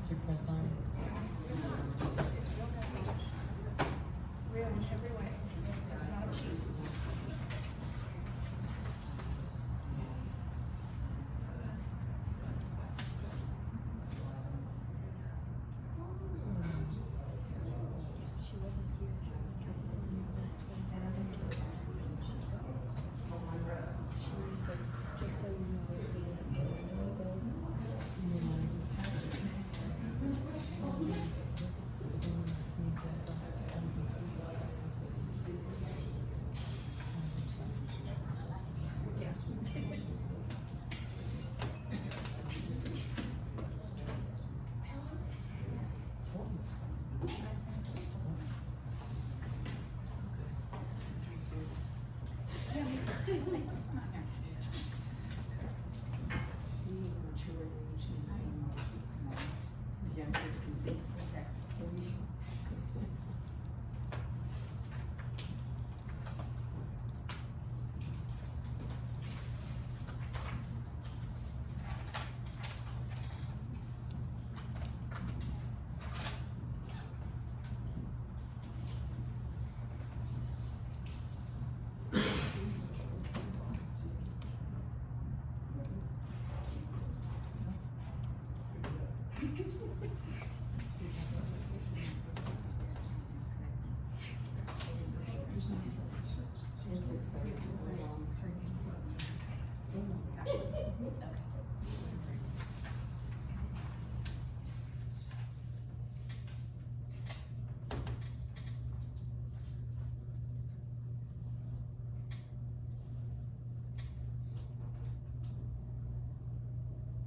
To press on. Real in every way. It's not cheap. Just so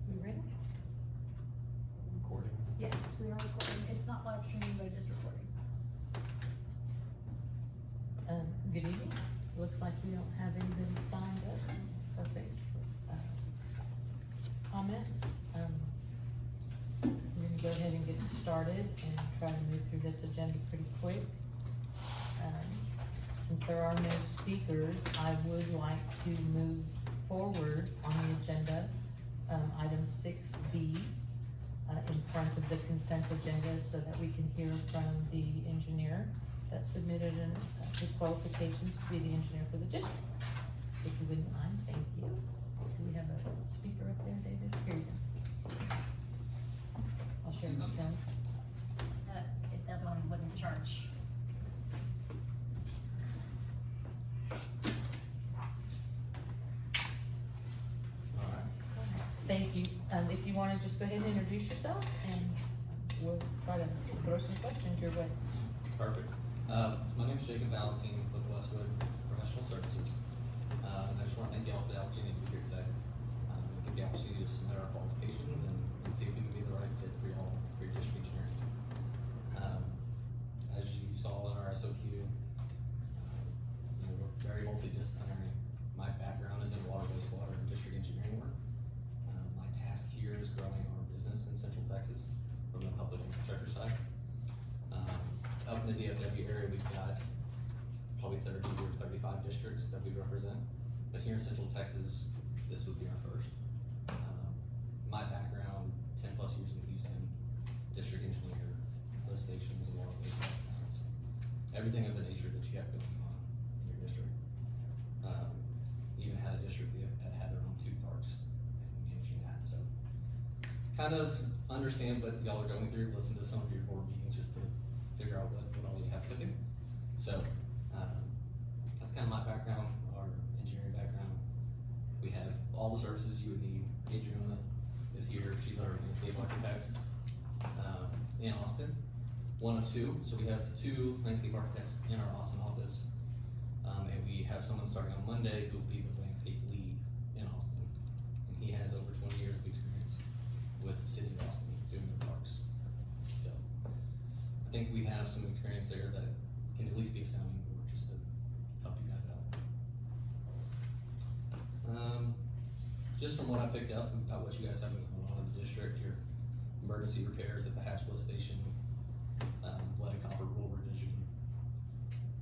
you ready? Recording. Yes, we are recording. It's not live streaming, but it is recording. Good evening. Looks like we don't have anybody signed up. Perfect. Comments. We're gonna go ahead and get started and try to move through this agenda pretty quick. Since there are no speakers, I would like to move forward on the agenda, item 6B, in front of the consent agenda so that we can hear from the engineer that submitted his qualifications to be the engineer for the district. If you wouldn't mind, thank you. Do we have a speaker up there, David? Here you go. I'll share it with Kelly. If the other one wouldn't charge. Alright. Thank you. If you wanna just go ahead and introduce yourself and we'll try to throw some questions your way. Perfect. My name is Jacob Valentine with Westwood Professional Services. And I just want to thank y'all for the opportunity to be here today. Give the opportunity to submit our qualifications and see if we can be the right fit for y'all, for your district engineering. As you saw in our SOQ, we're very multidisciplinary. My background is in water, wastewater, and district engineering work. My task here is growing our business in Central Texas from the public infrastructure side. Up in the DFW area, we've got probably 30 or 35 districts that we represent. But here in Central Texas, this would be our first. My background, 10 plus years in Houston, district engineer, lift stations, and water wastewater plants. Everything of the nature that you have going on in your district. Even had a district that had their own 2 parks and managing that. So kind of understand what y'all are going through, listen to some of your board meetings just to figure out what all you have to do. So, that's kind of my background, our engineering background. We have all the services you would need. Adriana is here, she's our landscape architect, in Austin. 1 of 2, so we have 2 landscape architects in our Austin office. And we have someone starting on Monday who will be the landscape lead in Austin. And he has over 20 years of experience with the city of Austin doing their parks. So, I think we have some experience there that can at least be a sounding board just to help you guys out. Just from what I picked up about what you guys have going on in the district, your emergency repairs at the Hatchville station, lead and copper rule revision.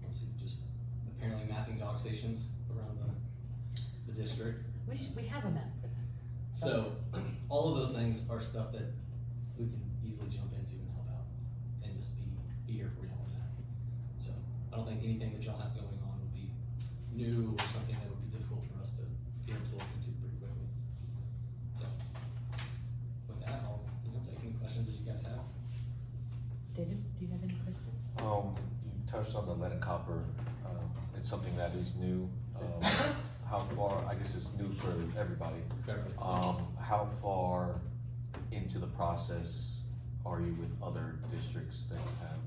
Let's see, just apparently mapping dock stations around the district. We have a map for that. So, all of those things are stuff that we can easily jump into and help out, and just be here for y'all on that. So, I don't think anything that y'all have going on would be new or something that would be difficult for us to get absorbed into pretty quickly. So, with that, I'll, take any questions that you guys have. David, do you have any questions? You touched on the lead and copper, it's something that is new, how far, I guess it's new for everybody. How far into the process are you with other districts that have,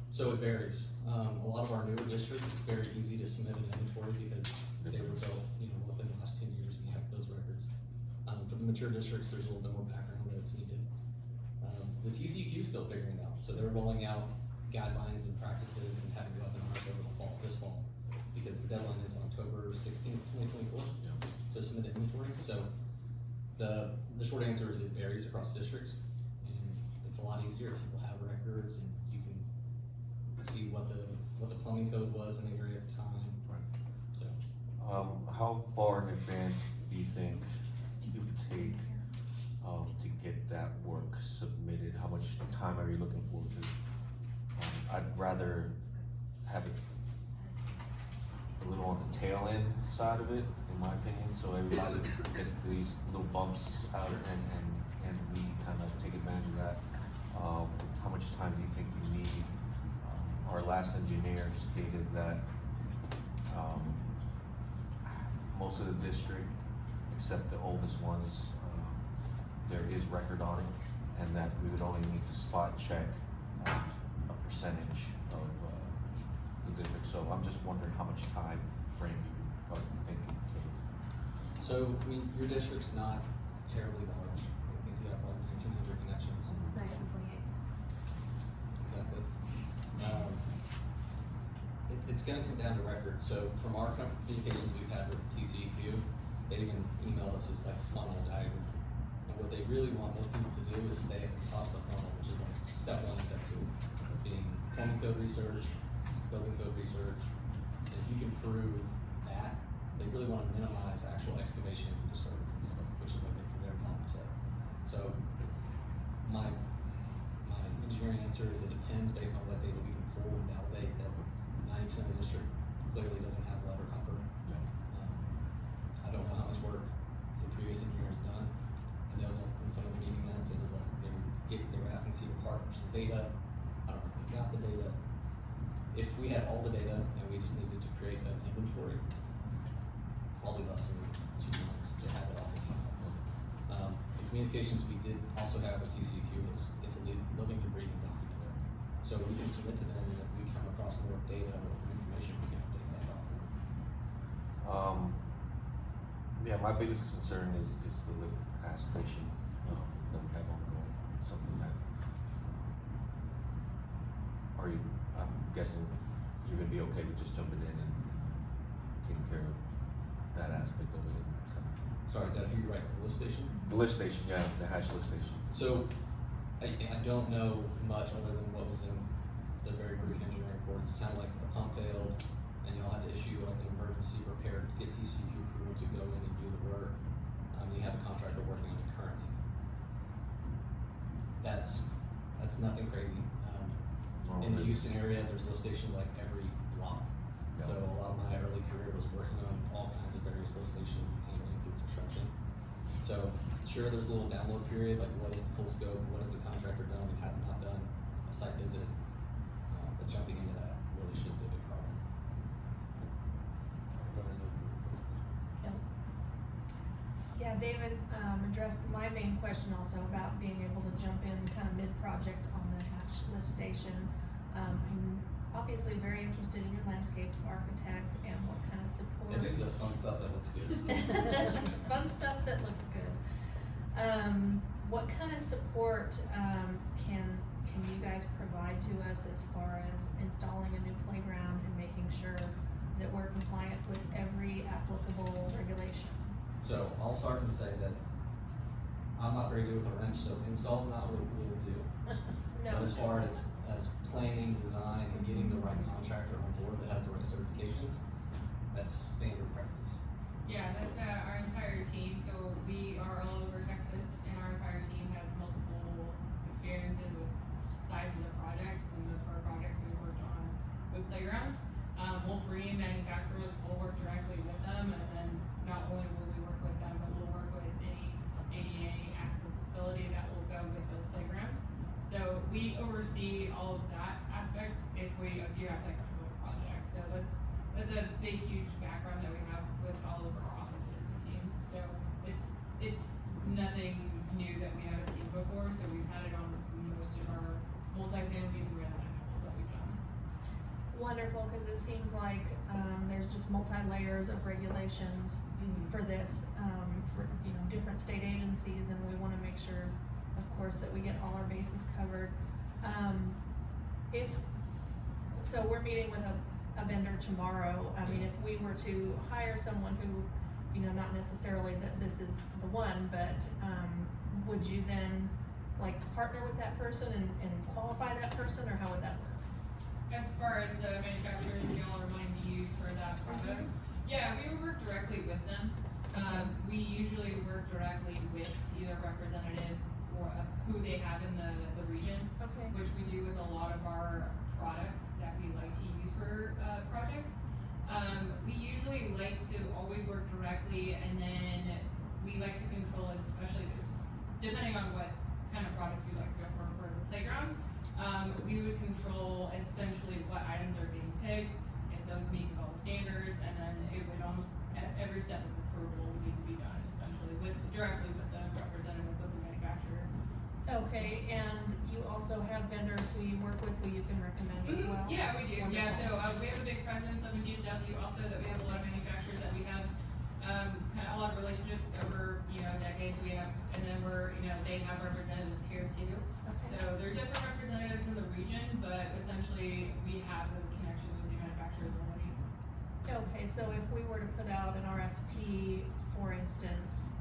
So it varies. A lot of our newer districts, it's very easy to submit an inventory because they were built, within the last 10 years and you have those records. For the mature districts, there's a little bit more background that's needed. The TCQ is still figuring it out, so they're rolling out guidelines and practices and having go up in October this fall, because the deadline is October 16th, 2024 to submit inventory. So the short answer is it varies across districts, and it's a lot easier. People have records, and you can see what the plumbing code was in the area at the time. Right. So how far in advance do you think it would take, to get that work submitted? How much time are you looking for? Because I'd rather have it a little on the tail end side of it, in my opinion, so everybody gets these little bumps out and we kind of take advantage of that. How much time do you think you need? Our last engineer stated that, most of the district, except the oldest ones, there is record on it, and that we would only need to spot check a percentage of the district. So I'm just wondering how much time frame you are thinking to. So, your district's not terribly large. I think you have like 1,900 connections. 1928. Exactly. It's gonna come down to records. So from our communications we've had with the TCEQ, they even emailed us this like funnel diagram. And what they really want most people to do is stay at the top of the funnel, which is like step 1 and step 2, being plumbing code research, building code research. And if you can prove that, they really want to minimize actual excavation and disturbance and stuff, which is like their common step. So my engineering answer is it depends based on what data we can pull and validate that 90% of the district clearly doesn't have lead or copper. I don't know how much work the previous engineers done. I know that in some of the meeting minutes, it was like they were asking Cedar Park for some data. I don't know if they got the data. If we had all the data and we just needed to create an inventory, probably less than 2 months to have it all. The communications we did also have with TCQ is it's a living and breathing document there. So we can submit to them, and if we come across more data or information, we can update that document. Yeah, my biggest concern is the lift pass station, that we have ongoing. It's something that, I'm guessing you're gonna be okay with just jumping in and taking care of that aspect of it. Sorry, did I hear you right? The lift station? The lift station, yeah, the hash lift station. So, I don't know much other than what was in the very brief engineering reports. It sounded like a pump failed, and y'all had to issue like an emergency repair to get TCQ approval to go in and do the work. You have a contractor working on it currently. That's nothing crazy. In the Houston area, there's lift stations like every block. Yeah. So a lot of my early career was working on all kinds of various lift stations and handling through construction. So sure, there's a little download period, like what is the full scope, what has the contractor done and have not done, a site visit. But jumping into that really shouldn't be a big problem. Yeah, David, addressed my main question also about being able to jump in kind of mid-project on the hatch lift station. I'm obviously very interested in your landscape architect and what kind of support. And maybe the fun stuff that looks good. Fun stuff that looks good. What kind of support, can you guys provide to us as far as installing a new playground and making sure that we're compliant with every applicable regulation? So I'll start and say that I'm not very good with a wrench, so install's not what we'll do. No. But as far as planning, design, and getting the right contractor on board that has the right certifications, that's standard practice. that's a big, huge background that we have with all of our offices and teams. So it's nothing new that we haven't seen before. So we've had it on most of our multifamilies and residentials that we've done. Wonderful, cause it seems like, there's just multi-layers of regulations for this, for, you know, different state agencies, and we wanna make sure, of course, that we get all our bases covered. So we're meeting with a vendor tomorrow, I mean, if we were to hire someone who, you know, not necessarily that this is the one, but, would you then, like, partner with that person and qualify that person, or how would that work? As far as the manufacturers y'all are wanting to use for that product, yeah, we would work directly with them. We usually work directly with either representative or who they have in the region, Okay. which we do with a lot of our products that we like to use for projects. We usually like to always work directly, and then we like to control, especially this, depending on what kind of product you like to go for the playground. We would control essentially what items are being picked, if those meet all the standards, and then it would almost, at every step of approval would need to be done essentially directly with the representative of the manufacturer. Okay, and you also have vendors who you work with who you can recommend as well? Yeah, we do. Yeah, Wonderful. so we have a big presence up in DFW also, that we have a lot of manufacturers that we have kind of a lot of relationships over, you know, decades. We have, and then they have representatives here too. Okay. So there are different representatives in the region, but essentially we have those connections with the manufacturers already. Okay, so if we were to put out an RFP, for instance,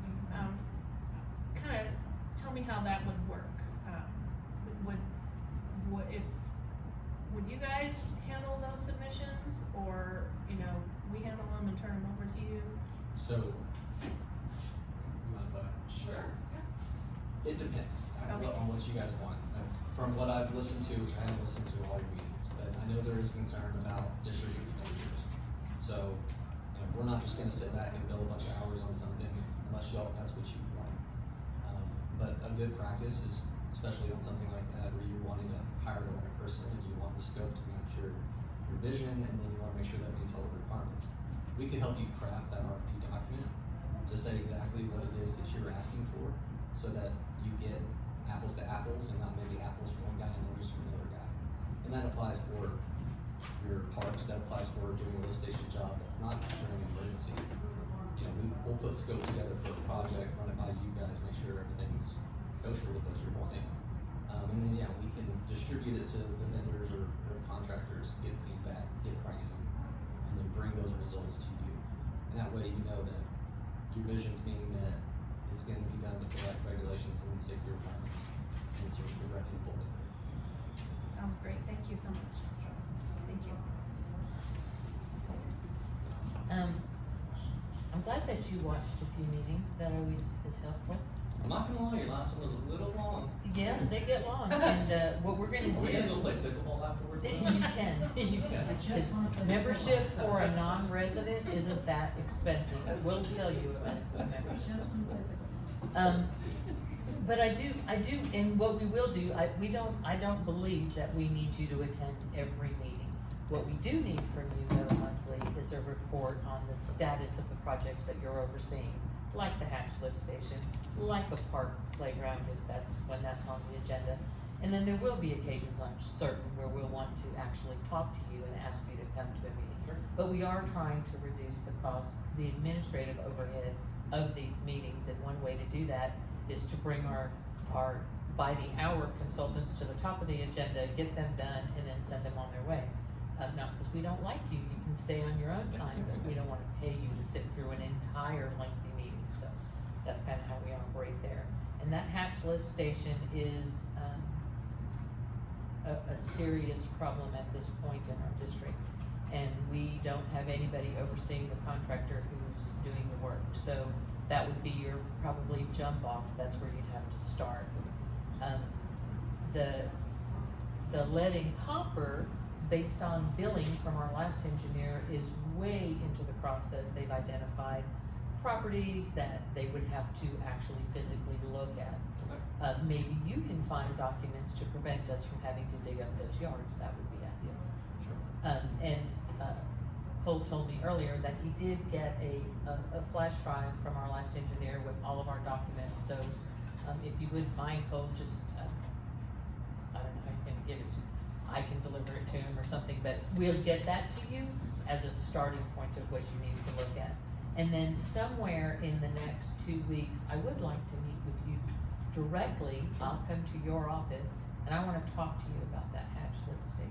kinda tell me how that would work. Would you guys handle those submissions, or, you know, we handle them and turn them over to you? So, Sure. it depends Okay. on what you guys want. From what I've listened to, which I haven't listened to all your meetings, but I know there is concern about district expenditures. So, you know, we're not just gonna sit back and bill a bunch of hours on something unless that's what you like. But a good practice is, especially on something like that, where you're wanting to hire the right person and you want the scope to match your vision, and then you wanna make sure that meets all the requirements. We can help you craft that RFP document to say exactly what it is that you're asking for, so that you get apples to apples and not maybe apples from one guy and oranges from another guy. And that applies for your parks, that applies for doing a lift station job that's not during an emergency. You know, we'll put scope together for a project, run it by you guys, make sure everything's kosher with what you're wanting. And then, yeah, we can distribute it to the vendors or contractors, get feedback, get pricing, and then bring those results to you. And that way you know that your vision's being met, it's gonna be done with the right regulations and safety requirements, and sort of reputable. Sounds great, thank you so much. Thank you. I'm glad that you watched a few meetings, that always is helpful. I'm not gonna lie, your last one was a little long. Yeah, they get long, and, what we're gonna Are we gonna go do, play pickleball afterwards? you can, the membership for a non-resident isn't that expensive, we'll tell you about the membership. But I do, and what we will do, I don't believe that we need you to attend every meeting. What we do need from you though monthly is a report on the status of the projects that you're overseeing, like the hatch lift station, like a park playground when that's on the agenda. And then there will be occasions, I'm certain, where we'll want to actually talk to you and ask you to come to a meeting. Sure. But we are trying to reduce the cost, the administrative overhead of these meetings, and one way to do that is to bring our by the hour consultants to the top of the agenda, get them done, and then send them on their way. Not because we don't like you can stay on your own time, but we don't wanna pay you to sit through an entire lengthy meeting, so that's kinda how we operate there. And that hatch lift station is, a serious problem at this point in our district. And we don't have anybody overseeing the contractor who's doing the work, so that would be your probably jump off, that's where you'd have to start. The lead and copper, based on billing from our last engineer, is way into the process. They've identified properties that they would have to actually physically look at. Maybe you can find documents to prevent us from having to dig up those yards, that would be ideal. Sure. Cole told me earlier that he did get a flash drive from our last engineer with all of our documents, so, if you wouldn't mind, Cole, just, I don't know how you're gonna get it to, I can deliver it to him or something, but we'll get that to you as a starting point of what you need to look at. And then somewhere in the next 2 weeks, I would like to meet with you directly. I'll come to your office, and I wanna talk to you about that hatch lift station.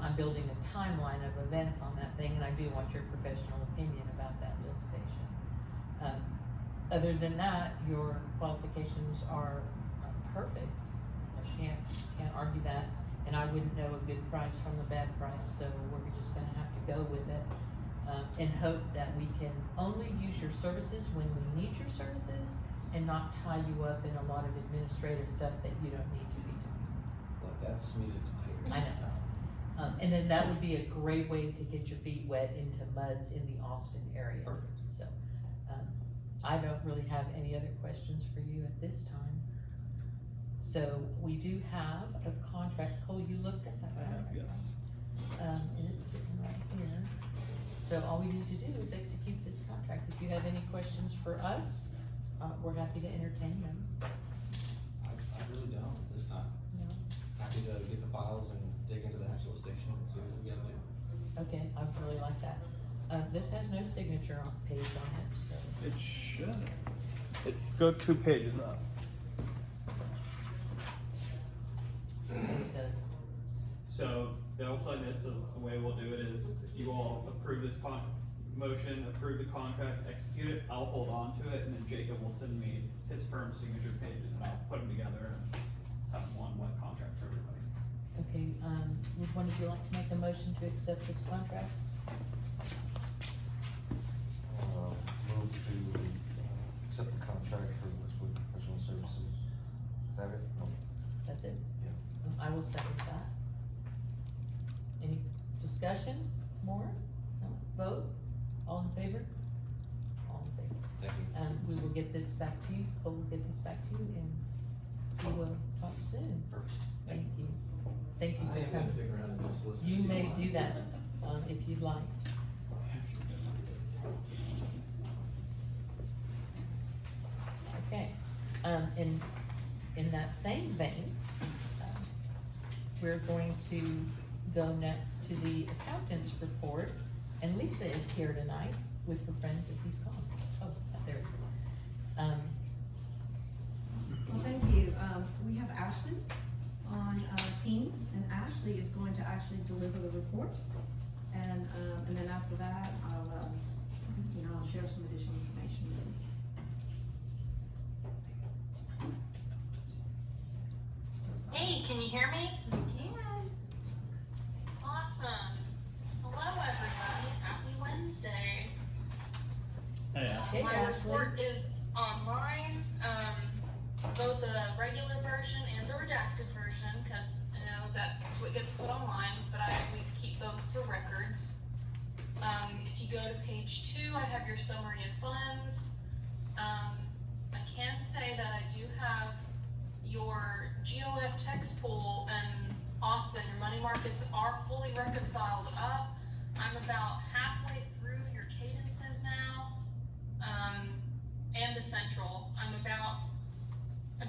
I'm building a timeline of events on that thing, and I do want your professional opinion about that lift station. Other than that, your qualifications are perfect. I can't argue that, and I wouldn't know a good price from a bad price, so we're just gonna have to go with it. And hope that we can only use your services when we need your services, and not tie you up in a lot of administrative stuff that you don't need to be doing. Well, that's music to my ears. I know. And then that would be a great way to get your feet wet into MUDs in the Austin area. Perfect. So, I don't really have any other questions for you at this time. So we do have a contract. Cole, you looked at that, I right? have, yes. And it's sitting right here. So all we need to do is execute this contract. If you have any questions for us, we're happy to entertain them. I really don't at this time. No? Happy to get the files and dig into the actual station and see what we gotta do. Okay, I really like that. This has no signature on page on it, so. It should. Go 2 pages up. It does. So they'll sign this, so the way we'll do it is you all approve this motion, approve the contract, execute it, I'll hold on to it, and then Jacob will send me his firm signature pages, and I'll put them together and have one contract for everybody. Okay, would one of you like to make a motion to accept this contract? Move to accept the contract for Westwood Professional Services. Is that it? No. That's it? Yeah. I will second that. Any discussion, more? No, vote, all in favor? All in favor. Thank you. We will get this back to you, Cole will get this back to you, and we will talk soon. Perfect. Thank you. Thank you I for am gonna coming. stick around and just listen. You to may on. do that, if you'd like. Okay, in that same vein, we're going to go next to the accountant's report, and Lisa is here tonight with her friend, if he's gone. Oh, there it is. Well, thank you. We have Ashley on Teams, and Ashley is going to actually deliver the report. And then after that, I'll share some additional information with you. So sorry. Hey, can you hear me? We can. Awesome. Hello, everybody. Happy Wednesday. Hey, Hey, My Ashley. report is online, both a regular version and a redacted version, because that's what gets put online. But we keep those for records. If you go to page 2, I have your summary of funds. I can say that I do have your GOF text pool and Austin, your money markets are fully reconciled up. I'm about halfway through your cadences now, and the central. I'm about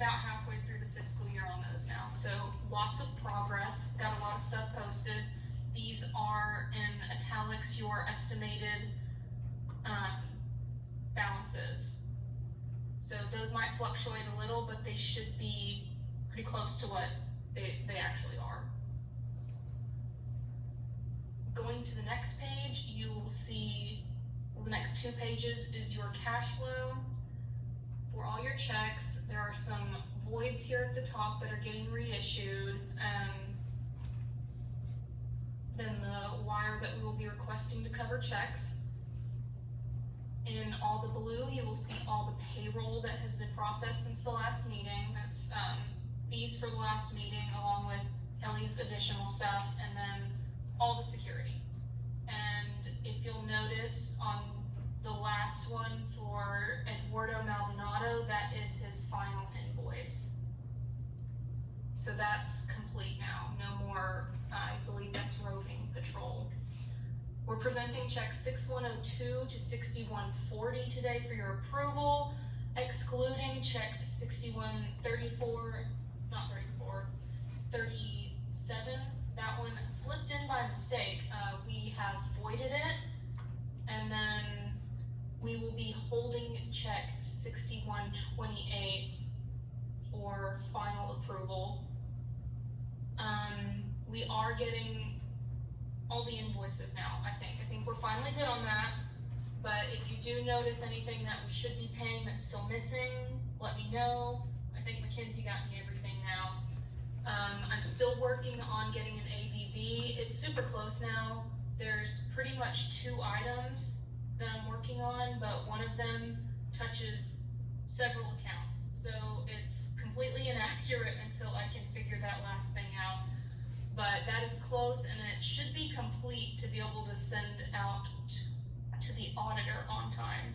halfway through the fiscal year on those now. So lots of progress, got a lot of stuff posted. These are in italics your estimated balances. So those might fluctuate a little, but they should be pretty close to what they actually are. Going to the next page, you will see the next 2 pages is your cash flow. For all your checks, there are some voids here at the top that are getting reissued. Then the wire that we will be requesting to cover checks. In all the blue, you will see all the payroll that has been processed since the last meeting. That's fees for the last meeting, along with Kelly's additional stuff, and then all the security. And if you'll notice on the last one for Eduardo Maldonado, that is his final invoice. So that's complete now. No more, I believe that's roving patrol. We're presenting check 6102 to 6140 today for your approval, excluding check 37. That one slipped in by mistake. We have voided it, and then we will be holding check 6128 for final approval. We are getting all the invoices now, I think we're finally good on that. But if you do notice anything that we should be paying that's still missing, let me know. I think Mackenzie got me everything now. I'm still working on getting an AVB. It's super close now. There's pretty much 2 items that I'm working on, but one of them touches several accounts. So it's completely inaccurate until I can figure that last thing out. But that is close, and it should be complete to be able to send out to the auditor on time.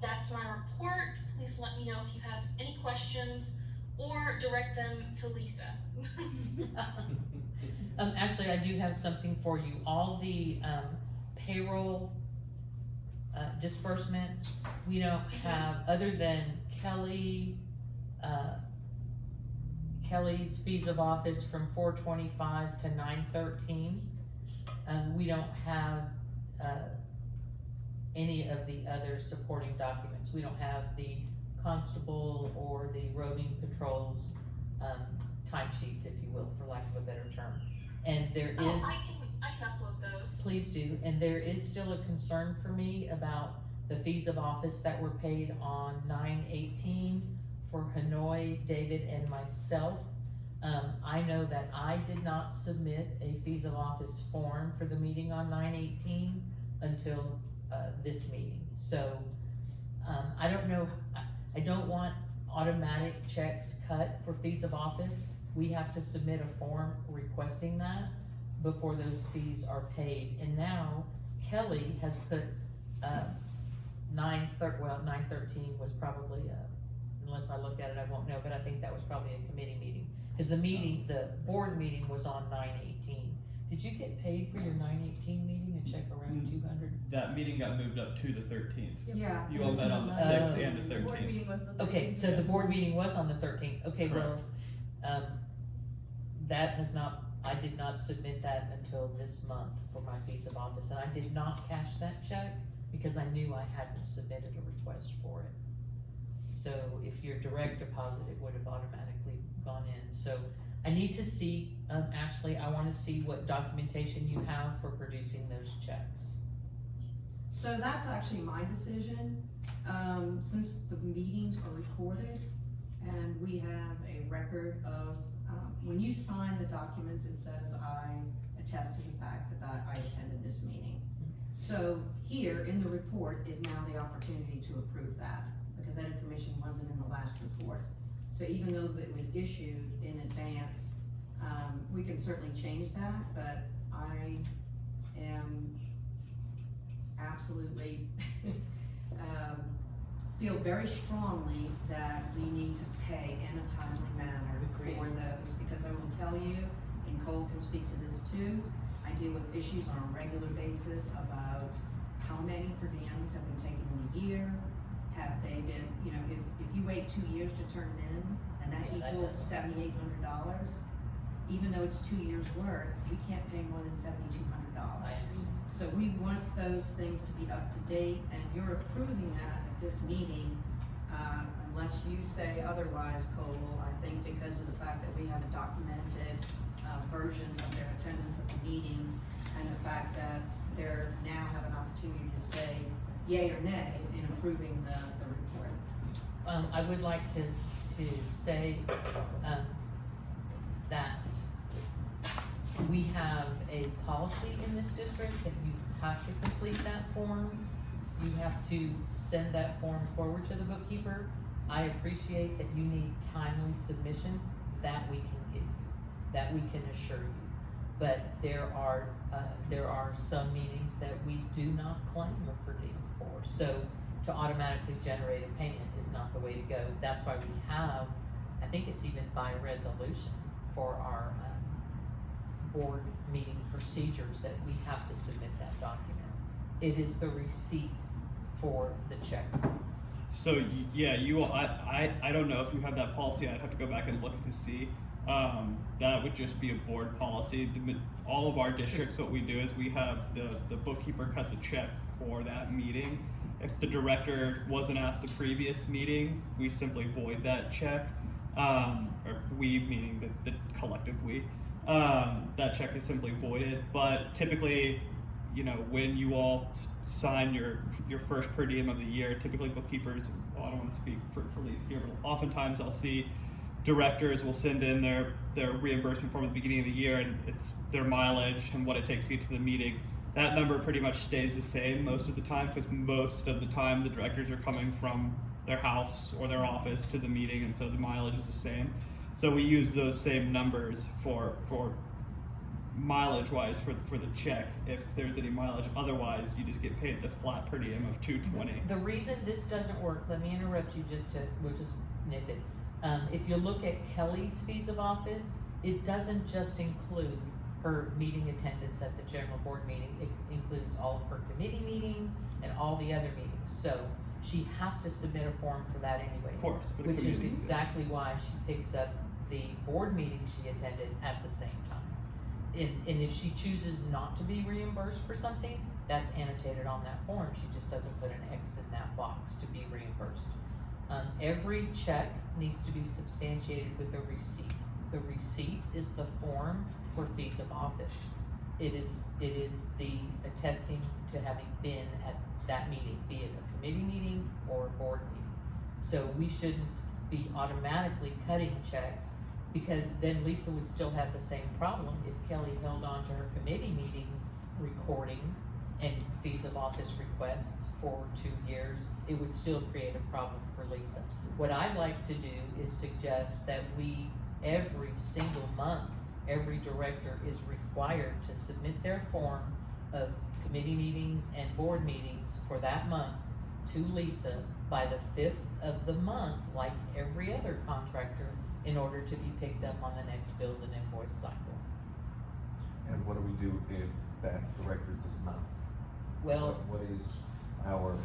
That's my report. Please let me know if you have any questions, or direct them to Lisa. Ashley, I do have something for you. All the, payroll, disbursements, we don't have, other than Kelly's fees of office from 4/25 to 9/13. We don't have, any of the other supporting documents. We don't have the constable or the roving patrols, timesheets, if you will, for lack of a better term. And there is. Oh, I can upload those. Please do, and there is still a concern for me about the fees of office that were paid on 9/18 for Hanoi, David, and myself. I know that I did not submit a fees of office form for the meeting on 9/18 until, this meeting. So, I don't know, I don't want automatic checks cut for fees of office. We have to submit a form requesting that before those fees are paid. And now Kelly has put, 9/13 was probably, unless I look at it, I won't know, but I think that was probably a committee meeting. Cause the meeting, the board meeting was on 9/18. Did you get paid for your 9/18 meeting, a check around 200? That meeting got moved up to the 13th. Yeah. You all met on the 6th and the 13th. Board meeting was the 13th. Okay, so the board meeting was on the 13th, okay, well, that has not, I did not submit that until this month for my fees of office, and I did not cash that check because I knew I hadn't submitted a request for it. So if your direct deposit, it would have automatically gone in, so I need to see, Ashley, I wanna see what documentation you have for producing those checks. So that's actually my decision, since the meetings are recorded and we have a record of, when you sign the documents, it says I attest to the fact that I attended this meeting. So here in the report is now the opportunity to approve that, because that information wasn't in the last report. So even though it was issued in advance, we can certainly change that, but I am absolutely, feel very strongly that we need to pay in a timely manner Agreed. for those, because I will tell you, and Cole can speak to this too, I deal with issues on a regular basis about how many per diems have been taken in a year, have they been, you know, if you wait 2 years to turn them in, and that Yeah, that equals doesn't- $7,800, even though it's 2 years worth, we can't pay more than $7,200. I understand. So we want those things to be up to date, and you're approving that at this meeting, unless you say otherwise, Cole. I think because of the fact that we have a documented, version of their attendance at the meeting, and the fact that they're now have an opportunity to say yay or nay in approving the report. I would like to say, that we have a policy in this district that you have to complete that form. You have to send that form forward to the bookkeeper. I appreciate that you need timely submission, that we can give you, that we can assure you. But there are some meetings that we do not claim a per diem for, so to automatically generate a payment is not the way to go. That's why we have, I think it's even by resolution for our, board meeting procedures that we have to submit that document. It is the receipt for the check. So yeah, you will, I don't know if you have that policy, I'd have to go back and look to see. That would just be a board policy. All of our districts, what we do is we have the bookkeeper cuts a check for that meeting. If the director wasn't at the previous meeting, we simply void that check. Or we, meaning the collective we. That check is simply voided, but typically, you know, when you all sign your first per diem of the year, typically bookkeepers, well, I don't want to speak for Lisa here, but oftentimes I'll see directors will send in their reimbursement form at the beginning of the year, and it's their mileage and what it takes to get to the meeting. That number pretty much stays the same most of the time, because most of the time the directors are coming from their house or their office to the meeting, and so the mileage is the same. So we use those same numbers for mileage wise for the check, if there's any mileage. Otherwise, you just get paid the flat per diem of $220. The reason this doesn't work, let me interrupt you we'll just nip it. If you look at Kelly's fees of office, it doesn't just include her meeting attendance at the general board meeting. It includes all of her committee meetings and all the other meetings. So she has to submit a form for that anyways. Of course, for the which is committees, exactly why she picks up the board meeting she attended at the same time. And if she chooses not to be reimbursed for something, that's annotated on that form. She just doesn't put an X in that box to be reimbursed. Every check needs to be substantiated with a receipt. The receipt is the form for fees of office. It is the attesting to having been at that meeting, be it a committee meeting or a board meeting. So we shouldn't be automatically cutting checks, because then Lisa would still have the same problem if Kelly held on to her committee meeting recording and fees of office requests for 2 years. It would still create a problem for Lisa. What I'd like to do is suggest that we, every single month, every director is required to submit their form of committee meetings and board meetings for that month to Lisa by the 5th of the month, like every other contractor, in order to be picked up on the next bills and invoice cycle. And what do we do if that director does not? Well, What is our,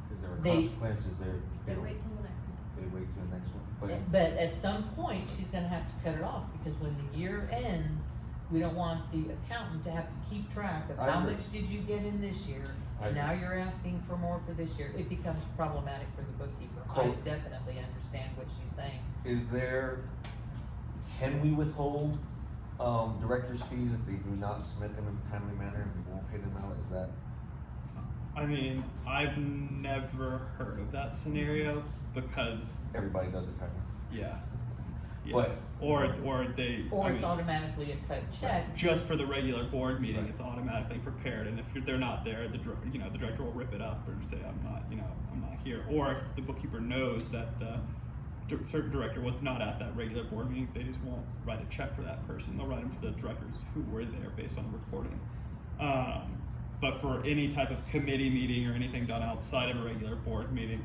is there a They- consequence, is there? They wait till the next month. They wait till the next one, but at some point, she's gonna have to cut it off, because when the year ends, we don't want the accountant to have to keep track of I how agree. much did you get in this year, I and now agree. you're asking for more for this year. It becomes problematic for the bookkeeper. I Cool. definitely understand what she's saying. Is there, can we withhold, directors' fees if they do not submit them in a timely manner and we won't pay them out, is that? I mean, I've never heard of that scenario, because Everybody does it timely. yeah. But- or they, Or I it's mean, automatically a cut check. just for the regular board meeting, Right. it's automatically prepared, and if they're not there, the director will rip it up or say, I'm not here. Or if the bookkeeper knows that the certain director was not at that regular board meeting, they just won't write a check for that person. They'll write them for the directors who were there based on the recording. But for any type of committee meeting or anything done outside of a regular board meeting,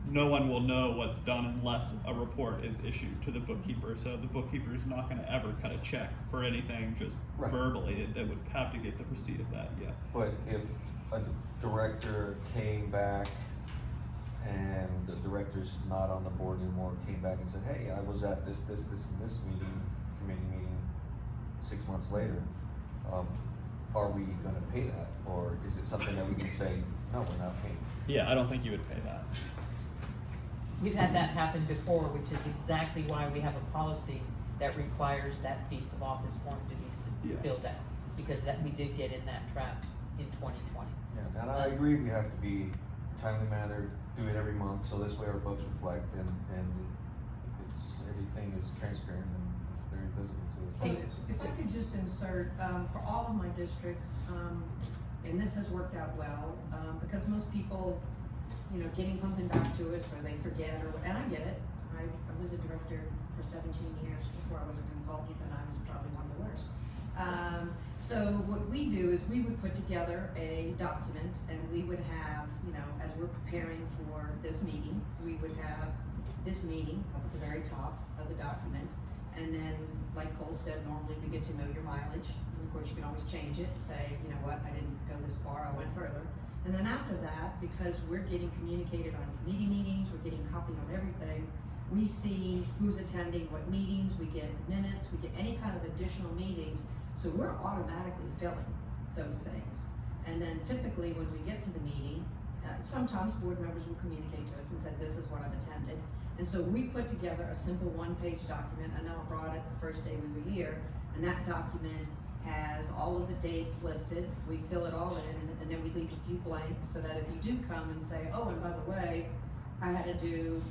no one will know what's done unless a report is issued to the bookkeeper. So the bookkeeper is not gonna ever cut a check for anything just Right. verbally. They would have to get the receipt of that, yeah. But if a director came back and the director's not on the board anymore, came back and said, hey, I was at this meeting, committee meeting 6 months later, are we gonna pay that? Or is it something that we can say, no, we're not paying? Yeah, I don't think you would pay that. We've had that happen before, which is exactly why we have a policy that requires that fees of office form to be Yeah. filled out, because that, we did get in that trap in 2020. Yeah, and I agree, we have to be timely manner, do it every month, so this way our books reflect and it's, everything is transparent and it's very visible to the See, public. If I could just insert, for all of my districts, and this has worked out well, because most people, you know, getting something back to us, or they forget, and I get it. I was a director for 17 years before I was a consultant, and I was probably one of the worst. So what we do is we would put together a document, and we would have, you know, as we're preparing for this meeting, we would have this meeting up at the very top of the document, And then, like Cole said, normally we get to know your mileage. And of course, you can always change it, say, you know what, I didn't go this far, I went further. And then after that, because we're getting communicated on committee meetings, we're getting copied on everything, we see who's attending what meetings, we get minutes, we get any kind of additional meetings, so we're automatically filling those things. And then typically when we get to the meeting, sometimes board members will communicate to us and say, this is what I've attended. And so we put together a simple one-page document. I know I brought it the first day we were here, and that document has all of the dates listed. We fill it all in, and then we leave a few blanks so that if you do come and say, oh, and by the way, I had to do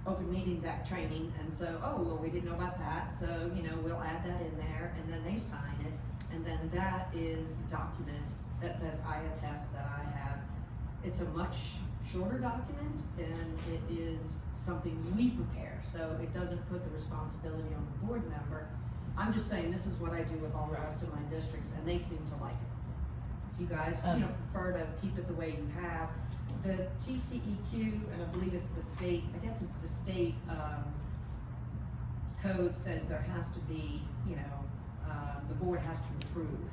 Open Meetings Act training, and so, oh, well, we didn't know about that, so, you know, we'll add that in there, and then they sign it, and then that is the document that says I attest that I have. It's a much shorter document, and it is something we prepare, so it doesn't put the responsibility on the board member. I'm just saying, this is what I do with all the rest of my districts, and they seem to like it. If you guys, you know, prefer to keep it the way you have, the TCEQ, and I believe it's the state, I guess it's the state, code says there has to be, you know, the board has to approve,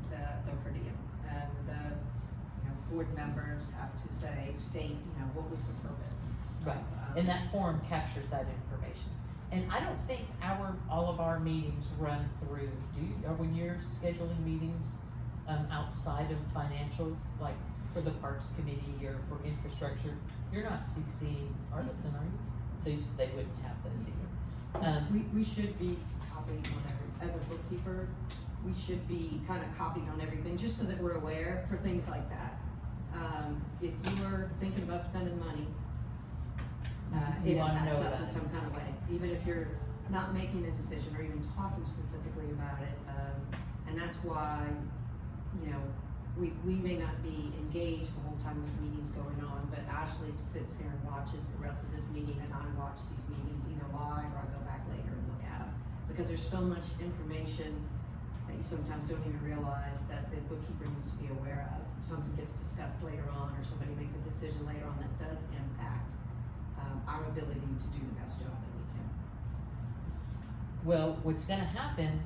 the per diem. And, you know, board members have to state, you know, what was the purpose. Right, and that form captures that information. And I don't think all of our meetings run through, or when you're scheduling meetings, outside of financial, like for the Parks Committee or for infrastructure, you're not CCing Artisan, are you? So they wouldn't have those either. We should be copied on as a bookkeeper, we should be kind of copied on everything, just so that we're aware for things like that. If you are thinking about spending money, it impacts us in some kind of way, even if you're not making a decision or even talking specifically about it. And that's why, you know, we may not be engaged the whole time this meeting's going on, but Ashley sits here and watches the rest of this meeting, and I watch these meetings either live or I go back later and look at them. Because there's so much information that you sometimes don't even realize that the bookkeeper needs to be aware of. If something gets discussed later on, or somebody makes a decision later on that does impact our ability to do the best job that we can. Well, what's gonna happen,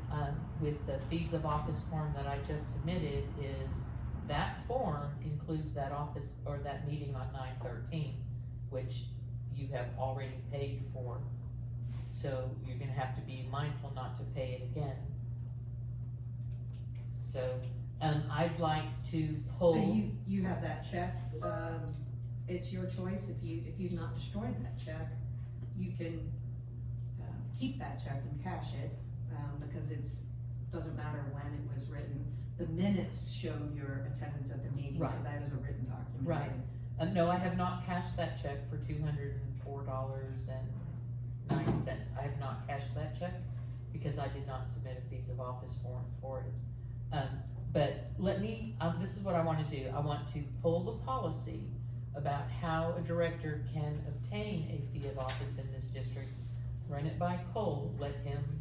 with the fees of office form that I just submitted is that form includes that office or that meeting on 9/13, which you have already paid for. So you're gonna have to be mindful not to pay it again. So, I'd like to pull. So you have that check, it's your choice, if you've not destroyed that check, you can, keep that check and cash it, because doesn't matter when it was written. The minutes show your attendance at the meeting, so Right. that is a written document. Right. No, I have not cashed that check for $204.09. I have not cashed that check because I did not submit a fees of office form for it. But this is what I wanna do. I want to pull the policy about how a director can obtain a fee of office in this district, run it by Cole, let him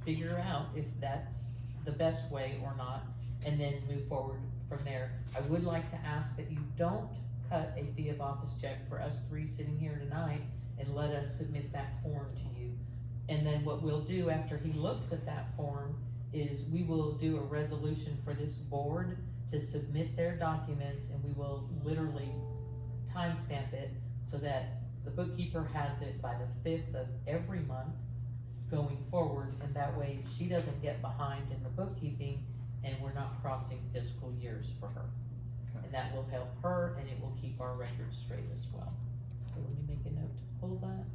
figure out if that's the best way or not, and then move forward from there. I would like to ask that you don't cut a fee of office check for us three sitting here tonight and let us submit that form to you. And then what we'll do after he looks at that form is we will do a resolution for this board to submit their documents, and we will literally timestamp it so that the bookkeeper has it by the 5th of every month going forward, and that way she doesn't get behind in the bookkeeping and we're not crossing fiscal years for her. And that will help her, and it will keep our records straight as well. So let me make a note to pull that.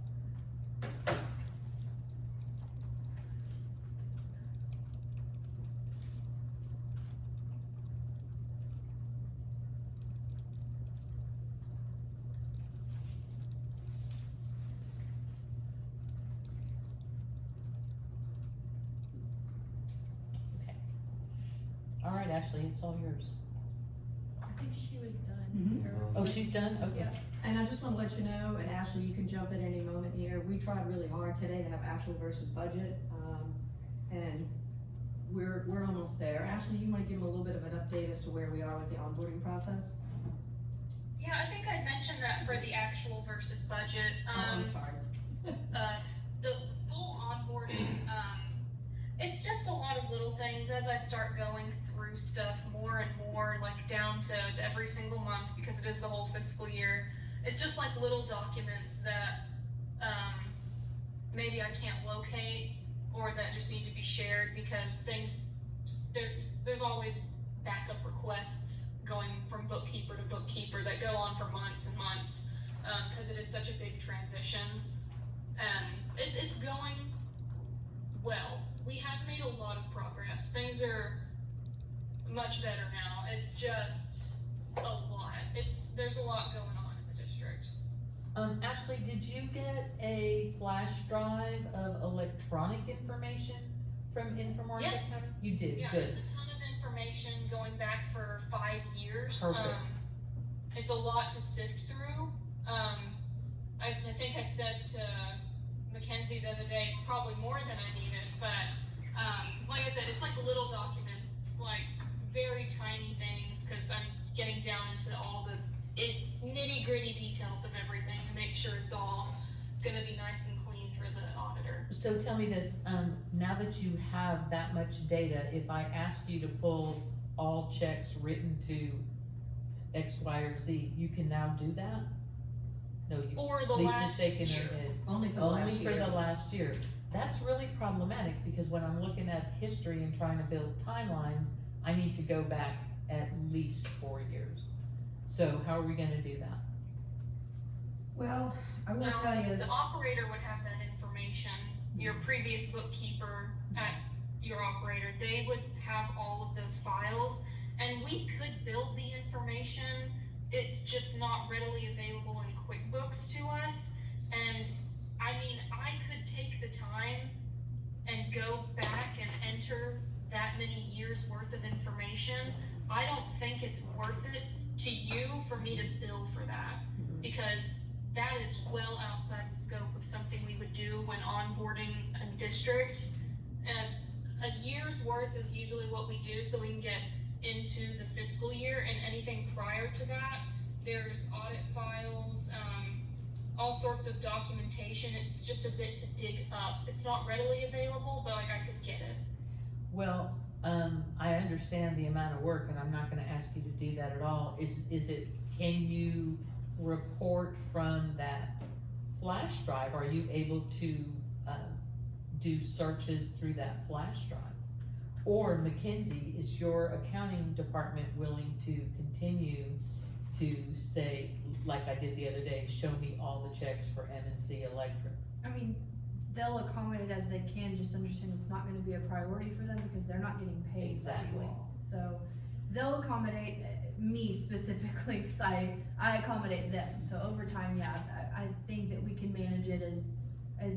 All right, Ashley, it's all yours. I think she was done. Mhm. Oh, she's done? Okay. Yeah. And I just wanna let you know, and Ashley, you can jump in any moment here, we tried really hard today to have actual versus budget, and we're almost there. Ashley, you wanna give them a little bit of an update as to where we are with the onboarding process? Yeah, I think I mentioned that for the actual versus budget. Oh, I'm sorry. The full onboarding onboarding, it's just a lot of little things as I start going through stuff more and more, like down to every single month, because it is the whole fiscal year. It's just like little documents that maybe I can't locate or that just need to be shared, because things, there's always backup requests going from bookkeeper to bookkeeper that go on for months and months, because it is such a big transition. And it's going well. We have made a lot of progress. Things are much better now. It's just a lot. There's a lot going on in the district. Ashley, did you get a flash drive of electronic information from Infomarket? Yes. County? You did, Yeah, good. it's a ton of information going back for 5 years. Perfect. It's a lot to sift through. I think I said to Mackenzie the other day, it's probably more than I needed, but like I said, it's like little documents. It's like very tiny things, because I'm getting down into all the nitty gritty details of everything to make sure it's all gonna be nice and clean for the auditor. So tell me this, now that you have that much data, if I ask you to pull all checks written to X, Y, or Z, you can now do that? No, you, For the Lisa's last shaking her year. head. Only for the last Only for year. the last year. That's really problematic, because when I'm looking at history and trying to build timelines, I need to go back at least 4 years. So how are we gonna do that? Well, I will Now, tell you, the operator would have that information, your previous bookkeeper at your operator, they would have all of those files, and we could build the information, it's just not readily available in QuickBooks to us. And I mean, I could take the time and go back and enter that many years worth of information. I don't think it's worth it to you for me to bill for that, because that is well outside the scope of something we would do when onboarding a district. And a year's worth is usually what we do, so we can get into the fiscal year, and anything prior to that, there's audit files, all sorts of documentation. It's just a bit to dig up. It's not readily available, but like I could get it. Well, I understand the amount of work, and I'm not gonna ask you to do that at all. Can you report from that flash drive? Are you able to, do searches through that flash drive? Or Mackenzie, is your accounting department willing to continue to say, like I did the other day, show me all the checks for M&C Electric? I mean, they'll accommodate as they can, just understand it's not gonna be a priority for them because they're not getting paid by you Exactly. all. So they'll accommodate me specifically, cause I accommodate them. So over time, yeah, I think that we can manage it as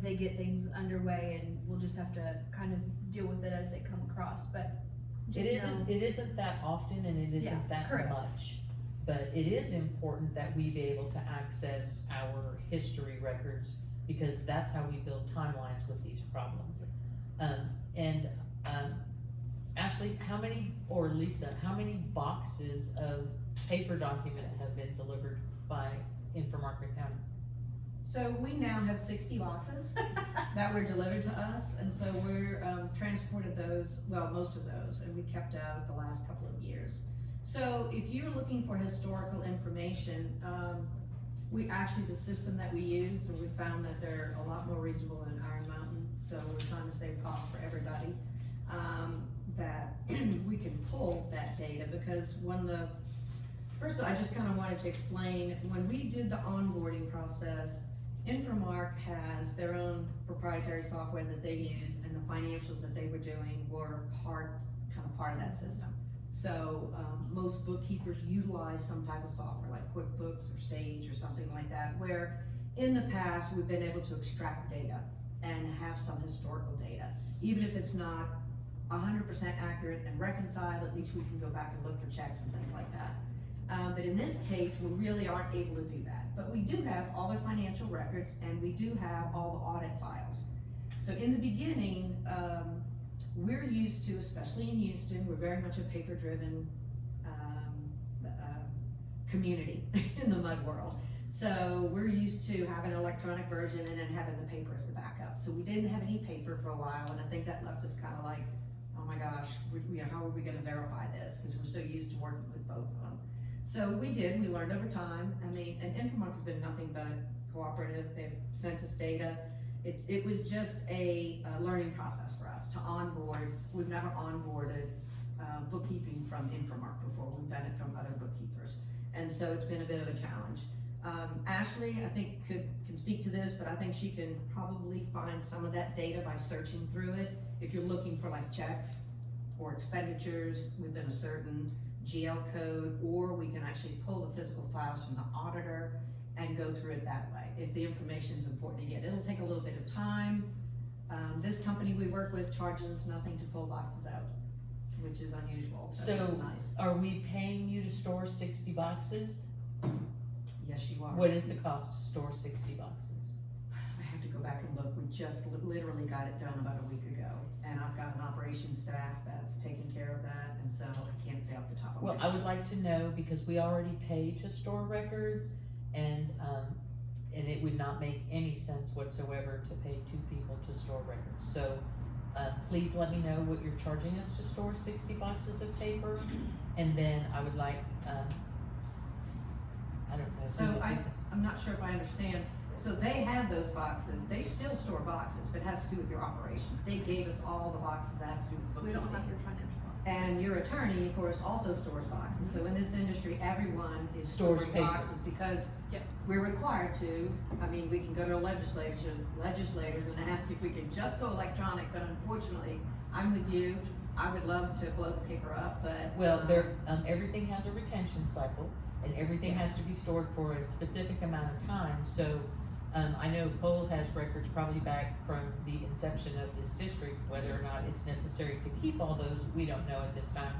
they get things underway, and we'll just have to kind of deal with it as they come across, but just know. It isn't that often, and it Yeah, isn't that correct. much. But it is important that we be able to access our history records, because that's how we build timelines with these problems. Ashley, or Lisa, how many boxes of paper documents have been delivered by Infomarket County? so we now have 60 boxes that were delivered to us, and so we're, transported those, well, most of those, and we kept out the last couple of years. So if you're looking for historical information, the system that we use, and we found that they're a lot more reasonable than Iron Mountain, so we're trying to save costs for everybody, that we can pull that data, because first of all, I just kinda wanted to explain, when we did the onboarding process, Infomark has their own proprietary software that they use, and the financials that they were doing were part of that system. So, most bookkeepers utilize some type of software like QuickBooks or Sage or something like that, where in the past, we've been able to extract data and have some historical data. Even if it's not 100% accurate and reconciled, at least we can go back and look for checks and things like that. But in this case, we really aren't able to do that. But we do have all their financial records, and we do have all the audit files. So in the beginning, we're used to, especially in Houston, we're very much a paper-driven community in the MUD world. So we're used to having an electronic version and then having the paper as the backup. So we didn't have any paper for a while, and I think that left us kind of like, oh my gosh, how are we gonna verify this? Because we're so used to working with both of them. So we learned over time. I mean, and Infomark has been nothing but cooperative. They've sent us data. It was just a learning process for us to onboard. We've never onboarded bookkeeping from Infomark before. We've done it from other bookkeepers. And so it's been a bit of a challenge. Ashley, I think can speak to this, but I think she can probably find some of that data by searching through it. If you're looking for like checks or expenditures within a certain GL code, or we can actually pull the physical files from the auditor and go through it that way. If the information is important to get, it'll take a little bit of time. This company we work with charges us nothing to pull boxes out, which is unusual, so it's So, nice. are we paying you to store 60 boxes? Yes, you are. What is the cost to store 60 boxes? I have to go back and look. We just literally got it done about a week ago, and I've got an operations staff that's taking care of that, and so I can't say off the top of my Well, head. I would like to know, because we already pay to store records, and it would not make any sense whatsoever to pay 2 people to store records. So, please let me know what you're charging us to store 60 boxes of paper, and then I would like, I don't know. So who would do this. I'm not sure if I understand. So they had those boxes. They still store boxes, but it has to do with your operations. They gave us all the boxes that have to do with We bookkeeping. don't have your financial box. And your attorney, of course, also stores boxes. So in this industry, everyone is Stores storing paper. boxes because Yep. we're required to. I mean, we can go to our legislators and ask if we can just go electronic, but unfortunately, I'm with you. I would love to blow the paper up, but. Well, everything has a retention cycle, and everything has to be stored for a specific amount of time, so, I know Cole has records probably back from the inception of this district. Whether or not it's necessary to keep all those, we don't know at this time.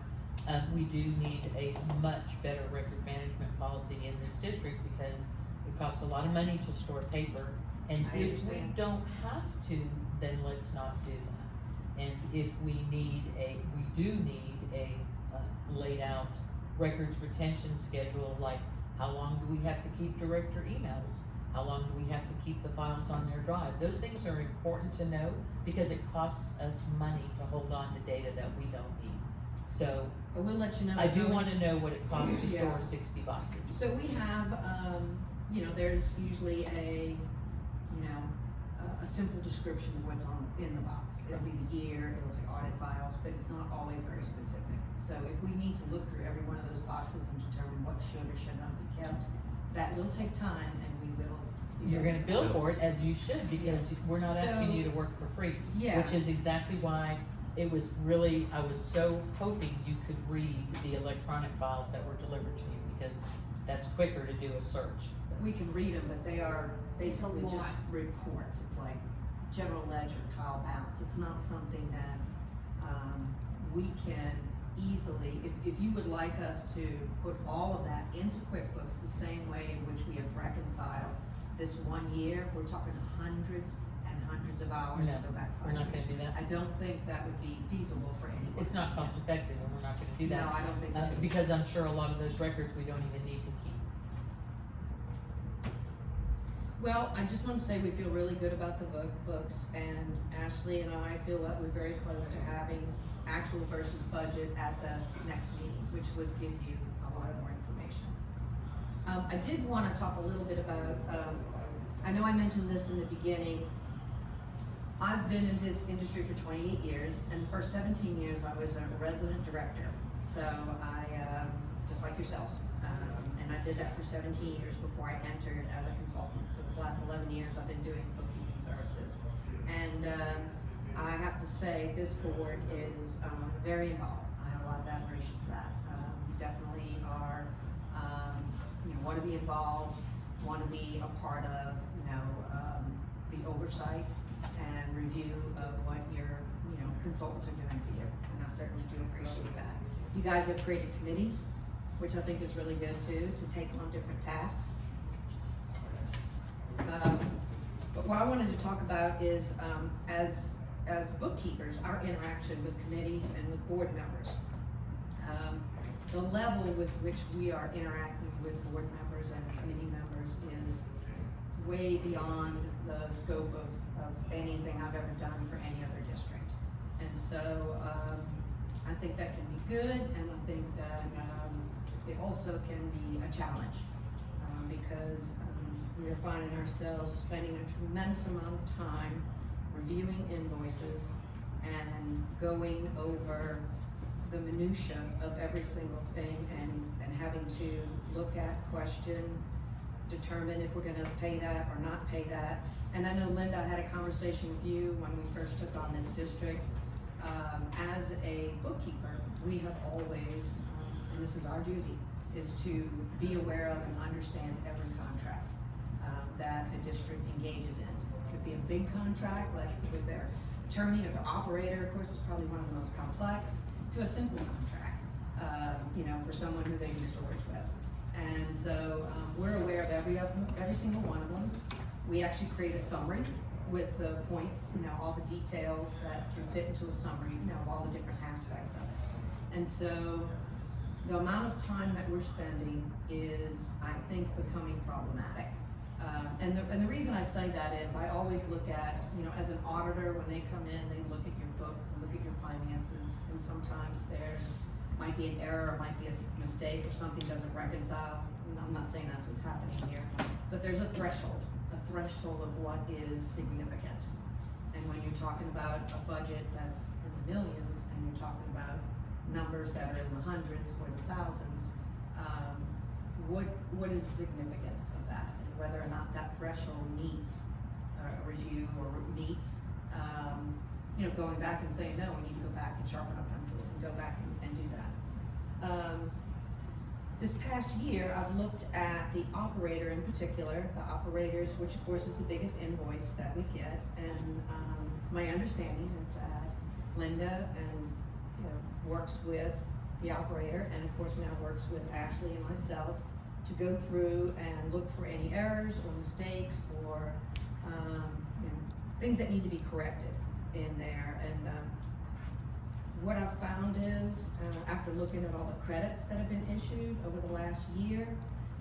We do need a much better record management policy in this district, because it costs a lot of money to store paper, and I if we understand. don't have to, then let's not do that. And if we do need a laid out records retention schedule, like how long do we have to keep director emails? How long do we have to keep the files on their drive? Those things are important to know, because it costs us money to hold on to data that we don't need. So, But we'll let you know. I do Tony. wanna know what it costs to Yeah. store 60 boxes. So we have, there's usually a simple description of what's in the box. It'll be the year, it'll say audit files, but it's not always very specific. So if we need to look through every one of those boxes and determine what should or should not be kept, that will take time, and we will. You're gonna bill for it, as you should, because we're not asking So- you to work for free. Yeah. Which is exactly why it was really, I was so hoping you could read the electronic files that were delivered to you, because that's quicker to do a search. We can read them, but they are basically It's a just lot. reports. It's like general ledger, trial balance. It's not something that, we can easily, if you would like us to put all of that into QuickBooks the same way in which we have reconciled this 1 year, we're talking hundreds and hundreds of hours to No, go back 5 We're not years. gonna do that. I don't think that would be feasible for anyone. It's not cost effective, and we're not gonna do No, that. I don't think it is. Because I'm sure a lot of those records we don't even need to keep. Well, I just want to say we feel really good about the books, and Ashley and I feel that we're very close to having actual versus budget at the next meeting, which would give you a lot more information. I did want to talk a little bit about, I know I mentioned this in the beginning. I've been in this industry for 28 years, and the first 17 years I was a resident director. So I, just like yourselves, and I did that for 17 years before I entered as a consultant. So the last 11 years I've been doing bookkeeping services. And I have to say, this board is very involved. I have a lot of admiration for that. Definitely are, want to be involved, want to be a part of, the oversight and review of what your, consultants are doing for you. And I certainly do appreciate that. You guys have created committees, which I think is really good too, to take on different tasks. But what I wanted to talk about is, as bookkeepers, our interaction with committees and with board members. The level with which we are interacting with board members and committee members is way beyond the scope of anything I've ever done for any other district. And so, I think that can be good, and I think that, it also can be a challenge, because, we are finding ourselves spending a tremendous amount of time reviewing invoices and going over the minutia of every single thing and having to look at, question, determine if we're gonna pay that or not pay that. And I know Linda, I had a conversation with you when we first took on this district. As a bookkeeper, we have always, and this is our duty, is to be aware of and understand every contract that the district engages in. It could be a big contract, like with their attorney or the operator, of course, is probably one of the most complex, to a simple contract, for someone who they do storage with. And so, we're aware of every single one of them. We actually create a summary with the points, all the details that can fit into a summary, of all the different aspects of it. And so, the amount of time that we're spending is, I think, becoming problematic. And the reason I say that is I always look at, as an auditor, when they come in, they look at your books and look at your finances, and sometimes might be an error, or might be a mistake, or something doesn't reconcile. I'm not saying that's what's happening here, but there's a threshold of what is significant. And when you're talking about a budget that's in the millions, and you're talking about numbers that are in the hundreds or the thousands, what is the significance of that? And whether or not that threshold meets a review or meets, going back and saying, no, we need to go back and sharpen our pencils and go back and do that. This past year, I've looked at the operator in particular, the operators, which of course is the biggest invoice that we get, and my understanding is that Linda works with the operator, and of course now works with Ashley and myself to go through and look for any errors or mistakes or things that need to be corrected in there. And what I've found is, after looking at all the credits that have been issued over the last year,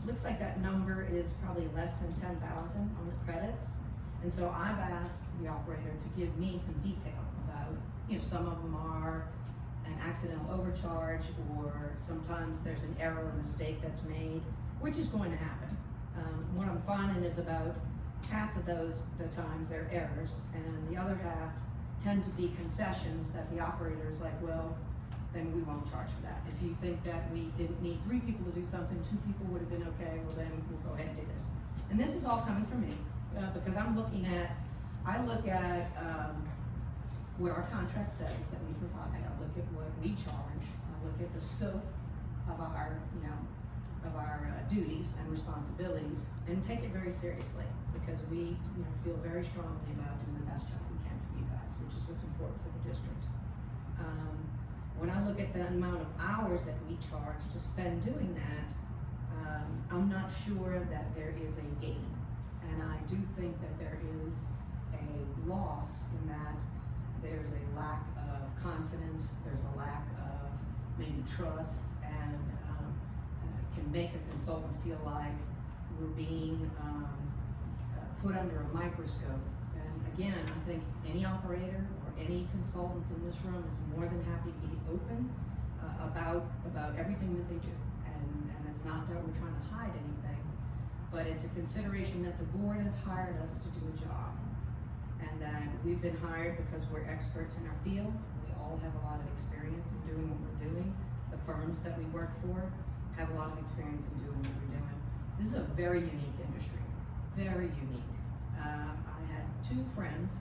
looks like that number is probably less than 10,000 on the credits. And so I've asked the operator to give me some detail about, some of them are an accidental overcharge, or sometimes there's an error or mistake that's made, which is going to happen. What I'm finding is about half of the times they're errors, and the other half tend to be concessions that the operator is like, well, then we won't charge for that. If you think that we didn't need 3 people to do something, 2 people would have been okay, well then we'll go ahead and do this. And this is all coming from me, because I look at what our contract says that we provide. I look at what we charge. I look at the scope of our, duties and responsibilities, and take it very seriously, because we, feel very strongly about doing the best job we can for you guys, which is what's important for the district. When I look at the amount of hours that we charge to spend doing that, I'm not sure that there is a gain. And I do think that there is a loss in that there's a lack of confidence, there's a lack of maybe trust, and can make a consultant feel like we're being put under a microscope. And again, I think any operator or any consultant in this room is more than happy to be open about everything that they do. And it's not that we're trying to hide anything, but it's a consideration that the board has hired us to do a job. And that we've been hired because we're experts in our field. We all have a lot of experience in doing what we're doing. The firms that we work for have a lot of experience in doing what we're doing. This is a very unique industry, very unique. I had 2 friends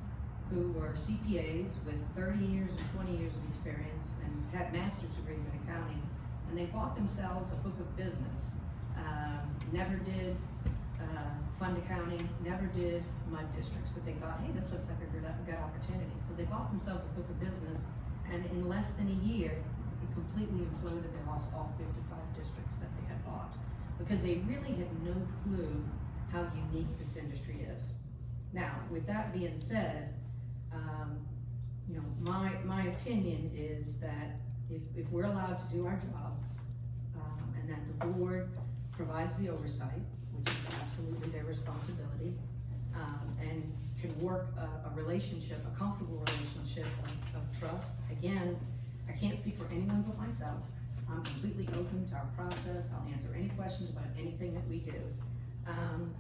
who were CPAs with 30 years and 20 years of experience and had master's degrees in accounting, and they bought themselves a book of business. Never did fund accounting, never did MUD districts, but they thought, hey, this looks like a good opportunity. So they bought themselves a book of business, and in less than a year, it completely imploded. They lost all 55 districts that they had bought, because they really had no clue how unique this industry is. Now, with that being said, my opinion is that if we're allowed to do our job, and that the board provides the oversight, which is absolutely their responsibility, and can work a relationship, a comfortable relationship of trust. Again, I can't speak for anyone but myself. I'm completely open to our process. I'll answer any questions about anything that we do.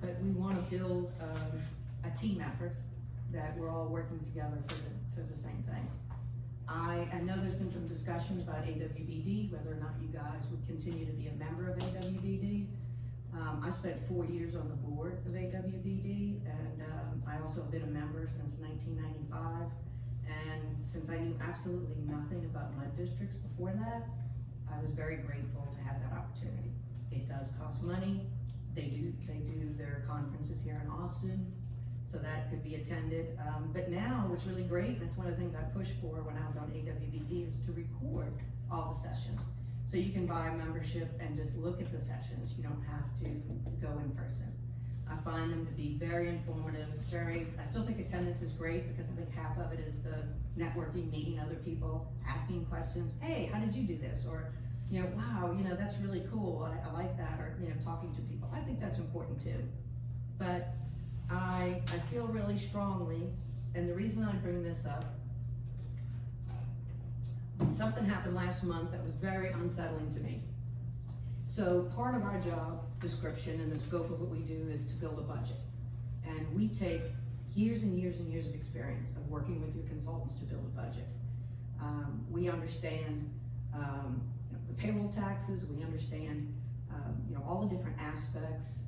But we wanna build, a team effort that we're all working together for the same thing. I know there's been some discussions about AWBD, whether or not you guys would continue to be a member of AWBD. I spent 4 years on the board of AWBD, and I also have been a member since 1995. And since I knew absolutely nothing about MUD districts before that, I was very grateful to have that opportunity. It does cost money. They do their conferences here in Austin, so that could be attended. But now what's really great, that's one of the things I pushed for when I was on AWBD, is to record all the sessions. So you can buy a membership and just look at the sessions. You don't have to go in person. I find them to be very informative, I still think attendance is great, because I think half of it is the networking, meeting other people, asking questions. Hey, how did you do this? Or, wow, that's really cool. I like that. Or, talking to people. I think that's important too. But I feel really strongly, and the reason I bring this up, something happened last month that was very unsettling to me. So part of our job description and the scope of what we do is to build a budget. And we take years and years and years of experience of working with your consultants to build a budget. We understand the payroll taxes, we understand all the different aspects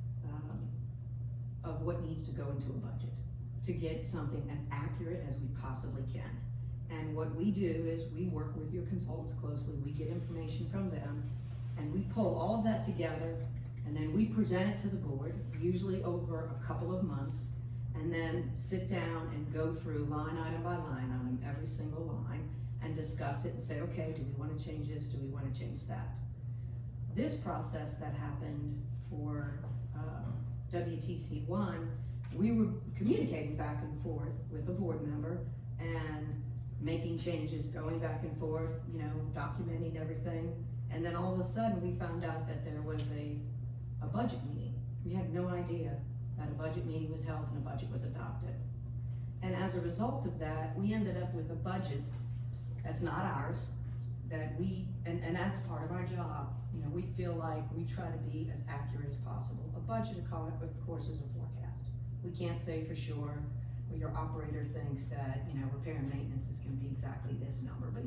of what needs to go into a budget to get something as accurate as we possibly can. And what we do is we work with your consultants closely, we get information from them, and we pull all of that together, and then we present it to the board, usually over a couple of months, and then sit down and go through line item by line item, every single line, and discuss it and say, okay, do we wanna change this, do we wanna change that? This process that happened for WTC MUD, we were communicating back and forth with a board member and making changes, going back and forth, documenting everything. And then all of a sudden, we found out that there was a budget meeting. We had no idea that a budget meeting was held and a budget was adopted. And as a result of that, we ended up with a budget that's not ours, that and that's part of our job. We feel like we try to be as accurate as possible. A budget, of course, is a forecast. We can't say for sure, well, your operator thinks that, repair and maintenance is gonna be exactly this number, but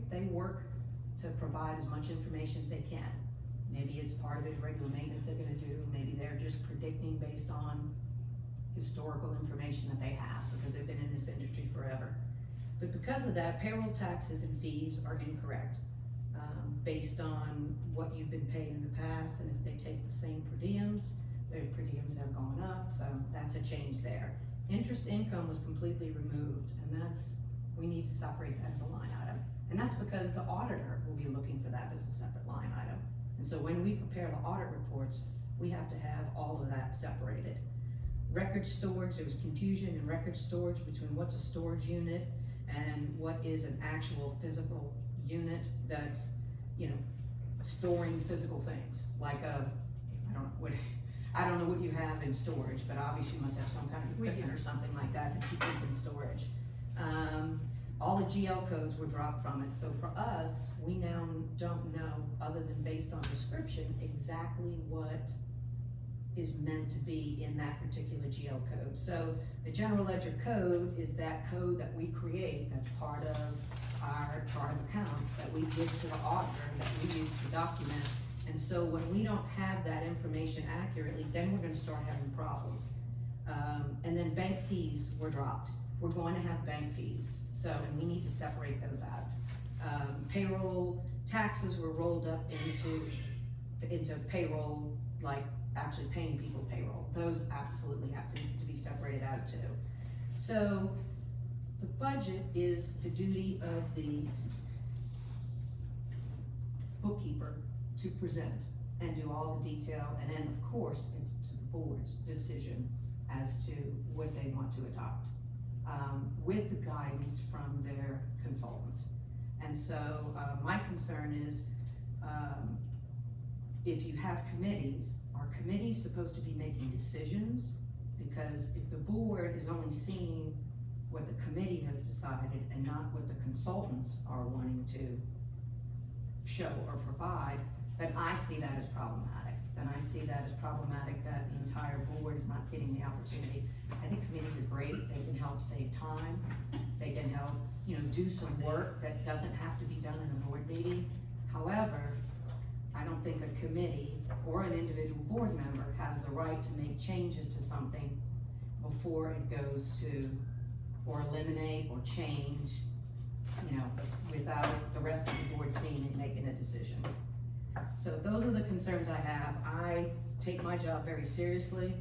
they work to provide as much information as they can. Maybe it's part of it regular maintenance they're gonna do, maybe they're just predicting based on historical information that they have, because they've been in this industry forever. But because of that, payroll taxes and fees are incorrect, based on what you've been paid in the past, and if they take the same per diems, their per diems have gone up, so that's a change there. Interest income was completely removed, and we need to separate that as a line item. And that's because the auditor will be looking for that as a separate line item. And so when we prepare the audit reports, we have to have all of that separated. Record storage, there was confusion in record storage between what's a storage unit and what is an actual physical unit that's, storing physical things. Like I don't know what you have in storage, but obviously you must have some kind of equipment or something like that that you keep in storage. All the GL codes were dropped from it, so for us, we now don't know, other than based on description, exactly what is meant to be in that particular GL code. So the general ledger code is that code that we create, that's part of our chart of accounts that we give to the auditor, that we use to document. And so when we don't have that information accurately, then we're gonna start having problems. And then bank fees were dropped. We're going to have bank fees, and we need to separate those out. Payroll taxes were rolled up into payroll, like actually paying people payroll. Those absolutely have to be separated out too. So the budget is the duty of the bookkeeper to present and do all the detail, and then of course it's to the board's decision as to what they want to adopt, with the guidance from their consultants. And so, my concern is, if you have committees, are committees supposed to be making decisions? Because if the board is only seeing what the committee has decided and not what the consultants are wanting to show or provide, then I see that as problematic. Then I see that as problematic that the entire board is not getting the opportunity. I think committees are great, they can help save time, they can help, do some work that doesn't have to be done in a board meeting. However, I don't think a committee or an individual board member has the right to make changes to something before it goes to, or eliminate or change, without the rest of the board seeing it, making a decision. So those are the concerns I have. I take my job very seriously.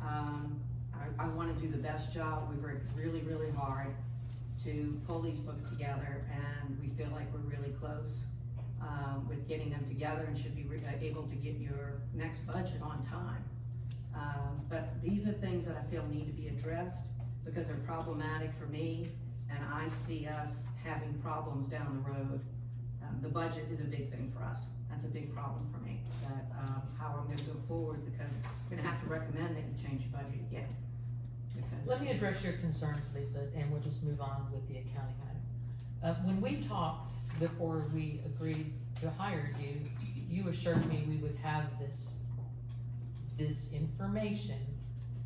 I wanna do the best job. We've worked really, really hard to pull these books together, and we feel like we're really close with getting them together, and should be able to get your next budget on time. But these are things that I feel need to be addressed because they're problematic for me, and I see us having problems down the road. The budget is a big thing for us. That's a big problem for me, that, how I'm gonna go forward, because I'm gonna have to recommend that you change your budget again. Because Let me address your concerns, Lisa, and we'll just move on with the accounting item. When we talked before we agreed to hire you, you assured me we would have this information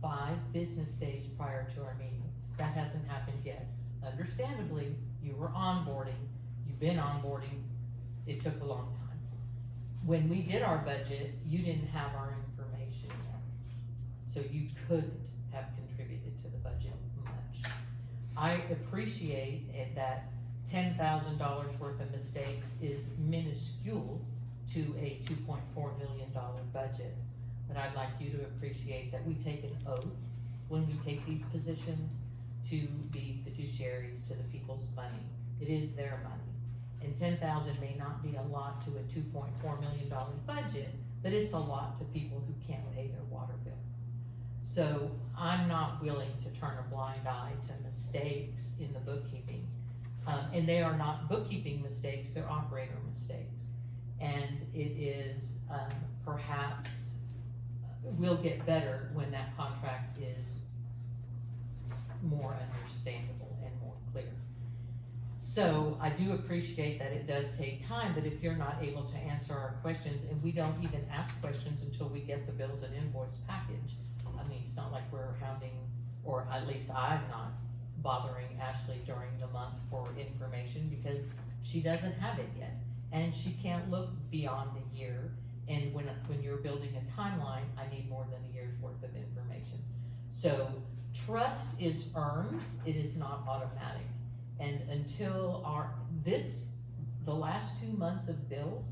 5 business days prior to our meeting. That hasn't happened yet. Understandably, you were onboarding, you've been onboarding, it took a long time. When we did our budget, you didn't have our information yet, so you couldn't have contributed to the budget much. I appreciate that $10,000 worth of mistakes is minuscule to a $2.4 million budget, but I'd like you to appreciate that we take an oath when we take these positions to be fiduciaries to the people's money. It is their money. And 10,000 may not be a lot to a $2.4 million budget, but it's a lot to people who can't pay their water bill. So I'm not willing to turn a blind eye to mistakes in the bookkeeping. And they are not bookkeeping mistakes, they're operator mistakes. And it is, perhaps, we'll get better when that contract is more understandable and more clear. So I do appreciate that it does take time, but if you're not able to answer our questions, and we don't even ask questions until we get the bills and invoice package. I mean, it's not like we're hounding, or at least I'm not bothering Ashley during the month for information because she doesn't have it yet. And she can't look beyond a year, and when you're building a timeline, I need more than a year's worth of information. So trust is earned, it is not automatic. And until the last 2 months of bills,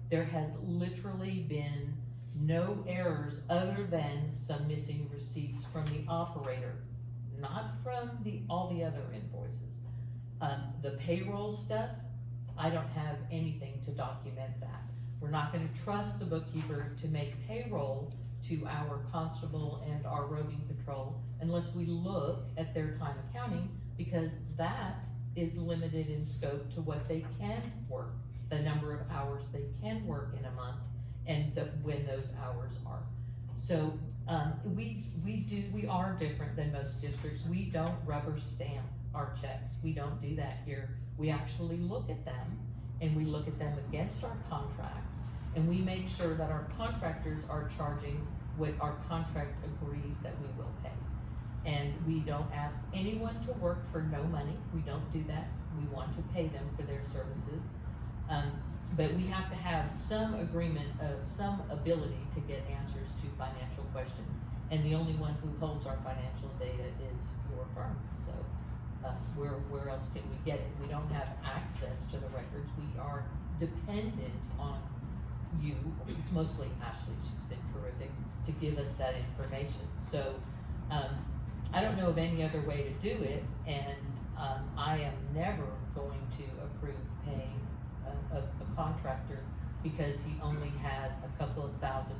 there has literally been no errors other than some missing receipts from the operator, not from all the other invoices. The payroll stuff, I don't have anything to document that. We're not gonna trust the bookkeeper to make payroll to our constable and our roving patrol unless we look at their time accounting, because that is limited in scope to what they can work, the number of hours they can work in a month, and when those hours are. So we are different than most districts. We don't rubber stamp our checks. We don't do that here. We actually look at them, and we look at them against our contracts, and we make sure that our contractors are charging what our contract agrees that we will pay. And we don't ask anyone to work for no money. We don't do that. We want to pay them for their services. But we have to have some agreement of some ability to get answers to financial questions. And the only one who holds our financial data is your firm. So where else can we get it? We don't have access to the records. We are dependent on you, mostly Ashley, she's been terrific, to give us that information. So I don't know of any other way to do it, and I am never going to approve paying a contractor because he only has a couple of $1,000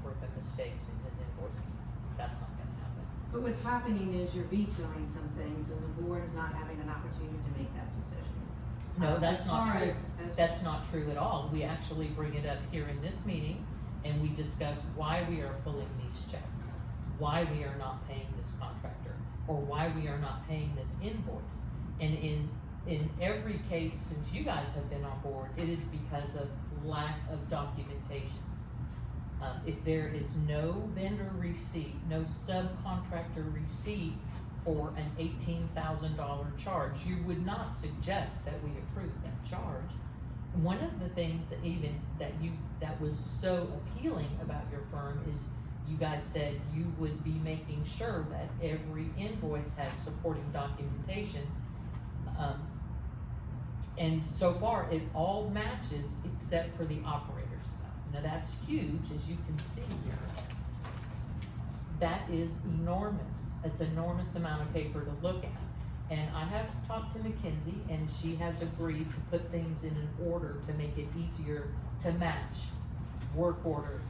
worth of mistakes in his invoicing. That's not gonna happen. But what's happening is you're vetoing some things, and the board is not having an opportunity to make that decision. No, that's as not far true. as- That's not true at all. We actually bring it up here in this meeting, and we discuss why we are pulling these checks, why we are not paying this contractor, or why we are not paying this invoice. And in every case since you guys have been on board, it is because of lack of documentation. If there is no vendor receipt, no subcontractor receipt for an $18,000 charge, you would not suggest that we approve that charge. One of the things that was so appealing about your firm is you guys said you would be making sure that every invoice had supporting documentation. And so far, it all matches except for the operator stuff. Now that's huge, as you can see here. That is enormous. It's an enormous amount of paper to look at. And I have talked to Mackenzie, and she has agreed to put things in an order to make it easier to match work order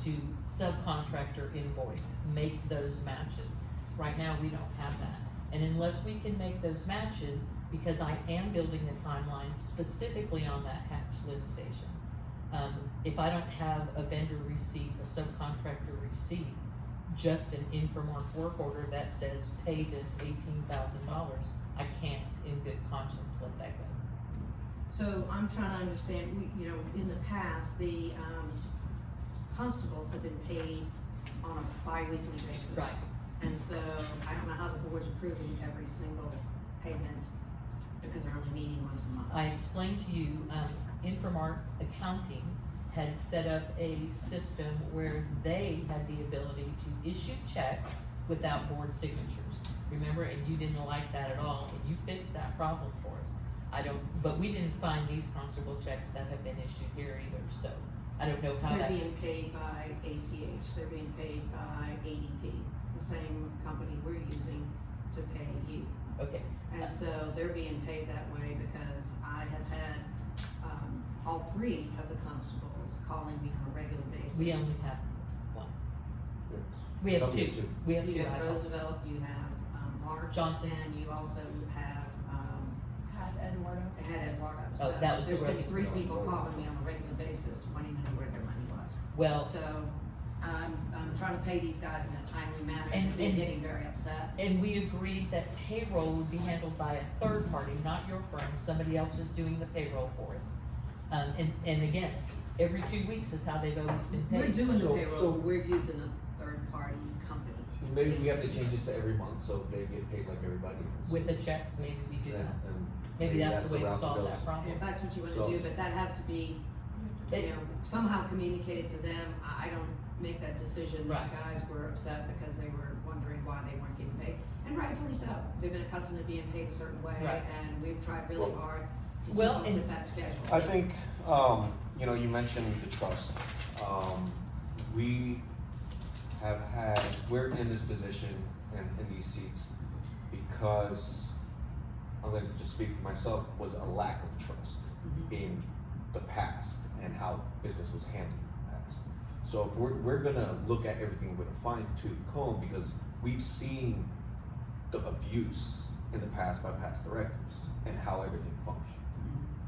to subcontractor invoice, make those matches. Right now, we don't have that. And unless we can make those matches, because I am building a timeline specifically on that hatch lift station. If I don't have a vendor receipt, a subcontractor receipt, just an Infomark work order that says pay this $18,000, I can't in good conscience let that go. So I'm trying to understand, in the past, the, constables have been paid on a bi-weekly basis. Right. And so I don't know how the board's approving every single payment because they're only meeting once a month. I explained to you, Infomark Accounting had set up a system where they had the ability to issue checks without board signatures. Remember, and you didn't like that at all, and you fixed that problem for us. But we didn't sign these constable checks that have been issued here either, so I don't know how They're that. being paid by ACH, they're being paid by ADP, the same company we're using to pay you. Okay, And so they're being paid that way because I have had, all three of the constables calling me on a regular basis. we only have one. We have two. We have two. You have I hope. Roosevelt, you have, Mark. Johnson. And you also have, Had Eduardo. Eduardo. Oh, So that was the there's been regular. three people calling me on a regular basis wanting to know where their money was. Well, So I'm trying to pay these guys in a timely manner And- and they're and- getting very upset. and we agreed that payroll would be handled by a third party, not your firm. Somebody else is doing the payroll for us. And again, every 2 weeks is how they've always been We're paid. doing the So- payroll, so- we're using a third party company. Maybe we have to change it to every month, so they get paid like everybody else. With a check, maybe we do that. And Maybe that's the way to route solve goes. that problem. If that's what you wanna So- do, but that has to be, It- somehow communicated to them. I don't make that decision. These Right. guys were upset because they were wondering why they weren't getting paid, and rightfully so. They've been accustomed to being paid a certain way, Right. and we've tried really Well- hard to keep Well, up and- with that schedule. I think, you mentioned the trust. We're in this position and in these seats because, I'm gonna just speak for myself, was a lack of trust in the past and how business was handled in the past. So if we're gonna look at everything with a fine tooth comb because we've seen the abuse in the past by past directors and how everything functioned.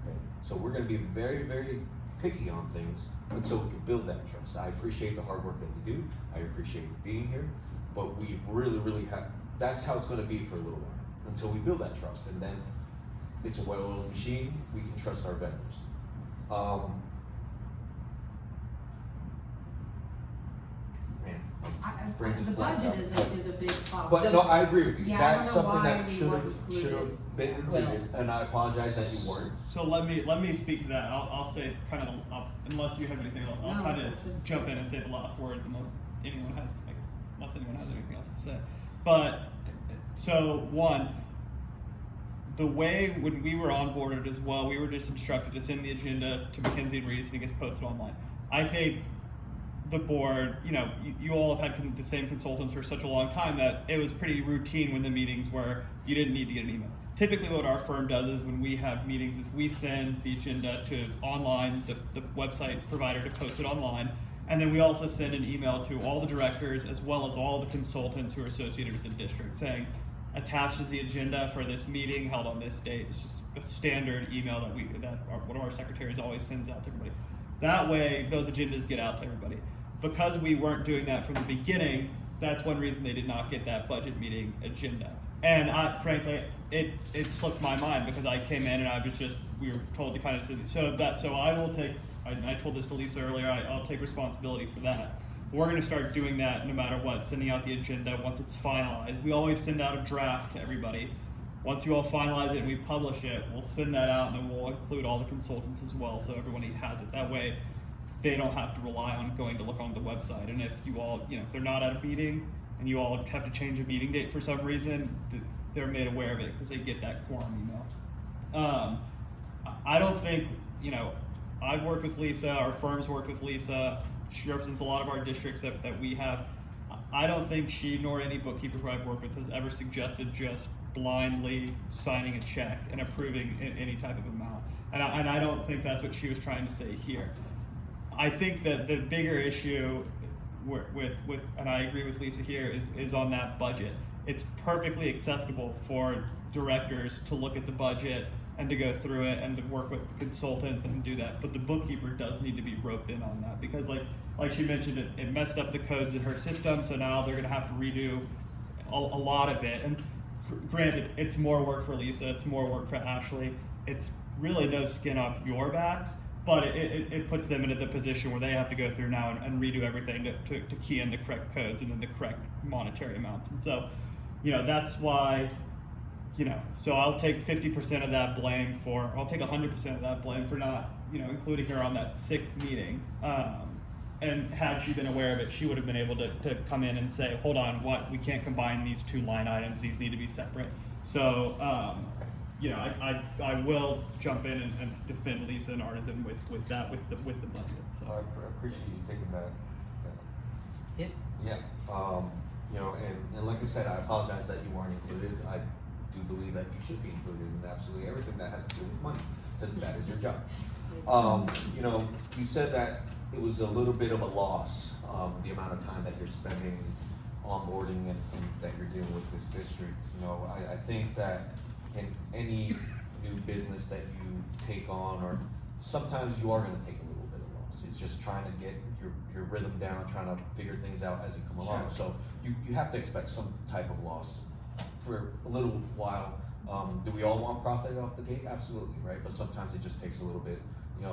Okay, so we're gonna be very, very picky on things until we can build that trust. I appreciate the hard work that you do. I appreciate you being here, but we really, really have. That's how it's gonna be for a little while until we build that trust, and then it's a well-oiled machine. We can trust our vendors. Brain just The blacked budget out. is a big problem. But no, I agree with you. Yeah, I That's don't know something why that we should weren't have been included. included, and I apologize that you weren't. So let me speak to that. I'll say kind of, unless you have anything, I'll No, kind of that's just- jump in and say the last words unless anyone has anything else to say. But, so one, the way when we were onboarded as well, we were just instructed to send the agenda to Mackenzie and Reese and it gets posted online. I think the board, you all have had the same consultants for such a long time that it was pretty routine when the meetings were, you didn't need to get an email. Typically what our firm does is when we have meetings is we send the agenda to online, the website provider to post it online. And then we also send an email to all the directors as well as all the consultants who are associated with the district saying, attaches the agenda for this meeting held on this date. It's just a standard email that one of our secretaries always sends out to everybody. That way, those agendas get out to everybody. Because we weren't doing that from the beginning, that's one reason they did not get that budget meeting agenda. And frankly, it slipped my mind because I came in and we were told to kind of, so I will take, I told this to Lisa earlier, I'll take responsibility for that. We're gonna start doing that no matter what, sending out the agenda once it's finalized. We always send out a draft to everybody. Once you all finalize it and we publish it, we'll send that out and then we'll include all the consultants as well so everybody has it. That way, they don't have to rely on going to look on the website. And if you all, if they're not at a meeting and you all have to change a meeting date for some reason, they're made aware of it because they get that quorum email. I don't think, I've worked with Lisa, our firm's worked with Lisa. She represents a lot of our districts that we have. I don't think she nor any bookkeeper who I've worked with has ever suggested just blindly signing a check and approving any type of amount. And I don't think that's what she was trying to say here. I think that the bigger issue with and I agree with Lisa here, is on that budget. It's perfectly acceptable for directors to look at the budget and to go through it and to work with consultants and do that. But the bookkeeper does need to be roped in on that because like she mentioned, it messed up the codes in her system, so now they're gonna have to redo a lot of it. And granted, it's more work for Lisa, it's more work for Ashley. It's really no skin off your backs, but it puts them into the position where they have to go through now and redo everything to key in the correct codes and then the correct monetary amounts. And so, that's why, so I'll take 50% of that blame I'll take 100% of that blame for not, including her on that 6th meeting. And had she been aware of it, she would have been able to come in and say, hold on, we can't combine these two line items, these need to be separate. So, I will jump in and defend Lisa and Artisan with the budget. So I appreciate you taking that. Yep. Yeah, and like I said, I apologize that you weren't included. I do believe that you should be included in absolutely everything that has to do with money, because that is your job. You said that it was a little bit of a loss, the amount of time that you're spending onboarding and that you're dealing with this district. I think that in any new business that you take on, or sometimes you are gonna take a little bit of loss. It's just trying to get your rhythm down, trying to figure things out as you come along. So you have to expect some type of loss for a little while. Do we all want profit off the gate? Absolutely, right? But sometimes it just takes a little bit, you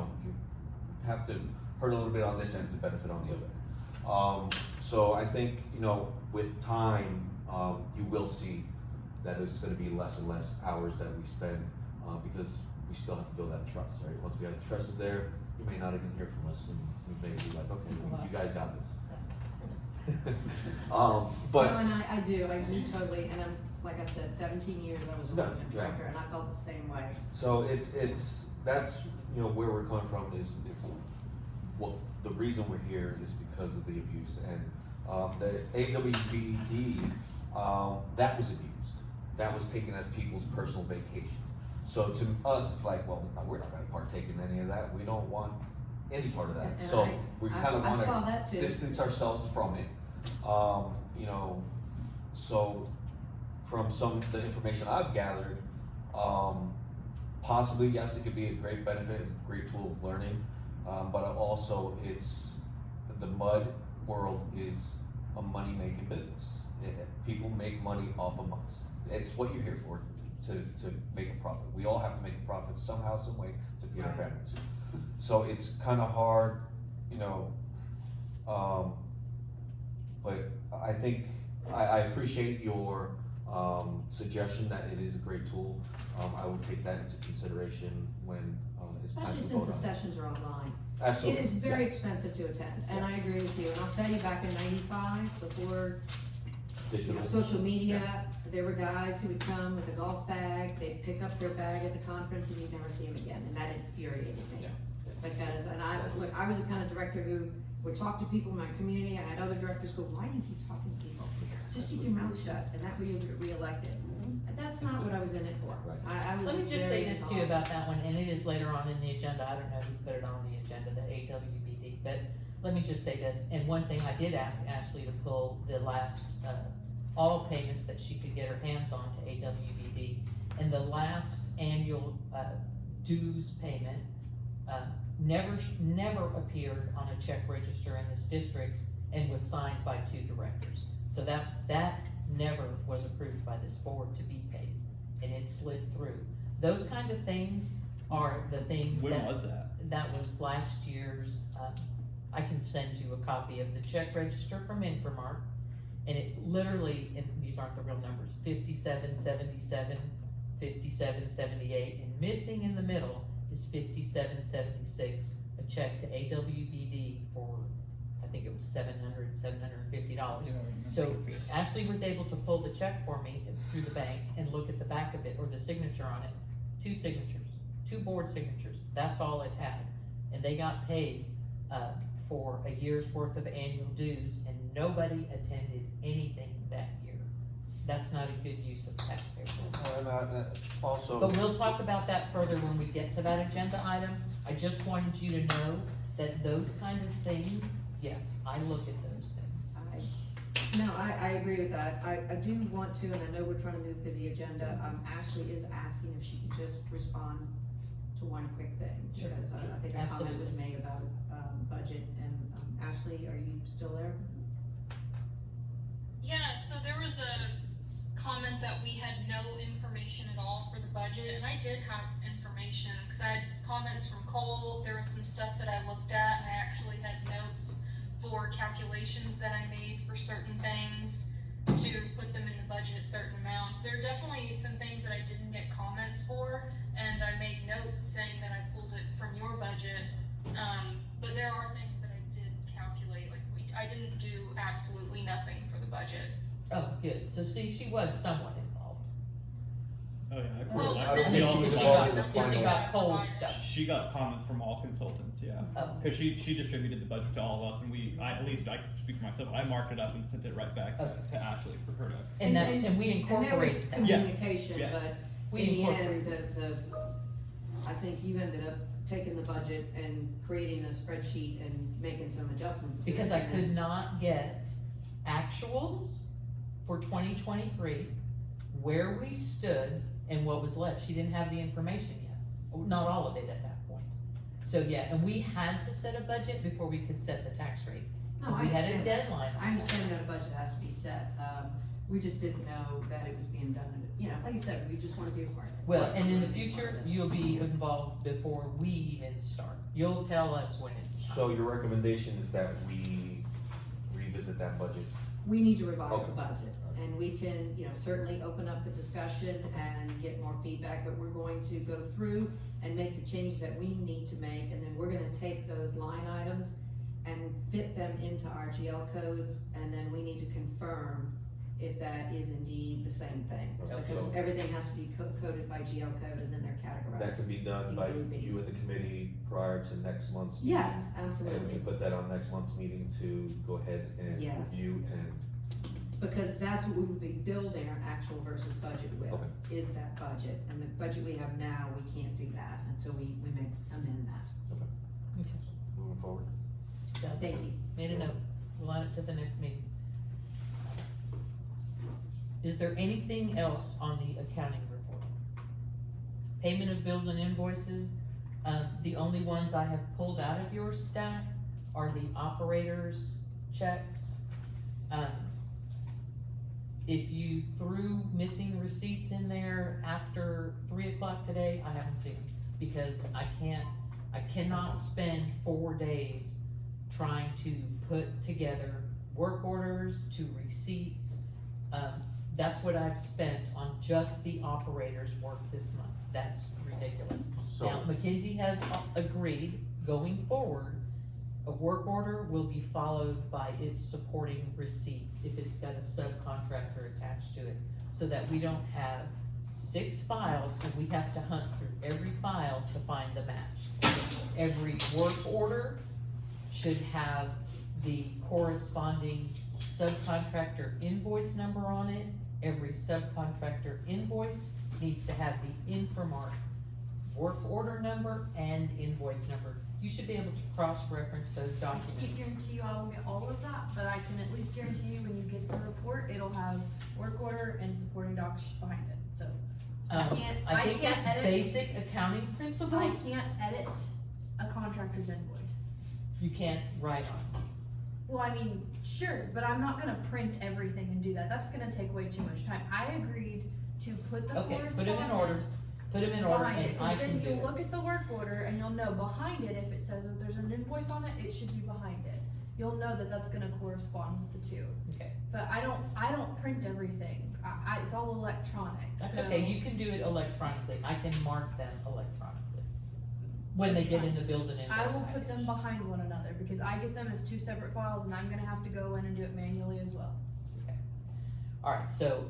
have to hurt a little bit on this end to benefit on the other end. So I think, with time, you will see that it's gonna be less and less hours that we spend, because we still have to build that trust, right? Once we have the trust is there, you may not even hear from us, and we may be like, okay, you guys got this. But No, and I do totally, and I'm, like I said, 17 years I was a resident director, and I felt the same way. So that's, where we're coming from is well, the reason we're here is because of the abuse, and the AWBD, that was abused. That was taken as people's personal vacation. So to us, it's like, well, we're not gonna partake in any of that. We don't want any part of that. And So we I kind of saw wanna that too. distance ourselves from it. So from some of the information I've gathered, possibly, yes, it could be a great benefit, a great tool of learning, but also the MUD world is a money-making business. People make money off of months. It's what you're here for, to make a profit. We all have to make a profit somehow, some way to feed our families. So it's kind of hard, but I think, I appreciate your suggestion that it is a great tool. I will take that into consideration when it's time to Especially vote since the on it. sessions are online. Absolutely. It is very expensive to attend, and I agree with you, and I'll tell you, back in '95, before, Digital. social media, there were guys who would come with a golf bag, they'd pick up their bag at the conference, and you'd never see them again, and that infuriated me. Yeah. Because, I was the kind of director who would talk to people in my community. I had other directors go, why do you keep talking to people? Just keep your mouth shut, and that way you'll get reelected. And that's not what I was in it for. Right. I was Let me just very say this too involved. about that one, and it is later on in the agenda, I don't know who put it on the agenda, the AWBD, but let me just say this, and one thing I did ask Ashley to pull the last, all payments that she could get her hands on to AWBD. And the last annual, dues payment, never appeared on a check register in this district and was signed by 2 directors. So that never was approved by this board to be paid, and it slid through. Those kind of things are the things When was that? that was last year's, I can send you a copy of the check register from Infomart, and it literally, and these aren't the real numbers, 5777, 5778, and missing in the middle is 5776, a check to AWBD for, I think it was $750. So Ashley was able to pull the check for me through the bank and look at the back of it, or the signature on it, 2 signatures, 2 board signatures, that's all it had. And they got paid, for a year's worth of annual dues, and nobody attended anything that year. That's not a good use of taxpayer funds. And also. But we'll talk about that further when we get to that agenda item. I just wanted you to know that those kind of things, yes, I look at those things. I agree with that. I do want to, and I know we're trying to move through the agenda, Ashley is asking if she could just respond to one quick thing. Sure. Because I think a comment Absolutely. was made about, budget, and, Ashley, are you still there? Yeah, so there was a comment that we had no information at all for the budget, and I did have information, because I had comments from Cole, there was some stuff that I looked at, and I actually had notes for calculations that I made for certain things, to put them in the budget at certain amounts. There are definitely some things that I didn't get comments for, and I made notes saying that I pulled it from your budget, but there are things that I did calculate, like I didn't do absolutely nothing for the budget. Oh, good, so see, she was somewhat involved. Oh, yeah. Well, I don't and think then she was If she involved in got, the if she final. got Cole's stuff. She got comments from all consultants, yeah. Oh. Cause she distributed the budget to all of us, and at least I can speak for myself, I marked it up and sent it right back Okay. to Ashley for her to. And we incorporated that. And that was communication, Yeah. but We in the incorporated. end, I think you ended up taking the budget and creating a spreadsheet and making some adjustments to it. Because I and could then- not get actuals for 2023, where we stood and what was left. She didn't have the information yet, not all of it at that point. So yeah, and we had to set a budget before we could set the tax rate. No, I We had a understand that. deadline. I understand that a budget has to be set, we just didn't know that it was being done, like you said, we just wanna be a part of it. Well, and in the future, you'll be involved before we even start. You'll tell us when it's time. So your recommendation is that we revisit that budget? We need to revise the Okay. budget, and we can, certainly open up the discussion and get more feedback, but we're going to go through and make the changes that we need to make, and then we're gonna take those line items and fit them into our GL codes, and then we need to confirm if that is indeed the same thing. Okay, Because so- everything has to be coded by GL code, and then they're categorized. That could be done by Groupings. you and the committee prior to next month's meeting? Yes, And we absolutely, can put that on next month's meeting to go ahead and Yes. review and, because that's what we will be building our actual versus budget with, Okay. is that budget, and the budget we have now, we can't do that until we amend that. Okay. moving forward. Done. Thank you. Made a note. We'll add it to the next meeting. Is there anything else on the accounting report? Payment of bills and invoices, the only ones I have pulled out of your stack are the operators' checks. If you threw missing receipts in there after 3 o'clock today, I haven't seen them, because I cannot spend 4 days trying to put together work orders to receipts. That's what I've spent on just the operators' work this month. That's ridiculous. So- Now, McKinsey has agreed, going forward, a work order will be followed by its supporting receipt if it's got a subcontractor attached to it, so that we don't have 6 files and we have to hunt through every file to find the match. Every work order should have the corresponding subcontractor invoice number on it. Every subcontractor invoice needs to have the Infomart work order number and invoice number. You should be able to cross-reference those I documents. can't guarantee you I will get all of that, but I can at least guarantee you when you get the report, it'll have work order and supporting docs behind it, so. I think can't that's edit- basic accounting I principles. can't edit a contractor's invoice. You can't write on. Well, I mean, sure, but I'm not gonna print everything and do that, that's gonna take way too much time. I agreed to put the Okay, put 'em in order. correspondence Put them in order behind it, and I cause can then do you'll it. look at the work order and you'll know behind it, if it says that there's an invoice on it, it should be behind it. You'll know that that's gonna correspond with the two. Okay, But I don't print everything, it's all electronic, that's so- okay, you can do it electronically, I can mark them electronically. When they get in the bills and I invoices. will put them behind one another, because I get them as two separate files, and I'm gonna have to go in and do it manually as well. Alright, so,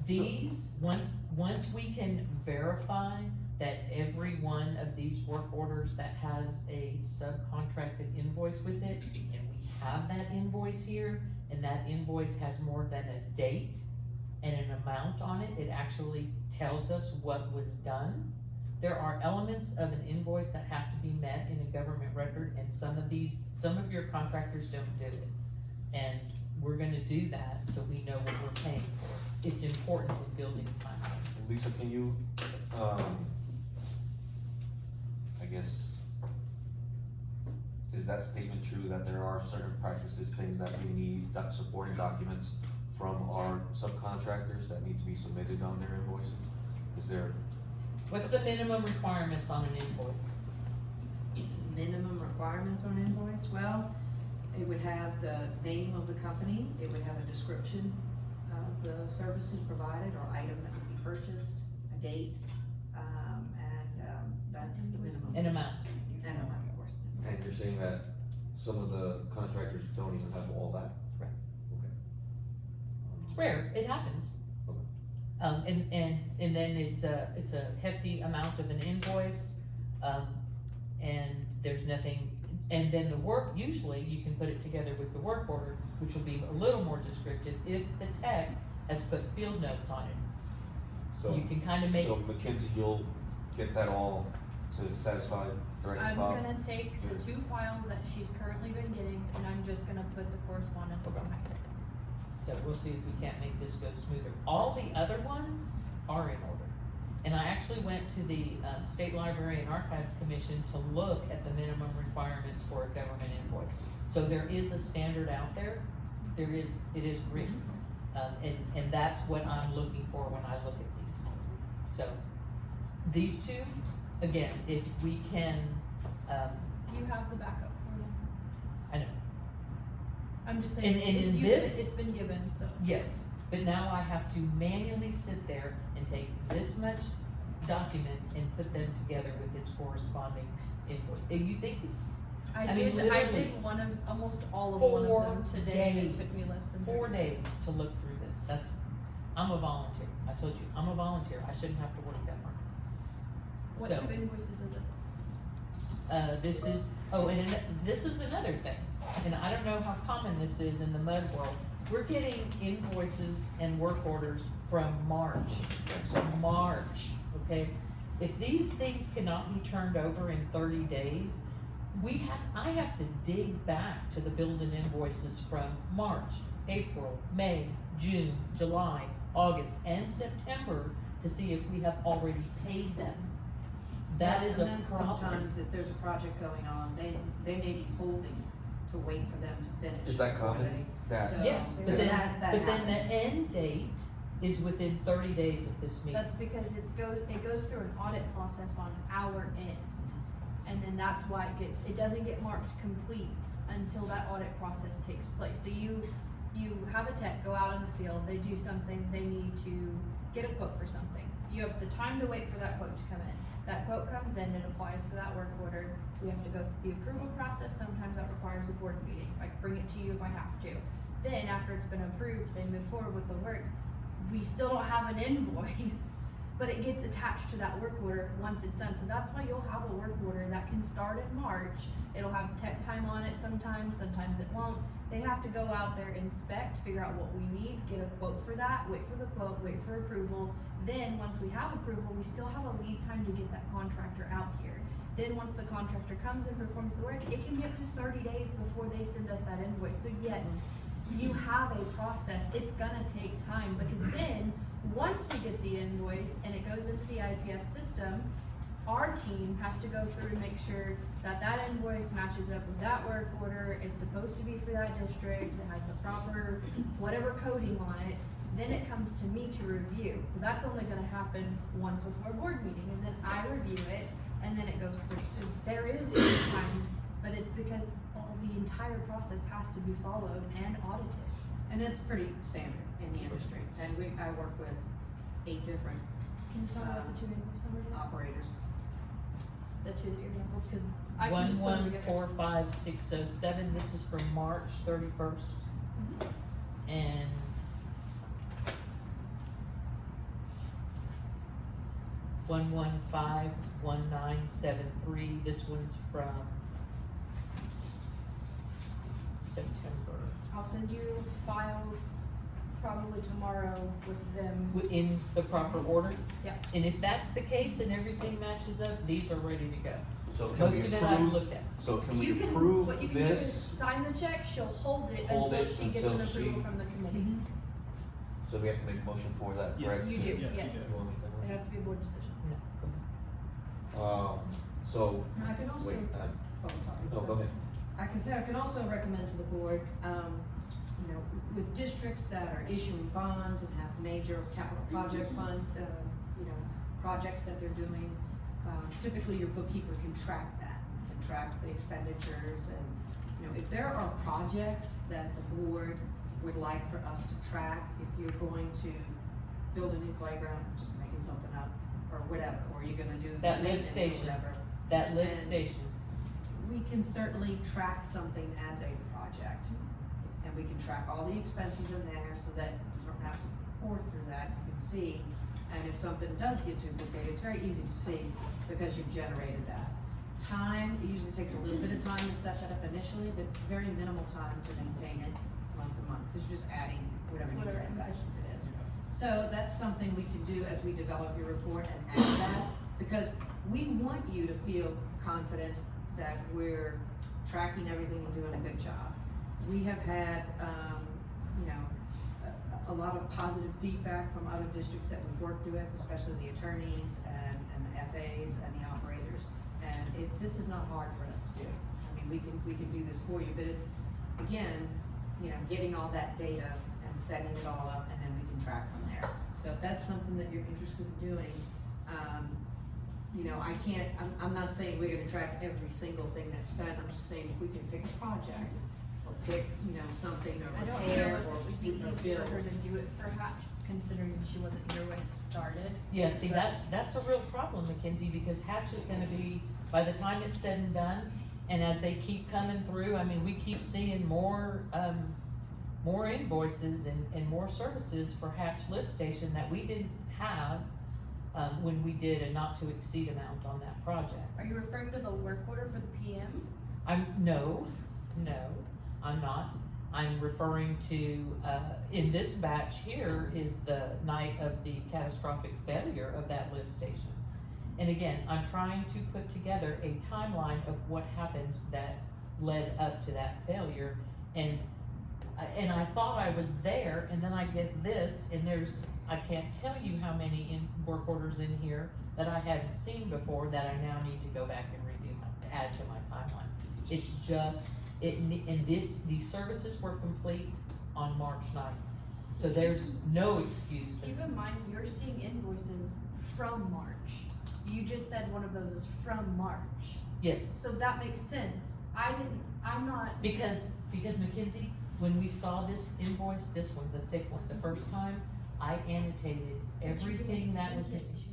these, once we can verify that every one of these work orders that has a subcontracted invoice with it, and we have that invoice here, and that invoice has more than a date and an amount on it, it actually tells us what was done. There are elements of an invoice that have to be met in a government record, and some of your contractors don't do it. And we're gonna do that so we know what we're paying for. It's important in building timelines. Lisa, can you, I guess, is that statement true that there are certain practices, things that we need, supporting documents from our subcontractors that need to be submitted on their invoices? Is there, What's the minimum requirements on an invoice? Minimum requirements on invoice, well, it would have the name of the company, it would have a description of the services provided or item that would be purchased, a date, that's the minimum. An amount? And amount, of course. and you're saying that some of the contractors don't even have all that? Right. Okay. It's rare, it happens. Okay. And then it's a hefty amount of an invoice, and there's nothing, and then the work, usually you can put it together with the work order, which will be a little more descriptive if the tech has put field notes on it. So, You can kind of make, so Mackenzie, you'll get that all to satisfy directly I'm file? gonna take the Good. 2 files that she's currently been getting, and I'm just gonna put the correspondence Okay. behind it. so we'll see if we can't make this go smoother. All the other ones are in order. And I actually went to the State Library and Archives Commission to look at the minimum requirements for a government invoice. So there is a standard out there, it is written, and that's what I'm looking for when I look at these. So, these two, again, if we can, You have the backup for them. I know, I'm just saying, And in if you, this- it's been given, so. yes, but now I have to manually sit there and take this much documents and put them together with its corresponding invoice. And you think it's I mean, did literally one of, almost all of 4 one of them today, and it days. took me less than 4 30 days to look through this, I'm a volunteer, I told you, I'm a volunteer, I shouldn't have to work that hard. What So, 2 invoices is it? this is, this is another thing, and I don't know how common this is in the MUD world. We're getting invoices and work orders from March, okay? If these things cannot be turned over in 30 days, I have to dig back to the bills and invoices from March, April, May, June, July, August, and September to see if we have already paid them. That is a And then problem. sometimes if there's a project going on, they may be holding to wait for them to finish. Is that before common? they- That- So, Yes, but so then, that but then the happens. end date is within 30 days of this meeting. That's because it goes through an audit process on our end. And then that's why it doesn't get marked complete until that audit process takes place. So you have a tech go out in the field, they do something, they need to get a quote for something. You have the time to wait for that quote to come in. That quote comes in, it applies to that work order. We have to go through the approval process, sometimes that requires a board meeting. I can bring it to you if I have to. Then after it's been approved, they move forward with the work. We still don't have an invoice, but it gets attached to that work order once it's done. So that's why you'll have a work order that can start in March. It'll have tech time on it sometimes it won't. They have to go out there, inspect, figure out what we need, get a quote for that, wait for the quote, wait for approval. Then, once we have approval, we still have a lead time to get that contractor out here. Then, once the contractor comes and performs the work, it can get to 30 days before they send us that invoice. So yes, you have a process, it's gonna take time, because then, once we get the invoice and it goes into the IPS system, our team has to go through and make sure that that invoice matches up with that work order, it's supposed to be for that district, it has the proper whatever coding on it, then it comes to me to review. Well, that's only gonna happen once before a board meeting, and then I review it, and then it goes through. So there is lead time, but it's because the entire process has to be followed and audited. And it's pretty standard in the industry, and I work with 8 different Can you tell me what the 2 invoice numbers are? operators. The 2 that you're gonna pull, because I can just put them together. 1145,607, this is from March 31st. And one 1973, this one's from September. I'll send you files probably tomorrow with them. In the proper order? Yeah. And if that's the case and everything matches up, these are ready to go. So can Most we of it I've approve, looked at. so can we You can, approve what you can do is this? sign the check, she'll hold it Hold until it she gets an until she- approval from the committee. So we have to make a motion for that, Yes. correct? You do, Yes, you yes. do. It has to be a board decision. No, go ahead. So, And I can also, wait, oh, sorry. no, go ahead. I can say, I can also recommend to the board, you know, with districts that are issuing bonds and have major capital project fund, you know, projects that they're doing, typically your bookkeeper can track that, can track the expenditures, and, you know, if there are projects that the board would like for us to track, if you're going to build a new playground, just making something up, or whatever, or you're gonna do That lift maintenance or station. whatever, That lift And- station, we can certainly track something as a project. And we can track all the expenses in there so that you don't have to pour through that, you can see. And if something does get duplicated, it's very easy to see because you've generated that. Time, it usually takes a little bit of time to set that up initially, but very minimal time to maintain it month to month, because you're just adding whatever new Whatever transactions it is. So that's something we can do as we develop your report and add that, because we want you to feel confident that we're tracking everything and doing a good job. We have had, you know, a lot of positive feedback from other districts that we've worked with, especially the attorneys and the FAs and the operators. And this is not hard for us to do. I mean, we can do this for you, but it's, again, you know, getting all that data and setting it all up, and then we can track from there. So if that's something that you're interested in doing, you know, I'm not saying we're gonna track every single thing that's spent, I'm just saying if we can pick a project, or pick, you know, something, or I don't repair, know or if it would be a easier for her bill. to do it for Hatch, considering she wasn't here when it started. yeah, see, that's a real problem, Mackenzie, because Hatch is gonna be, by the time it's said and done, and as they keep coming through, I mean, we keep seeing more invoices and more services for Hatch Lift Station that we didn't have, when we did a not to exceed amount on that project. Are you referring to the work order for the PM? No, I'm not. I'm referring to, in this batch here is the night of the catastrophic failure of that lift station. And again, I'm trying to put together a timeline of what happened that led up to that failure. And I thought I was there, and then I get this, and I can't tell you how many work orders in here that I hadn't seen before that I now need to go back and add to my timeline. It's just, these services were complete on March 9th. So there's no excuse. Keep in mind, you're seeing invoices from March. You just said one of those is from March. Yes, So that makes sense. I'm not, because Mackenzie, when we saw this invoice, this one, the thick one, the first time, I annotated everything that was missing.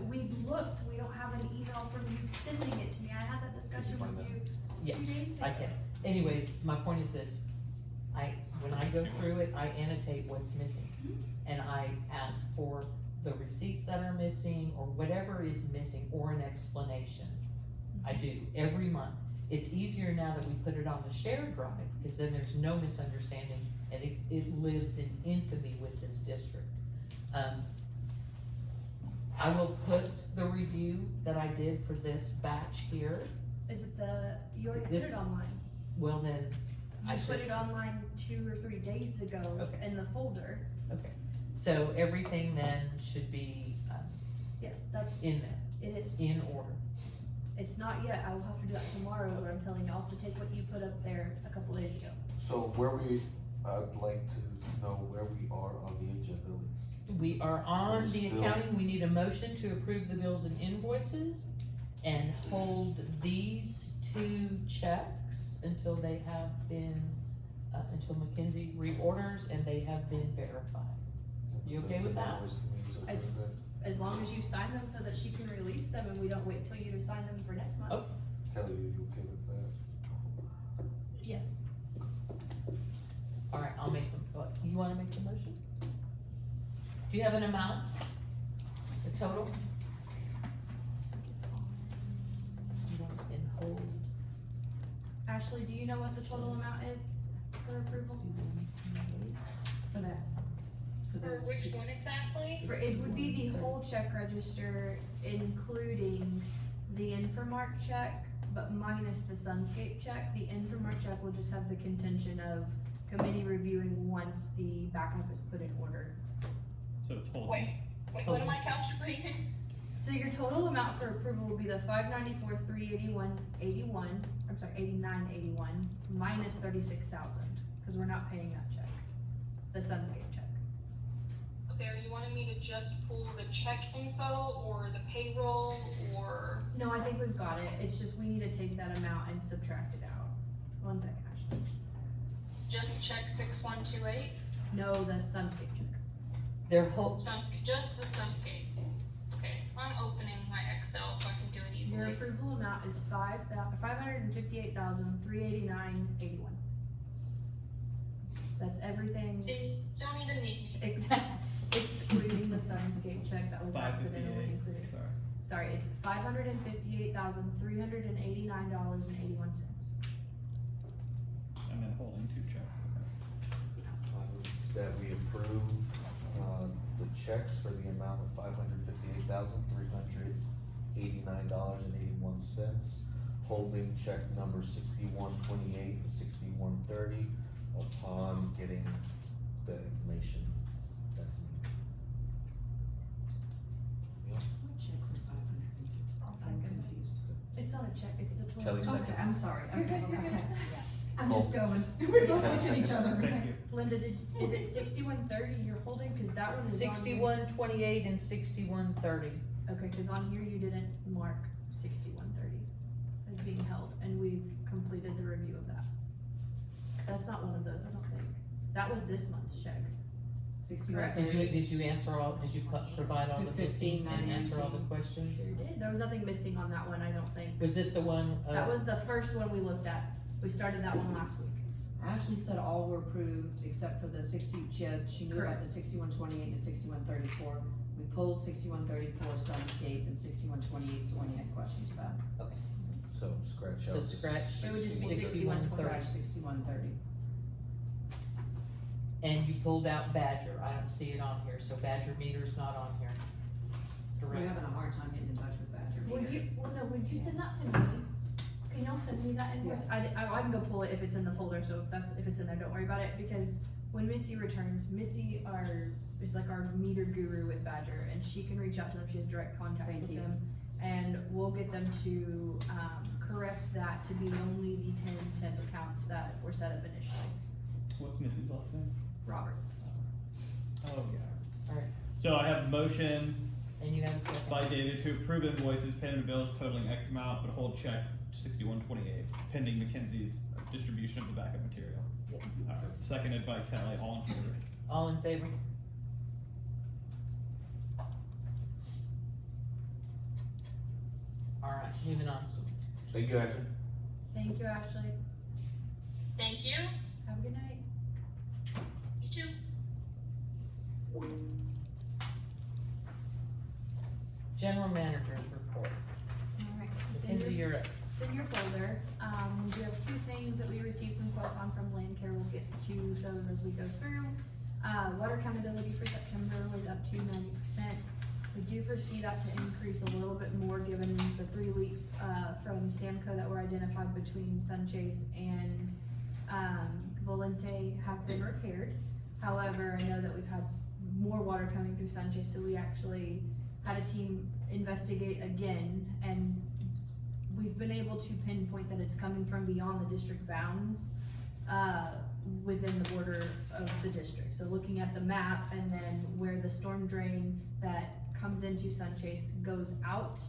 we looked, we don't have an email from you sending it to me. I had that discussion with you Yeah, 2 days ago. I can. Anyways, my point is this, when I go through it, I annotate what's missing. And I ask for the receipts that are missing, or whatever is missing, or an explanation. I do, every month. It's easier now that we put it on the shared drive, because then there's no misunderstanding, and it lives in infamy with this district. I will put the review that I did for this batch here. Is it you already put This- it online? Well then, I I put should, it online 2 or 3 days ago Okay. in the folder. okay. So everything then should be, Yes, that's, in there, it is. in order. It's not yet, I will have to do that tomorrow, is what I'm telling you, I'll have to take what you put up there a couple days ago. So I'd like to know where we are on the agenda. We are on the Still- accounting, we need a motion to approve the bills and invoices and hold these 2 checks until they have been, until McKinsey reorders and they have been verified. You okay with that? As long as you sign them so that she can release them and we don't wait till you to sign them for next month. Oh. Kelly, are you okay with that? Yes. Alright, I'll make them, you wanna make the motion? Do you have an amount? The total? You want it in hold? Ashley, do you know what the total amount is for approval? For that? For which one exactly? For, it would be the whole check register, including the Infomark check, but minus the Sunscape check. The Infomark check will just have the contention of committee reviewing once the backup is put in order. So it's holding. Wait, what am I calculating? So your total amount for approval will be the 594,381.81, I'm sorry, 89.81, minus 36,000, cause we're not paying that check, the Sunscape check. Okay, are you wanting me to just pull the check info or the payroll or? No, I think we've got it, it's just we need to take that amount and subtract it out. One second, Ashley. Just check 6128? No, the Sunscape check. Their whole, Just the Sunscape. Okay, I'm opening my Excel so I can do it Your easily. approval amount is 558,389.81. That's everything See, don't even need me. excluding the Sunscape check that was accidentally 558, included. sorry. Sorry, it's $558,389.81. And then holding 2 checks, okay. That we approve, the checks for the amount of $558,389.81. Holding check number 6128 and 6130 upon getting the information that's needed. I'll second. confused. It's not a check, it's the total. Kelly second. Okay, I'm sorry, You're okay, good, you're okay. good. I'm just going, we're both looking at each other. Thank you. Linda, is it 6130 you're holding? Cause that one is on here. 6128 and 6130. Okay, cause on here you didn't mark 6130 as being held, and we've completed the review of that. That's not one of those, I don't think. That was this month's check. 61, Did you answer all, did you provide all the 15 and answer all the 15, questions? Sure did. There was nothing missing on that one, I don't think. Was this the one, That was the first one we looked at. We started that one last week. Ashley said all were approved except for the she knew about the 6128 and 6134. We pulled 6134 Sunscape and 6128 is the one you had questions about. So scratch So out. the scratch It would just be 6130. Scratch 6130. And you pulled out Badger, I don't see it on here, so Badger meter's not on here. We're Correct. having a hard time getting in touch with Badger. Would you send that to me? Can y'all send me that invoice? I can go pull it if it's in the folder, so if it's in there, don't worry about it, because when Missy returns, Missy is like our meter guru with Badger, and she can reach out to them, she has direct contacts Thank with you. them. And we'll get them to, correct that to be only the 10 temp accounts that were set up initially. What's Missy's last name? Roberts. Oh, yeah. Alright, So I have a motion and you have a second? by David to approve invoices, payment of bills totaling X amount, but hold check 6128, pending McKinsey's distribution of the backup material. Yeah. Alright, seconded by Kelly, all in favor? All in favor? Alright, moving on. Thank you, Ashley. Thank you, Ashley. Thank you. Have a good night. You too. General manager's report. Alright, Mackenzie, you're up. it's in your folder. We do have 2 things that we received some quotes on from Landcare. We'll get to those as we go through. Water accountability for September was up to 90%. We do foresee that to increase a little bit more given the 3 leaks, from Samco that were identified between Sunchase and, Volente have been repaired. However, I know that we've had more water coming through Sanchez, so we actually had a team investigate again, and we've been able to pinpoint that it's coming from beyond the district bounds, within the border of the district. So looking at the map and then where the storm drain that comes into Sanchez goes out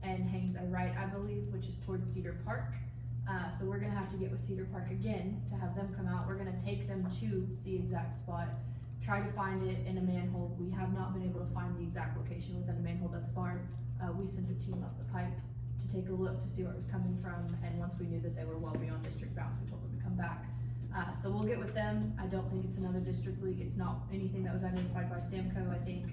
and hangs a right, I believe, which is towards Cedar Park. So we're gonna have to get with Cedar Park again to have them come out. We're gonna take them to the exact spot, try to find it in a manhole. We have not been able to find the exact location within a manhole thus far. We sent a team up the pipe to take a look to see where it was coming from, and once we knew that they were well beyond district bounds, we told them to come back. So we'll get with them. I don't think it's another district leak. It's not anything that was identified by Samco. I think,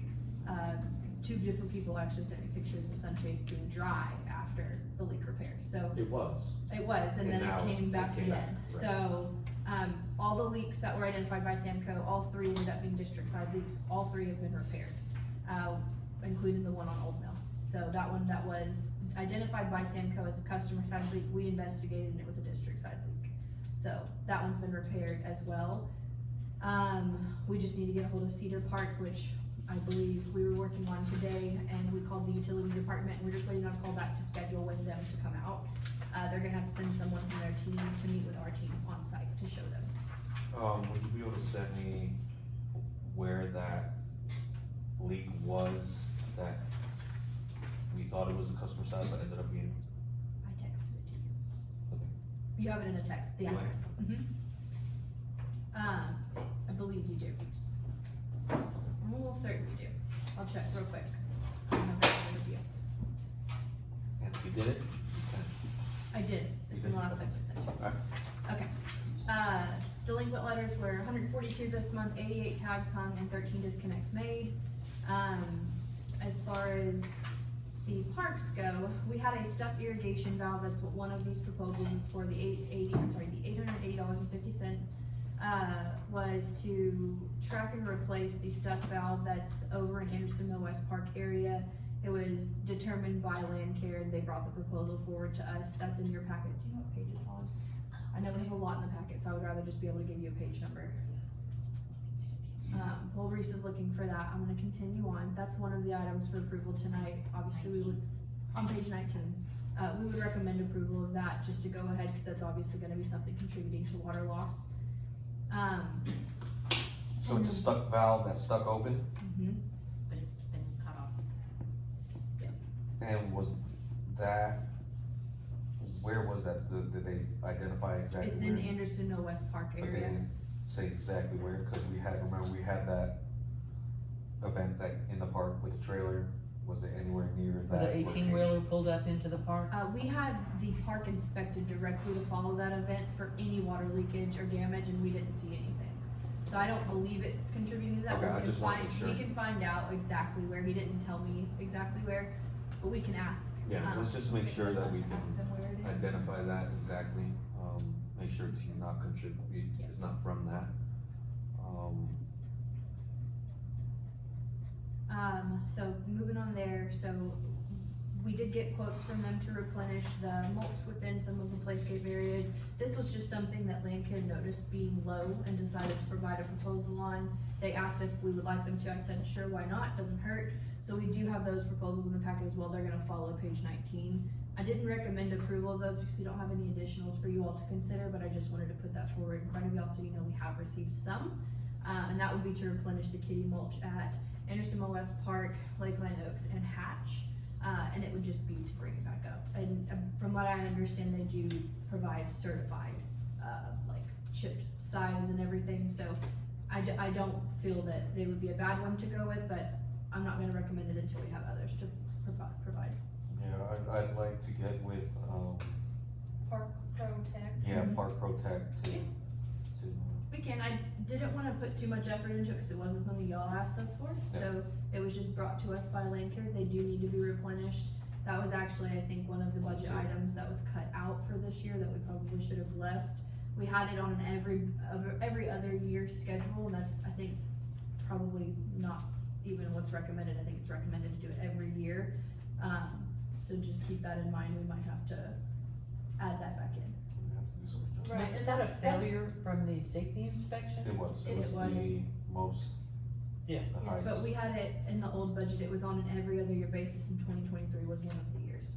two different people actually sent me pictures of Sanchez being dry after the leak repairs, so. It was. It was, and then now it came back right. again. So, all the leaks that were identified by Samco, all three ended up being district-side leaks. All three have been repaired, including the one on Old Mill. So that one that was identified by Samco as a customer-side leak, we investigated and it was a district-side leak. So that one's been repaired as well. We just need to get a hold of Cedar Park, which I believe we were working on today, and we called the utility department, and we're just waiting on a call back to schedule with them to come out. They're gonna have to send someone from their team to meet with our team on site to show them. Would you be able to send me where that leak was, that we thought it was the customer side, but ended up being? I texted it to you. Okay. You have it in a text, the Do I? address. I believe you do. I'm almost certain you do. I'll check real quick, cause I don't have that with you. And if you did it, I did, it's in the last text I sent you. okay. Okay, delinquent letters were 142 this month, 88 tags hung, and 13 disconnects made. As far as the parks go, we had a stuck irrigation valve, that's what one of these proposals is for, the $880.50, was to track and replace the stuck valve that's over in Anderson Mill West Park area. It was determined by Land Care, and they brought the proposal forward to us. That's in your packet. Do you know what page it's on? I know we have a lot in the packet, so I would rather just be able to give you a page number. While Reese is looking for that, I'm gonna continue on. That's one of the items for approval tonight. Obviously, we would, on page 19, we would recommend approval of that just to go ahead, because that's obviously gonna be something contributing to water loss. So it's a stuck valve that's stuck open, But it's been cut off. and was that, where was that, did they identify exactly? It's in where? Anderson Mill West Park But they area. didn't say exactly where, cause remember we had that event that in the park with the trailer, was it anywhere near Where that the location? 18-wheeler pulled up into the park. We had the park inspected directly to follow that event for any water leakage or damage, and we didn't see anything. So I don't believe it's contributing to that. Okay, We I can just wanna find- make sure. We can find out exactly where. He didn't tell me exactly where, but we can ask. Yeah, let's just make sure that we Ask can them where it is. identify that exactly, make sure it's not it's not from that. So moving on there, so we did get quotes from them to replenish the mulch within some of the playscape areas. This was just something that Landcare noticed being low and decided to provide a proposal on. They asked if we would like them to, I said, sure, why not, doesn't hurt. So we do have those proposals in the packet as well, they're gonna follow page 19. I didn't recommend approval of those because we don't have any additionals for you all to consider, but I just wanted to put that forward in front of y'all so you know we have received some. And that would be to replenish the kitty mulch at Anderson Mill West Park, Lakeland Oaks, and Hatch. And it would just be to bring it back up. And from what I understand, they do provide certified, like chipped size and everything, so I don't feel that they would be a bad one to go with, but I'm not gonna recommend it until we have others to provide. Yeah, I'd like to get with, Park Protect. yeah, Park Protect to, We can, I didn't wanna put too much effort into it, cause it wasn't something y'all asked us for, so it was just brought to us by Landcare. They do need to be replenished. That was actually, I think, one of the budget items that was cut out for this year that we probably should have left. We had it on an every other year schedule, and that's, I think, probably not even what's recommended. I think it's recommended to do it every year. So just keep that in mind, we might have to add that back in. we have to do some Right, Wasn't and that a that's- failure from the safety inspection? It was It was. the most, Yeah. the highest. But we had it in the old budget, it was on an every other year basis, and 2023 was one of the years.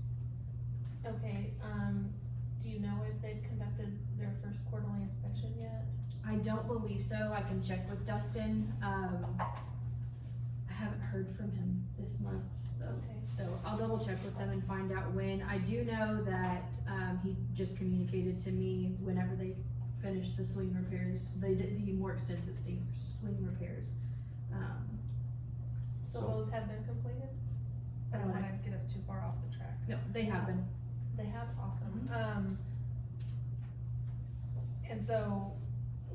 Okay, do you know if they've conducted their first quarterly inspection yet? I don't believe so, I can check with Dustin, I haven't heard from him this month, though. Okay. So I'll double check with them and find out when. I do know that, he just communicated to me whenever they finished the swing repairs, they did the more extensive swing repairs. So So- those have been completed? I don't wanna get us too far off the track. No, they have been. They have, awesome. And so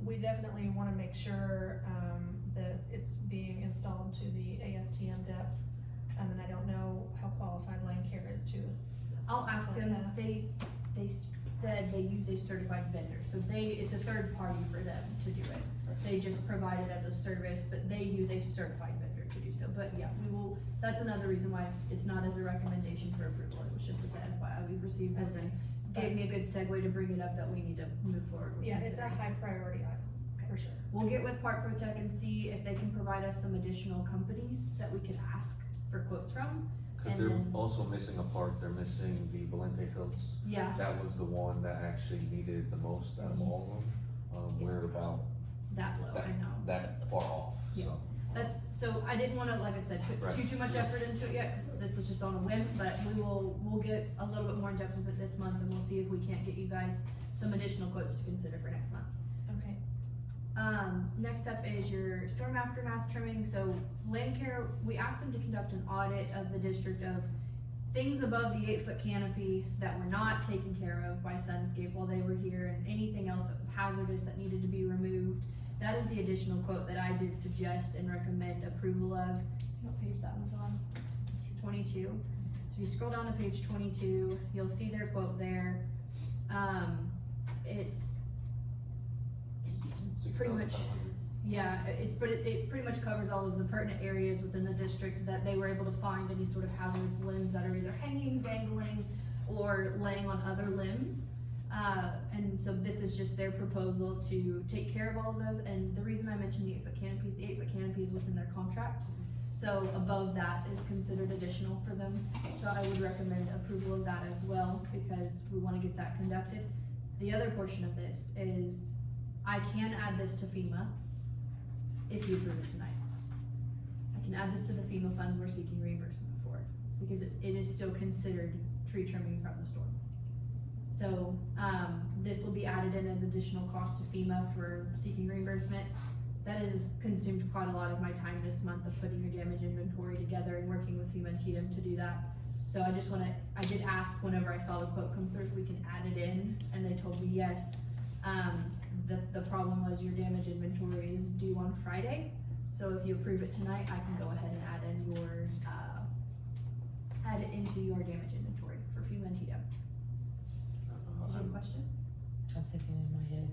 we definitely wanna make sure, that it's being installed to the ASTM depth. And I don't know how qualified Land Care is to us. I'll ask them, Yeah. they said they use a certified vendor, so it's a third party for them to do it. They just provide it as a service, but they use a certified vendor to do so, but yeah, we will, that's another reason why it's not as a recommendation for approval, it was just as a FYI, we've received this and gave me a good segue to bring it up that we need to move forward with. Yeah, it's a considering. high priority item, for sure. We'll get with Park Protect and see if they can provide us some additional companies that we could ask for quotes from. Cause and they're then- also missing a part, they're missing the Valente Hills. Yeah, That was the one that actually needed the most out of all of them. We're about that low, I know. that far off, Yeah. so. So I didn't wanna, like I said, put Right. too much effort into it yet, cause this was just on a whim, but we'll get a little bit more in depth with it this month, and we'll see if we can't get you guys some additional quotes to consider for next month. Okay. Next up is your storm aftermath trimming, so Land Care, we asked them to conduct an audit of the district of things above the 8-foot canopy that were not taken care of by Sunscape while they were here, and anything else that was hazardous that needed to be removed. That is the additional quote that I did suggest and recommend approval of. What page that one's on? 22. So if you scroll down to page 22, you'll see their quote there. It's pretty much, 6,500. yeah, it pretty much covers all of the pertinent areas within the district that they were able to find any sort of hazardous limbs that are either hanging, dangling, or laying on other limbs. And so this is just their proposal to take care of all of those, and the reason I mentioned the 8-foot canopy is within their contract. So above that is considered additional for them, so I would recommend approval of that as well, because we wanna get that conducted. The other portion of this is, I can add this to FEMA if you approve it tonight. I can add this to the FEMA funds we're seeking reimbursement for, because it is still considered tree trimming from the storm. So, this will be added in as additional cost to FEMA for seeking reimbursement. That has consumed quite a lot of my time this month of putting your damage inventory together and working with FEMA and TDM to do that. So I did ask whenever I saw the quote come through if we can add it in, and they told me yes. The problem was your damage inventory is due on Friday, so if you approve it tonight, I can go ahead and add it into your damage inventory for FEMA and TDM. Is there a I'm- question? I'm thinking in my head,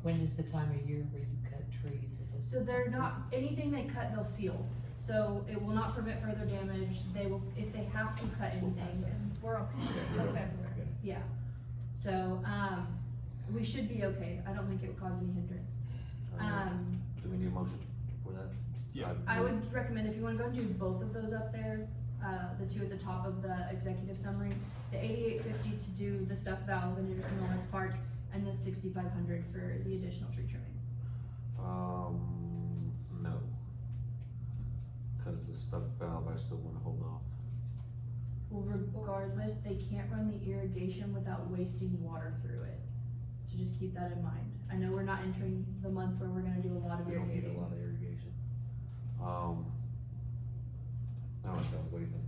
when is the time of year where you cut trees? Is it? So they're not, anything they cut, they'll seal, so it will not prevent further damage, they will, if they have to cut anything, We're okay till February. yeah. So, we should be okay, I don't think it would cause any hindrance. Do we need a motion for that? Yeah. I would recommend if you wanna go and do both of those up there, the two at the top of the executive summary, the $88.50 to do the stuff valve in Anderson Wellness Park, and the $6,500 for the additional tree trimming. No. Cause the stuff valve, I still wanna hold off. Well, regardless, they can't run the irrigation without wasting water through it, so just keep that in mind. I know we're not entering the months where we're gonna do a lot of We don't need a irrigating. lot of irrigation. I don't know, what do you think?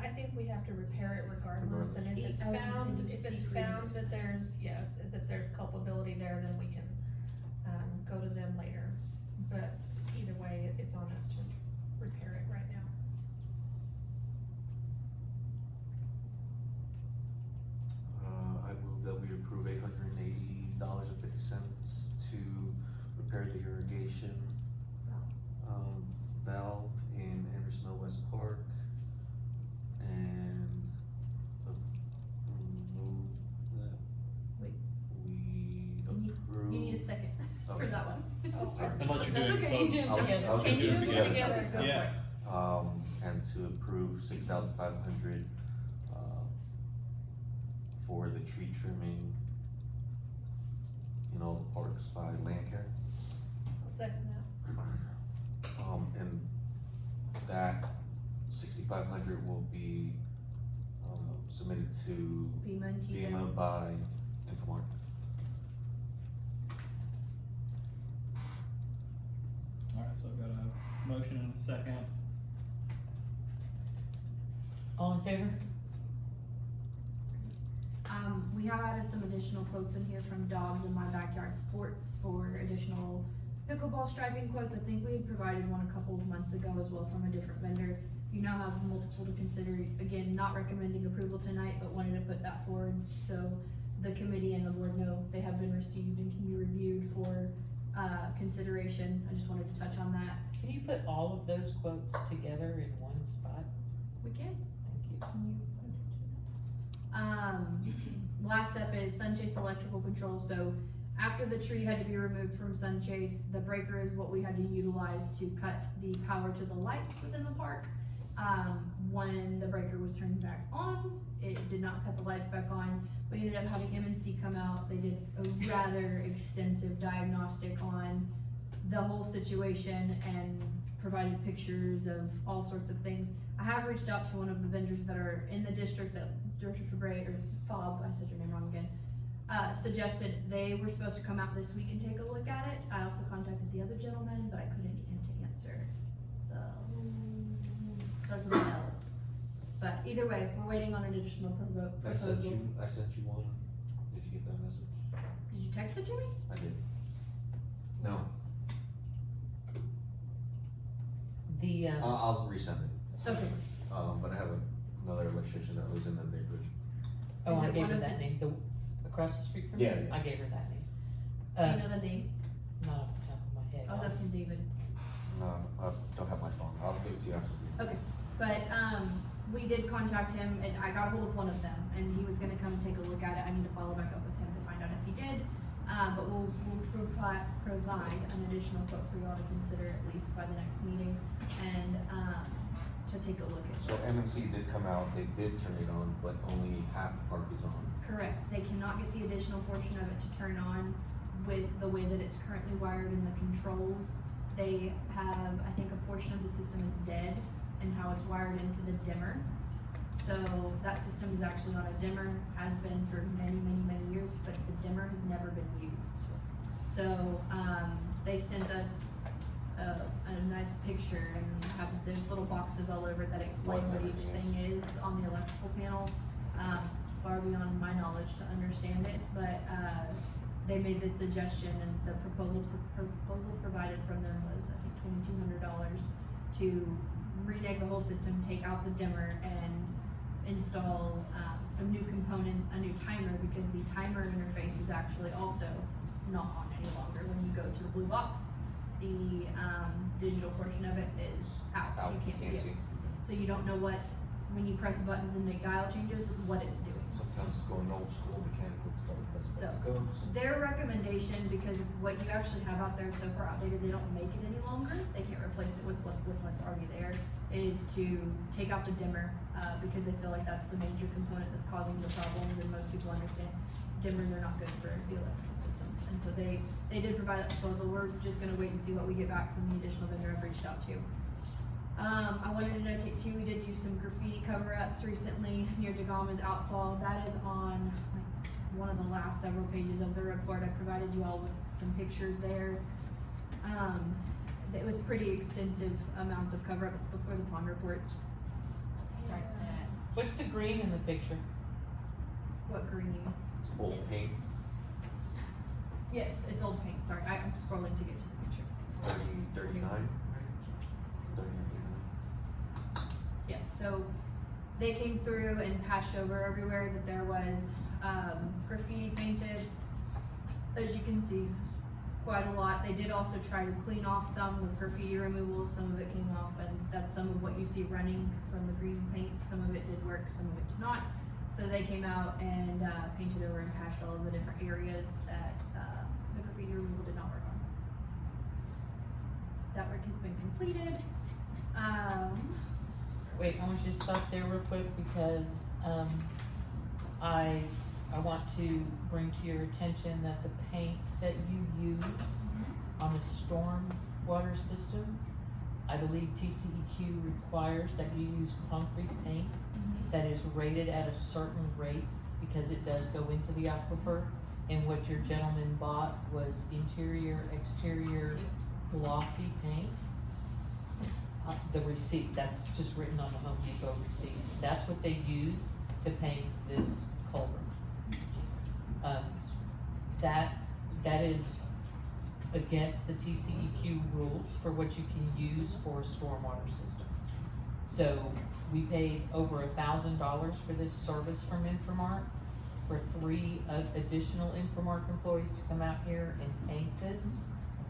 I think we have to repair it regardless, and if it's I was gonna found, say if it's seek found that there's culpability there, then we can, go to them later. But either way, it's on us to repair it right now. I move that we approve $880.50 to repair the irrigation, valve in Anderson West Park. And move that Wait. we should That's do it. okay, you do them I was- together. I was Can gonna you do do it them together. together? Go for Yeah. it. And to approve 6,500, for the tree trimming in all the parks by Land Care. I'll second that. And that 6,500 will be, submitted to FEMA and TDM. FEMA by Infomart. Alright, so I've got a motion and a second. All in favor? We have added some additional quotes in here from Dogs in My Backyard Sports for additional pickleball striping quotes. I think we had provided one a couple of months ago as well from a different vendor. You now have multiple to consider. Again, not recommending approval tonight, but wanted to put that forward so the committee and the board know they have been received and can be reviewed for, consideration. I just wanted to touch on that. Can you put all of those quotes together in one spot? We can. Thank you. Last step is Sunchase electrical control, so after the tree had to be removed from Sunchase, the breaker is what we had to utilize to cut the power to the lights within the park. When the breaker was turned back on, it did not cut the lights back on. We ended up having M&C come out, they did a rather extensive diagnostic on the whole situation and provided pictures of all sorts of things. I have reached out to one of the vendors that are in the district that Director Fabre, or Fob, I said your name wrong again, suggested they were supposed to come out this week and take a look at it. I also contacted the other gentleman, but I couldn't get him to answer. Starts with an L. But either way, we're waiting on an additional I proposal. sent you one. Did you get that message? Did you text it to me? I did. No, The, I'll resend it. Okay. But I have another electrician that lives in the neighborhood. oh, Is I it gave one her of that the- name, across the street from Yeah, me? yeah. I gave her that name. Do you know the name? Not off the top of my head. I was asking David. No, I don't have my phone, I'll give it to you after. Okay, but, we did contact him and I got a hold of one of them and he was gonna come take a look at it. I need to follow back up with him to find out if he did. But we'll provide an additional quote for y'all to consider at least by the next meeting and, to take a look at. So M&C did come out, they did turn it on, but only half the park is on. Correct, they cannot get the additional portion of it to turn on with the way that it's currently wired in the controls. They have, I think a portion of the system is dead and how it's wired into the dimmer. So that system is actually on a dimmer, has been for many, many, many years, but the dimmer has never been used. So, they sent us a nice picture and there's little boxes all over that explain what each thing is on the electrical panel. Far beyond my knowledge to understand it, but, they made this suggestion and the proposal provided from them was, I think, $2,200 to renege the whole system, take out the dimmer and install, some new components, a new timer, because the timer interface is actually also not on any longer. When you go to the blue box, the, digital portion of it is out, you can't see it. So you don't know what, when you press buttons and make dial changes, what it's doing. Sometimes it's going old school mechanical, it's got So, to go. their recommendation, because what you actually have out there is so far outdated, they don't make it any longer, they can't replace it with what's already there, is to take out the dimmer, because they feel like that's the major component that's causing the problems, and most people understand dimmers are not good for the electrical systems. And so they did provide that proposal, we're just gonna wait and see what we get back from the additional vendor I've reached out to. I wanted to notate too, we did use some graffiti cover-ups recently near Dagama's outfall. That is on like one of the last several pages of the report. I provided you all with some pictures there. It was pretty extensive amounts of cover-ups before the pond reports. Starts at. What's the green in the picture? What green? It's old paint, Yes, it's old paint, sorry, I'm scrolling to get to the picture. 39, right? It's 39. Yeah, so they came through and patched over everywhere that there was, graffiti painted. As you can see, quite a lot. They did also try to clean off some with graffiti removal, some of it came off, and that's some of what you see running from the green paint. Some of it did work, some of it did not. So they came out and, painted over and patched all of the different areas that, the graffiti removal did not work on. that work has been completed. Wait, I want you to stop there real quick because, I want to bring to your attention that the paint that you use on a storm water system, I believe TCEQ requires that you use concrete paint that is rated at a certain rate because it does go into the aquifer. And what your gentleman bought was interior, exterior glossy paint. The receipt, that's just written on the Home Depot receipt. That's what they use to paint this culvert. That is against the TCEQ rules for what you can use for a stormwater system. So we paid over $1,000 for this service from Infomark for 3 additional Infomark employees to come out here and paint this,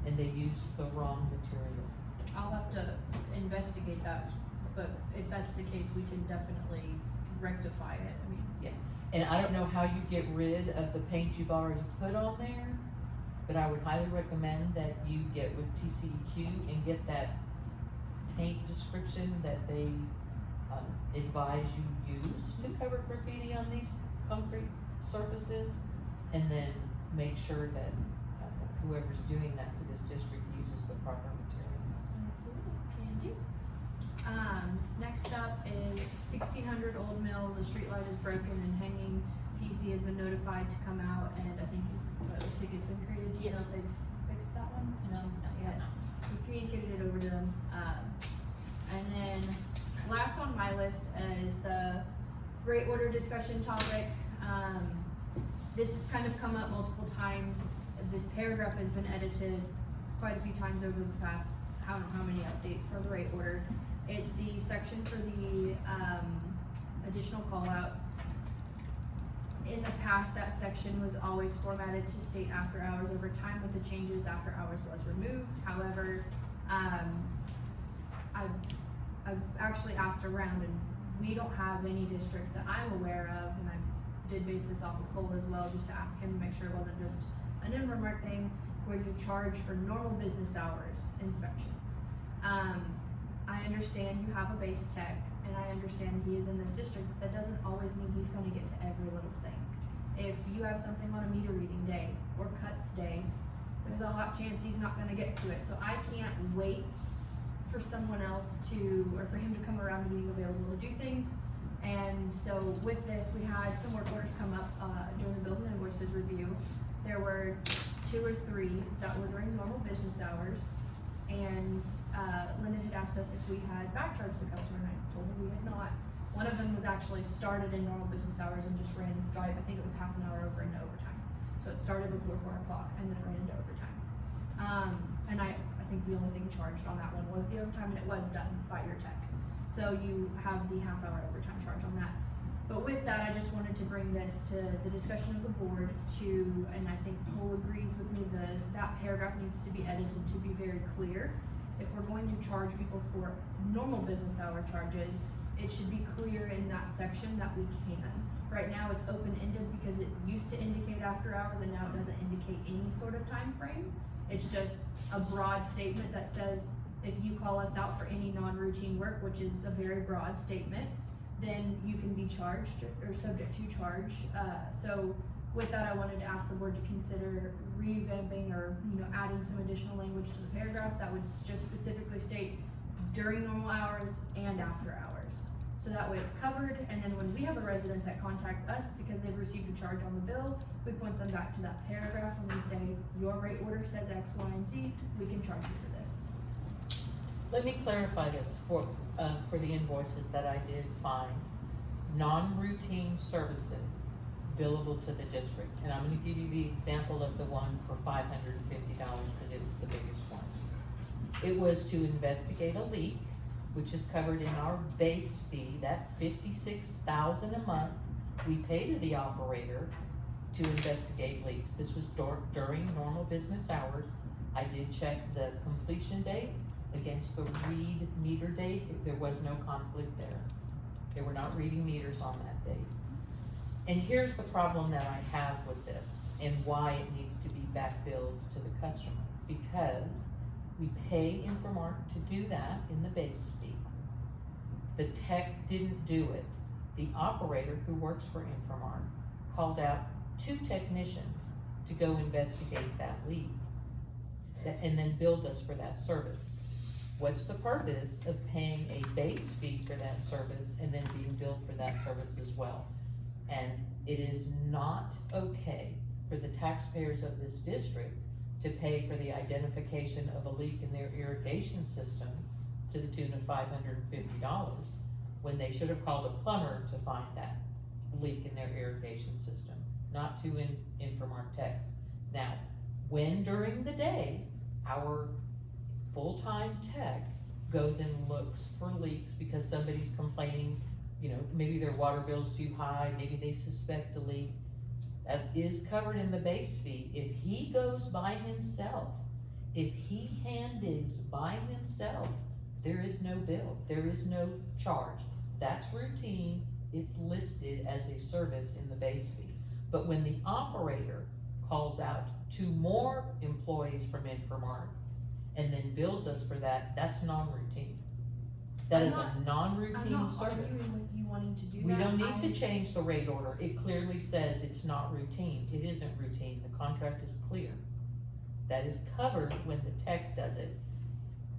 and they used the wrong material. I'll have to investigate that, but if that's the case, we can definitely rectify it, I mean. And I don't know how you get rid of the paint you've already put on there, but I would highly recommend that you get with TCEQ and get that paint description that they advise you use to cover graffiti on these concrete surfaces, and then make sure that whoever's doing that for this district uses the proper material. Can do. Next up is 1600 Old Mill, the street light is broken and hanging. PC has been notified to come out, and I think a ticket's been created. Do you know if they've fixed that one? No, not yet. We've communicated it over to them. And then last on my list is the rate order discussion topic. This has kind of come up multiple times. This paragraph has been edited quite a few times over the past, I don't know how many updates for the rate order. It's the section for the additional call-outs. In the past, that section was always formatted to state after hours overtime. With the changes, after hours was removed. However, I've actually asked around, and we don't have any districts that I'm aware of, and I did base this off of Cole as well, just to ask him to make sure it wasn't just an Infomark thing where you charge for normal business hours inspections. I understand you have a base tech, and I understand he is in this district, but that doesn't always mean he's gonna get to every little thing. If you have something on a meter reading day or cuts day, there's a hot chance he's not gonna get to it. So I can't wait for someone else to, or for him to come around to being available to do things. And so with this, we had some work orders come up during the bills and invoices review. There were 2 or 3 that were during normal business hours. And Linda had asked us if we had back charged the customer, and I told her we had not. One of them was actually started in normal business hours and just ran 5, I think it was half an hour over into overtime. So it started before 4 o'clock and then ran into overtime. And I think the only thing charged on that one was the overtime, and it was done by your tech. So you have the half-hour overtime charge on that. But with that, I just wanted to bring this to the discussion of the board and I think Cole agrees with me, that paragraph needs to be edited to be very clear. If we're going to charge people for normal business hour charges, it should be clear in that section that we can. Right now, it's open-ended because it used to indicate after hours, and now it doesn't indicate any sort of time frame. It's just a broad statement that says, if you call us out for any non-routine work, which is a very broad statement, then you can be charged or subject to charge. So with that, I wanted to ask the board to consider revamping or, adding some additional language to the paragraph that would just specifically state during normal hours and after hours. So that way it's covered, and then when we have a resident that contacts us because they've received a charge on the bill, we point them back to that paragraph and we say, your rate order says X, Y, and Z, we can charge you for this. Let me clarify this for the invoices that I did find. Non-routine services billable to the district, and I'm gonna give you the example of the one for $550 because it was the biggest one. It was to investigate a leak, which is covered in our base fee, that $56,000 a month we pay to the operator to investigate leaks. This was during normal business hours. I did check the completion date against the read meter date. There was no conflict there. They were not reading meters on that date. And here's the problem that I have with this and why it needs to be back billed to the customer. Because We pay Infomart to do that in the base fee. The tech didn't do it. The operator who works for Infomart called out 2 technicians to go investigate that leak and then billed us for that service. What's the purpose of paying a base fee for that service and then being billed for that service as well? And it is not okay for the taxpayers of this district to pay for the identification of a leak in their irrigation system to the tune of $550, when they should have called a plumber to find that leak in their irrigation system, not to Infomart techs. Now, when during the day, our full-time tech goes and looks for leaks because somebody's complaining, maybe their water bill's too high, maybe they suspect a leak, that is covered in the base fee. If he goes by himself, if he hand digs by himself, there is no bill, there is no charge. That's routine, it's listed as a service in the base fee. But when the operator calls out 2 more employees from Infomart and then bills us for that, that's non-routine. That is a non-routine service. I'm not arguing with you wanting to do We that. don't need to change the rate order. It clearly says it's not routine. It isn't routine. The contract is clear. That is covered when the tech does it.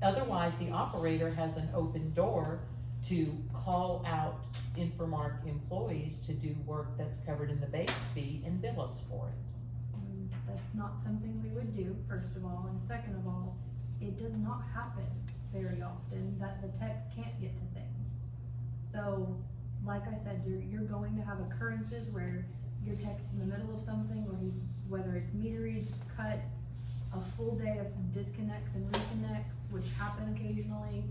Otherwise, the operator has an open door to call out Infomart employees to do work that's covered in the base fee and bill us for it. That's not something we would do, first of all, and second of all, it does not happen very often that the tech can't get to things. So, like I said, you're going to have occurrences where your tech's in the middle of something, or whether it's meter reads, cuts, a full day of disconnects and reconnects, which happen occasionally.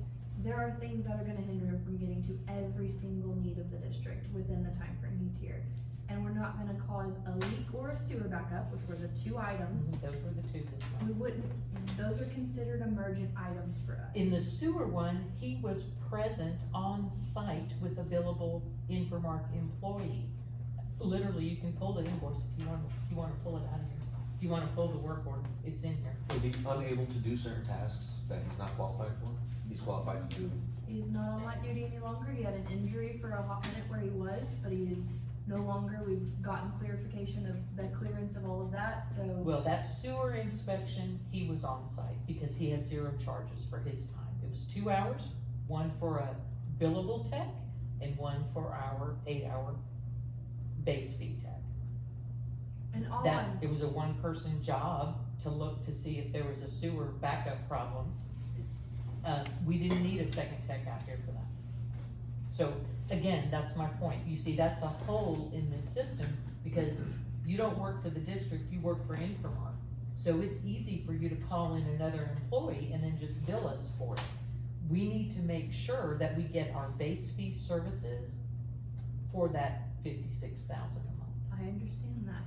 There are things that are gonna hinder him from getting to every single need of the district within the time frame he's here. And we're not gonna cause a leak or a sewer backup, which were the 2 items. Those were the 2 this We month. wouldn't, those are considered emergent items for us. In the sewer one, he was present on site with a billable Infomart employee. Literally, you can pull the invoice if you wanna pull it out of here. If you wanna pull the work order, it's in here. Is he unable to do certain tasks that he's not qualified for? He's qualified to do. He's not on light duty any longer. He had an injury for a hot minute where he was, but he is no longer. We've gotten clarification of the clearance of all of that, so. Well, that sewer inspection, he was on site because he had 0 charges for his time. It was 2 hours, 1 for a billable tech and 1 for our 8-hour base fee tech. And all It was a 1-person job to look to see if there was a sewer backup problem. We didn't need a second tech out here for that. So, again, that's my point. You see, that's a hole in this system because you don't work for the district, you work for Infomart. So it's easy for you to call in another employee and then just bill us for it. We need to make sure that we get our base fee services for that $56,000 a month. I understand that.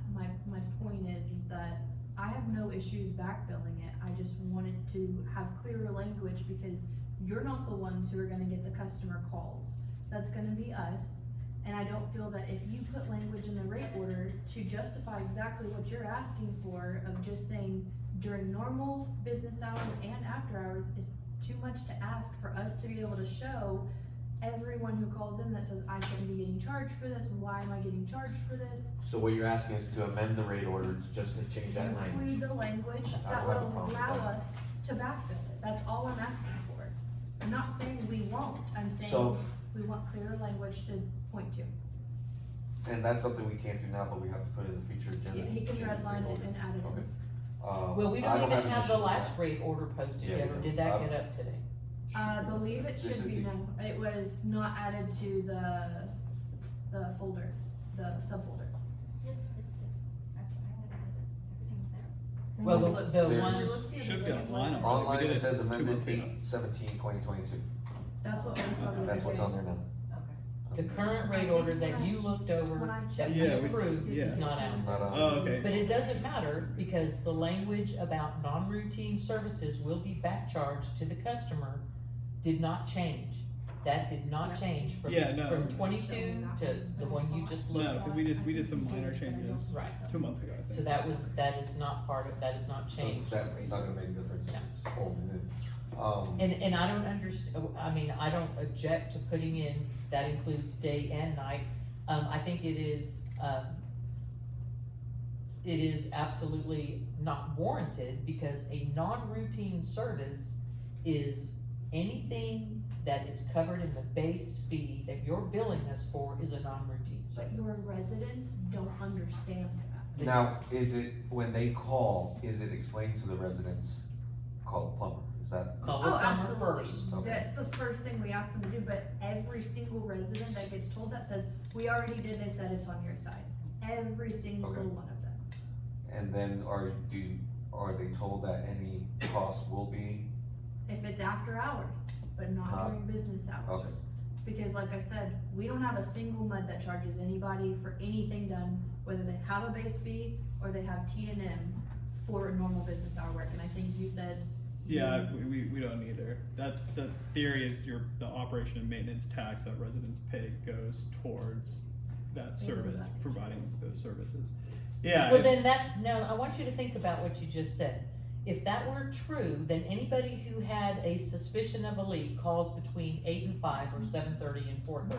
My point is that I have no issues back billing it. I just wanted to have clearer language because you're not the ones who are gonna get the customer calls. That's gonna be us. And I don't feel that if you put language in the rate order to justify exactly what you're asking for, of just saying during normal business hours and after hours, is too much to ask for us to be able to show everyone who calls in that says, I shouldn't be getting charged for this, why am I getting charged for this? So what you're asking is to amend the rate order to just to change that language? Include the language I that don't would have a problem with allow that. us to back bill it. That's all I'm asking for. I'm not saying we won't, I'm saying So- we want clearer language to point to. And that's something we can't do now, but we have to put in the future agenda. Yeah, he can change the redline rate it order. and add it Okay. in. Well, we I don't even an have the issue with last that. rate order posted Yeah, yet, we or don't. did that get up today? I believe it This should is be the- now, it was not added to the folder, the subfolder. Yes, it's good. I've highlighted it. Everything's there. Well, the There's- one, Should be online already. Online We did it says 2 amended months ago. 8/17/2022. That's what we saw the other day. That's what's on there now. the current I rate think order that when you looked over, when I that checked we Yeah, we- approved, yeah. is not out. Not on. Oh, okay. But it doesn't matter, because the language about non-routine services will be back charged to the customer did not change. That did not change from, Yeah, no. from 22 to the one you just looked No, at. 'cause we did some minor changes Right. 2 months ago, I think. So that is not part of, that is not So changed. that's not gonna make a difference, No. it's holding it. And I don't I don't object to putting in, that includes day and night. I think it is absolutely not warranted, because a non-routine service is anything that is covered in the base fee that you're billing us for is a non-routine service. But your residents don't understand that. Now, is it, when they call, is it explained to the residents, call a plumber, is that? Call the Oh, plumber absolutely. first. Okay. That's the first thing we ask them to do, but every single resident that gets told that says, we already did this, that it's on your side. Every single Okay. one of them. And then are they told that any cost will be? If it's after hours, but not during business hours. Okay. Because like I said, we don't have a single MUD that charges anybody for anything done, whether they have a base fee or they have T&M for normal business hour work, and I think you said. Yeah, we don't either. That's, the theory is the operation and maintenance tax that residents pay goes towards that Things of service, that nature. providing those services. Yeah. Well, then now, I want you to think about what you just said. If that were true, then anybody who had a suspicion of a leak calls between 8 and 5 or 7:30 and 4:30.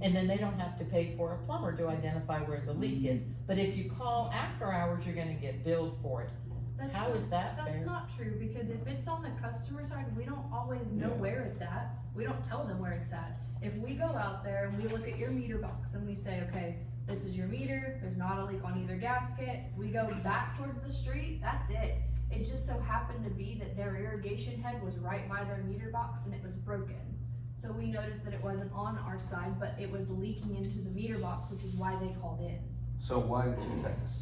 And then they don't have to pay for a plumber to identify where the leak is. But if you call after hours, you're gonna get billed for it. That's How not- is that That's fair? not true, because if it's on the customer side, we don't always know Yeah. where it's at. We don't tell them where it's at. If we go out there and we look at your meter box and we say, okay, this is your meter, there's not a leak on either gasket, we go back towards the street, that's it. It just so happened to be that their irrigation head was right by their meter box and it was broken. So we noticed that it wasn't on our side, but it was leaking into the meter box, which is why they called in. So why the 2 texts?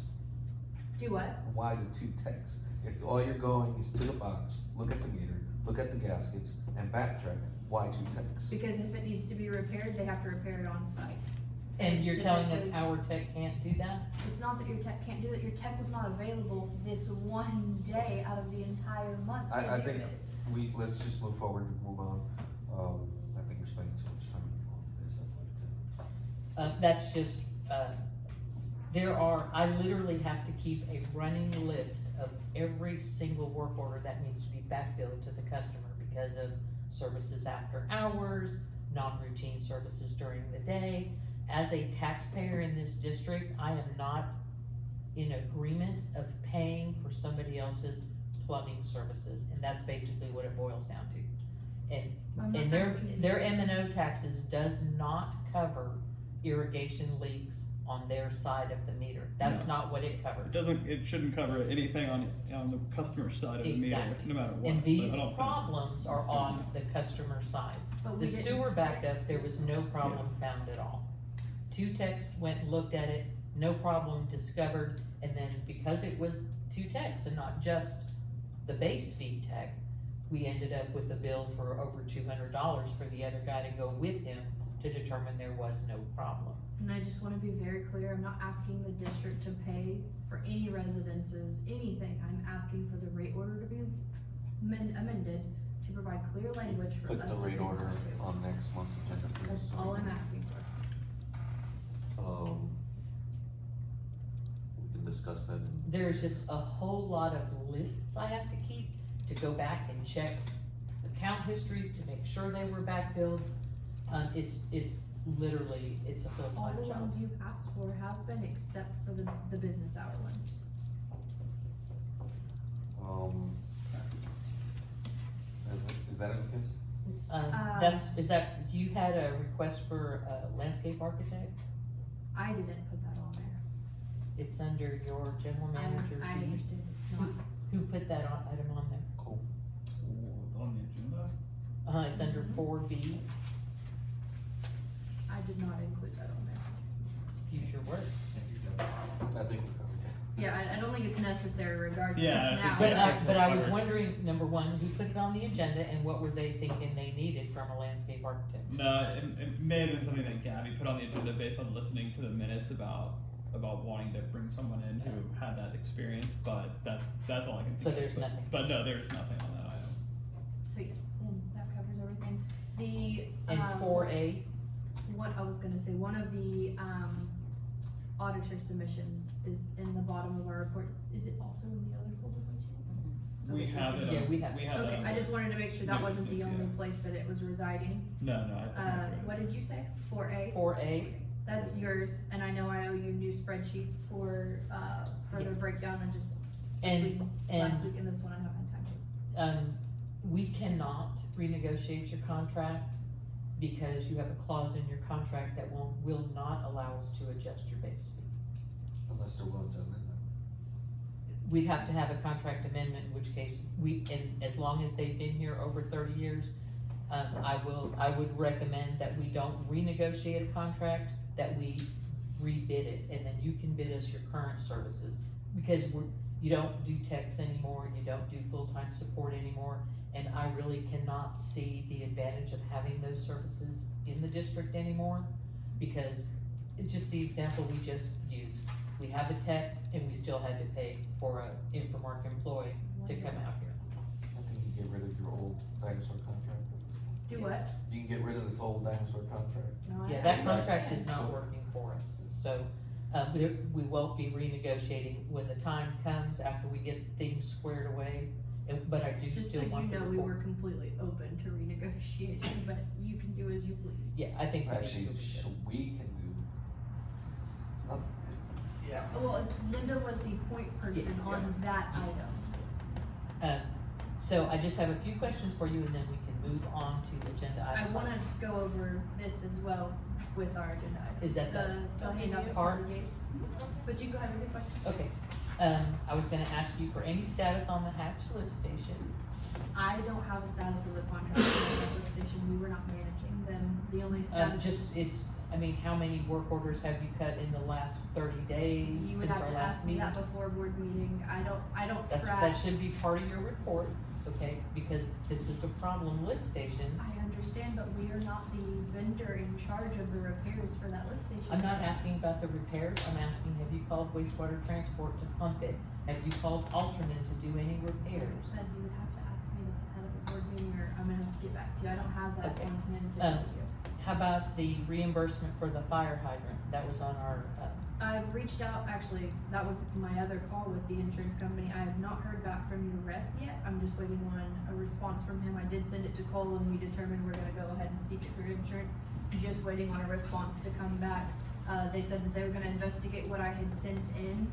Do what? Why the 2 texts? If all you're going is to the box, look at the meter, look at the gaskets, and backtrack, why 2 texts? Because if it needs to be repaired, they have to repair it on site. And you're telling us Typically- our tech can't do that? It's not that your tech can't do it, your tech was not available this one day out of the entire month to I do think it. let's just move forward and move on. I think we're spending too much time on this, I'd like to. That's just, I literally have to keep a running list of every single work order that needs to be back billed to the customer because of services after hours, non-routine services during the day. As a taxpayer in this district, I am not in agreement of paying for somebody else's plumbing services, and that's basically what it boils down to. I'm not And asking you- their M&O taxes does not cover irrigation leaks on their side of the meter. That's not what it covers. It shouldn't cover anything on the customer side of the meter, Exactly. no matter what. And but these I don't think- problems are on the customer side. But we The didn't sewer fix backup, there was no problem found at all. 2 techs went and looked at it, no problem discovered, and then because it was 2 techs and not just the base fee tech, we ended up with a bill for over $200 for the other guy to go with him to determine there was no problem. And I just wanna be very clear, I'm not asking the district to pay for any residences, anything, I'm asking for the rate order to be amended to provide clear language for us Put to. the rate pay order our bills. on next month's agenda, please. That's so all we I'm can- asking for. We can discuss that in. There's just a whole lot of lists I have to keep to go back and check account histories to make sure they were back billed. It's literally, it's a All full-time the job. ones you've asked for have been except for the business hour ones. Is that it, kids? You had a request for a landscape architect? I didn't put that on there. It's under your general manager. I understand it's not. Who put that item on there? Cool. On the agenda? It's under 4B, I did not include that on there. future work. I think we covered that. Yeah, I don't think it's necessary regardless Yeah, I now. think But I was wondering, number one, who put it on the agenda and what were they thinking they needed from a landscape architect? No, it may have been something that Gabby put on the agenda based on listening to the minutes about wanting to bring someone in who had that experience, but that's all I can think So of. there's nothing. But no, there's nothing on that item. So yes, then that covers everything. The, And 4A, what I was gonna say, one of the, auditor submissions is in the bottom of our report. Is it also in the other folder by chance? We Okay, so have it's- it. Yeah, we have- that Okay, on I the- just wanted to make sure that wasn't the Yeah. only place that it was residing. No, I think. What did you say? 4A? 4A, That's yours, and I know I owe you new spreadsheets for, further breakdown and just and, between and last week and this one, I haven't had time to. we cannot renegotiate your contract because you have a clause in your contract that will not allow us to adjust your base fee. Unless they're willing to amend that. We'd have to have a contract amendment, in which case and as long as they've been here over 30 years, I would recommend that we don't renegotiate a contract, that we rebid it, and then you can bid us your current services. Because you don't do techs anymore, and you don't do full-time support anymore, and I really cannot see the advantage of having those services in the district anymore, because it's just the example we just used. We have a tech, and we still had to pay for a Infomark employee to come out here. I think you get rid of your old dinosaur contract. Do what? You can get rid of this old dinosaur contract. No, I Yeah, that haven't. contract is not working for us, so, we won't be renegotiating when the time comes after we get things squared away. But I do Just so still you want the know, we were report. completely open to renegotiating, but you can do as you please. Yeah, I think we need Actually, to. we can do, it's not, it's, yeah. Well, Linda was the point person Yes. on that Yes. item. So I just have a few questions for you, and then we can move on to agenda I item. wanna go over this as well with our agenda item. Is that the handout Parks? part of the gate. But you go ahead with your question. Okay, I was gonna ask you for any status on the Hatch lift station. I don't have a status of the contract for the lift station, we were not managing them, the only status. How many work orders have you cut in the last 30 days You would since have our to last ask me meeting? that before board meeting, I don't That track. should be part of your report, okay, because this is a problem lift station. I understand, but we are not the vendor in charge of the repairs for that lift station. I'm not asking about the repairs, I'm asking, have you called wastewater transport to pump it? Have you called Alterman to do any You repairs? said you would have to ask me this ahead of a board meeting, or I'm gonna have to get back to you, I don't have that Okay. on hand to tell you. How about the reimbursement for the fire hydrant? That was on our, I've reached out, actually, that was my other call with the insurance company, I have not heard back from your rep yet, I'm just waiting on a response from him, I did send it to Cole and we determined we're gonna go ahead and seek it through insurance, just waiting on a response to come back. They said that they were gonna investigate what I had sent in,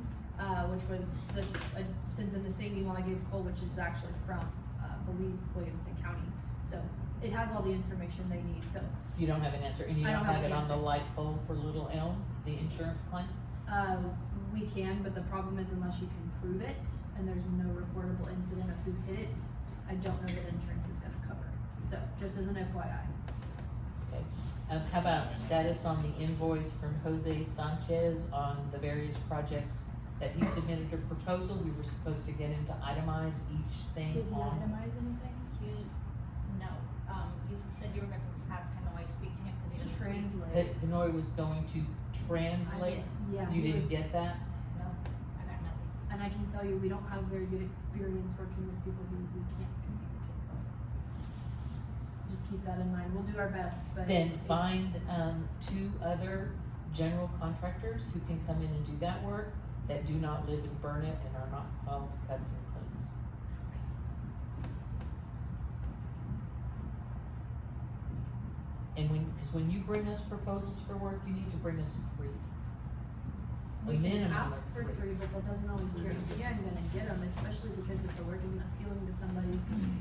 which was this, I sent in the same email I gave Cole, which is actually from, I believe Williamson County, so it has all the information they need, so. you don't have an answer, and you I don't don't have have it an on the answer. light pole for Little Elm, the insurance claim? We can, but the problem is unless you can prove it, and there's no reportable incident of who hit it, I don't know that insurance is gonna cover it, so, just as an FYI. Okay. How about status on the invoice from Jose Sanchez on the various projects that he submitted a proposal? We were supposed to get him to itemize each thing Did you on. itemize anything? No, you said you were gonna have Hanoi speak to him, cause he doesn't speak. Translate. Hanoi was going to translate, Yeah, you he didn't was- get that? No, I got nothing. and I can tell you, we don't have very good experience working with people who we can't communicate with. So just keep that in mind, we'll do our best, but. Then find, 2 other general contractors who can come in and do that work that do not live in Burnett and are not called cuts and cleans. And cause when you bring us proposals for work, you need to bring us 3. We can minimum ask of for 3, but that doesn't always guarantee I'm gonna get them, especially because if the work isn't appealing to somebody,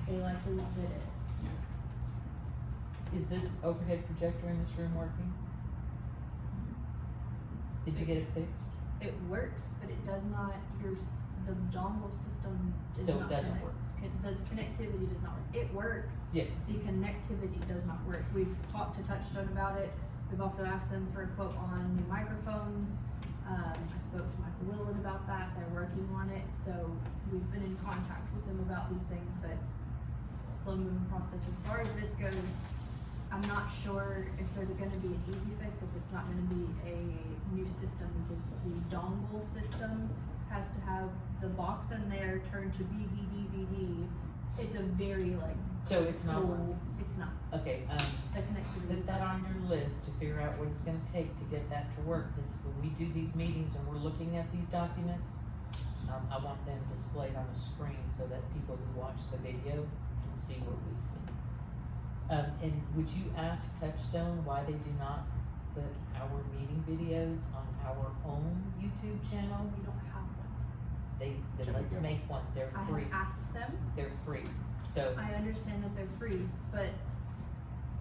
they likely won't bid it. Is this overhead projector in this room working? Did you get it fixed? It works, but it does not, the dongle system is So it not doesn't connect- work. This connectivity does not work. It works. Yeah. The connectivity does not work. We've talked to Touchstone about it. We've also asked them for a quote on new microphones. I spoke to Michael Willett about that. They're working on it. So we've been in contact with them about these things, but slow moving process. As far as this goes, I'm not sure if there's gonna be an easy fix, if it's not gonna be a new system, because the dongle system has to have the box in there turned to DVD, It's a very like, So it's not, it's not, okay, the connectivity. put that on your list to figure out what it's gonna take to get that to work, cause when we do these meetings and we're looking at these documents, I want them displayed on a screen so that people who watch the video can see what we see. And would you ask Touchstone why they do not put our meeting videos on our own YouTube channel? We don't have one. Then let's make one, they're I free, have asked them. they're free, so, I understand that they're free, but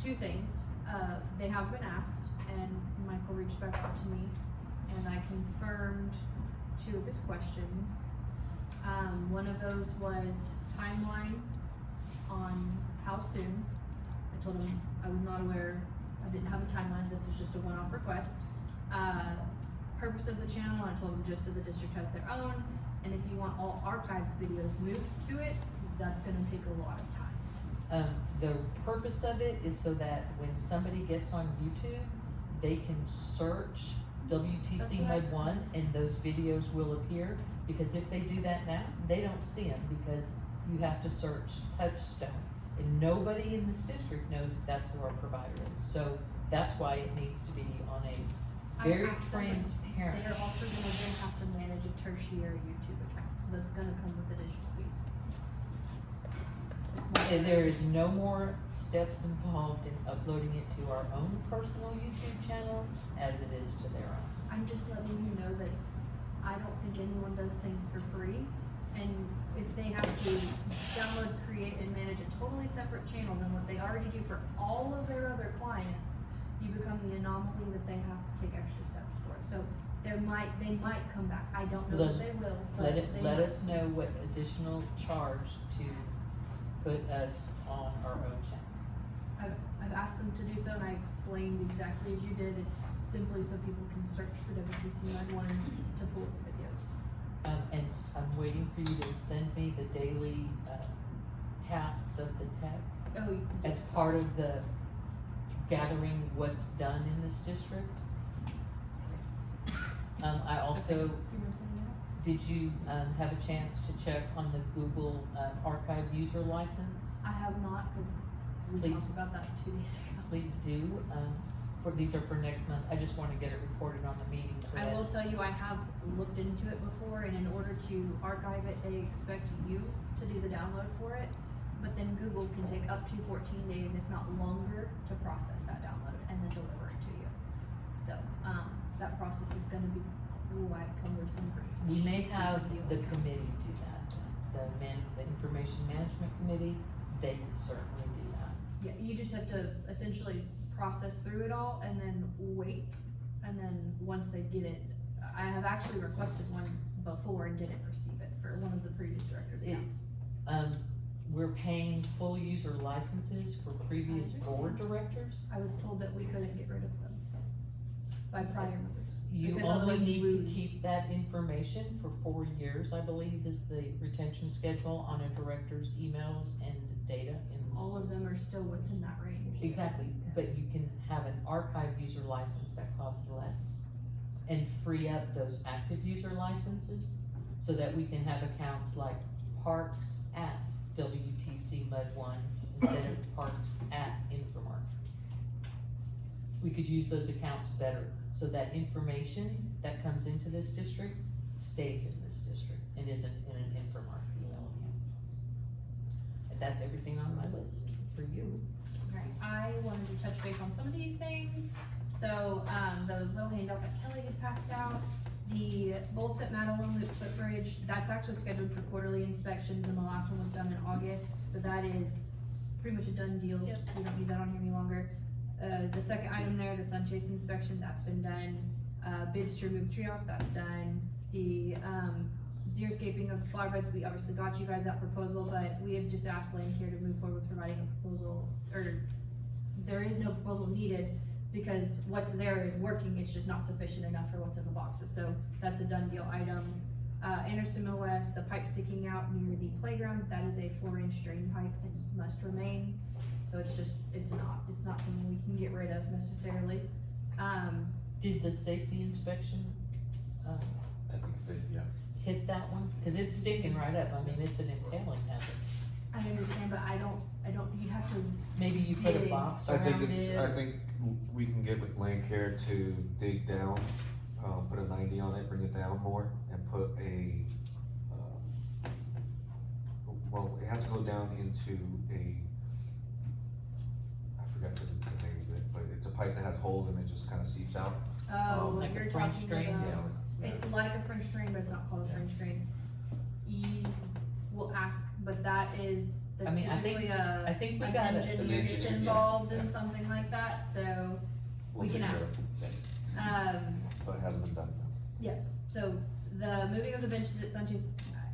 two things, they have been asked, and Michael reached back out to me, and I confirmed two of his questions. One of those was timeline on how soon. I told him I was not aware, I didn't have a timeline, this was just a one-off request. Purpose of the channel, I told him just so the district has their own, and if you want all archived videos moved to it, 'cause that's gonna take a lot of time. the purpose of it is so that when somebody gets on YouTube, they can search WTC That's what I MUD 1 and those videos will appear, because if they do that now, they don't see them, because you have to search Touchstone. And nobody in this district knows that's who our provider is, so that's why it needs to be on a I very asked them, transparent. They are also gonna then have to manage a tertiary YouTube account, so that's gonna come with additional fees. It's not- And there is no more steps involved in uploading it to our own personal YouTube channel as it is to their own. I'm just letting you know that I don't think anyone does things for free, and if they have to download, create, and manage a totally separate channel than what they already do for all of their other clients, you become the anomaly that they have to take extra steps for. So they might come back, I don't know that they will, but they Let might. us know what additional charge to put us on our own channel. I've asked them to do so, and I explained exactly as you did, it's simply so people can search for WTC MUD 1 to pull up the videos. I'm waiting for you to send me the daily, tasks of the tech Oh, as part of the gathering what's done in this district. I also, You want to send me that? did you, have a chance to check on the Google, archive user license? I have not, cause we Please. talked about that 2 days ago. Please do, these are for next month, I just wanna get it reported on the meeting, so I that- will tell you, I have looked into it before, and in order to archive it, they expect you to do the download for it. But then Google can take up to 14 days, if not longer, to process that download and then deliver it to you. So, that process is gonna be quite cumbersome for each. We may each have of you the accounts. committee do that, the information management committee, they could certainly do that. Yeah, you just have to essentially process through it all and then wait, and then once they get it, I have actually requested one before and didn't receive it for one of the previous directors' accounts. We're paying full user licenses for previous board directors. I was told that we couldn't get rid of them, so, by prior members. You Because only otherwise you need to lose. keep that information for 4 years, I believe, is the retention schedule on a director's emails and data in. All of them are still within that range. Exactly, but you can have an archive user license that costs less and free up those active user licenses so that we can have accounts like Parks at WTC MUD 1 instead of Parks at Infomark. We could use those accounts better so that information that comes into this district stays in this district and isn't in an Infomark email account. And that's everything on my list for you. Okay, I wanted to touch base on some of these things. So, the little handout that Kelly had passed out, the bolts at Madeline Loop footbridge, that's actually scheduled for quarterly inspections, and the last one was done in August, so that is pretty much a done deal. Yep. We don't need that on here any longer. The second item there, the sun chase inspection, that's been done. Bids to remove treehouse, that's done. The, xeriscaping of the flower beds, we obviously got you guys that proposal, but we have just asked Lane here to move forward with providing a proposal, or there is no proposal needed, because what's there is working, it's just not sufficient enough for what's in the boxes, so that's a done deal item. Anderson Mill West, the pipe sticking out near the playground, that is a 4-inch drain pipe and must remain, so it's not something we can get rid of necessarily. Did the safety inspection, I think they, yeah. hit that one? Cause it's sticking right up, I mean, it's an impaling hazard. I understand, but I don't, you'd have to, Maybe you put a Dig. box I think around it's, it. I think we can get with land care to dig down, put a 90 on it, bring it down more, and put a, well, it has to go down into a, I forgot the name of it, but it's a pipe that has holes and it just kinda seeps out. oh, like a you're French talking drain? about, Yeah. it's like a French drain, but it's not called a French drain. You will ask, but that's I mean, I think- typically I think we an got it. engineer gets engineer, yeah, involved in yeah. something like that, so, We'll We can take care ask. of it, but it hasn't been done though. so the moving of the benches at Sanchez,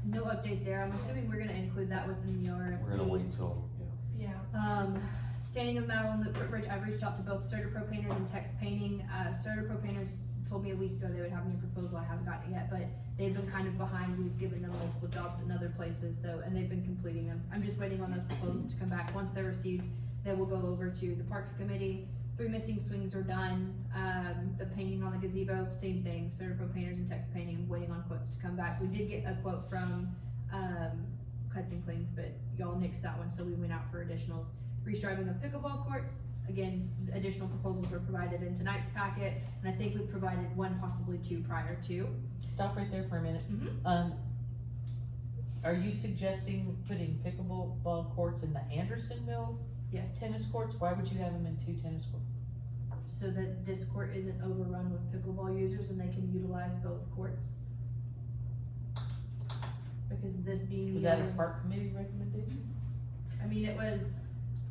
no update there, I'm assuming we're gonna include that within the RFP. We're gonna wait till, Yeah. Standing of metal on the footbridge, I've reached out to both Certapro painters and Tex Painting. Certapro painters told me a week ago they would have me a proposal, I haven't gotten it yet, but they've been kind of behind, we've given them multiple jobs in other places, so, and they've been completing them. I'm just waiting on those proposals to come back, once they're received, they will go over to the Parks Committee. 3 missing swings are done, the painting on the gazebo, same thing, Certapro painters and Tex Painting, waiting on quotes to come back. We did get a quote from, Cuts and Cleans, but y'all nixed that one, so we went out for additionals. Restriping of pickleball courts, again, additional proposals were provided in tonight's packet, and I think we've provided 1, possibly 2 prior to. Stop right there for a minute. Mhm. Are you suggesting putting pickleball courts in the Anderson Mill Yes, tennis courts? Why would you have them in 2 tennis courts? so that this court isn't overrun with pickleball users and they can utilize both courts. Because this being Was the that a only- park committee recommendation? I mean, it was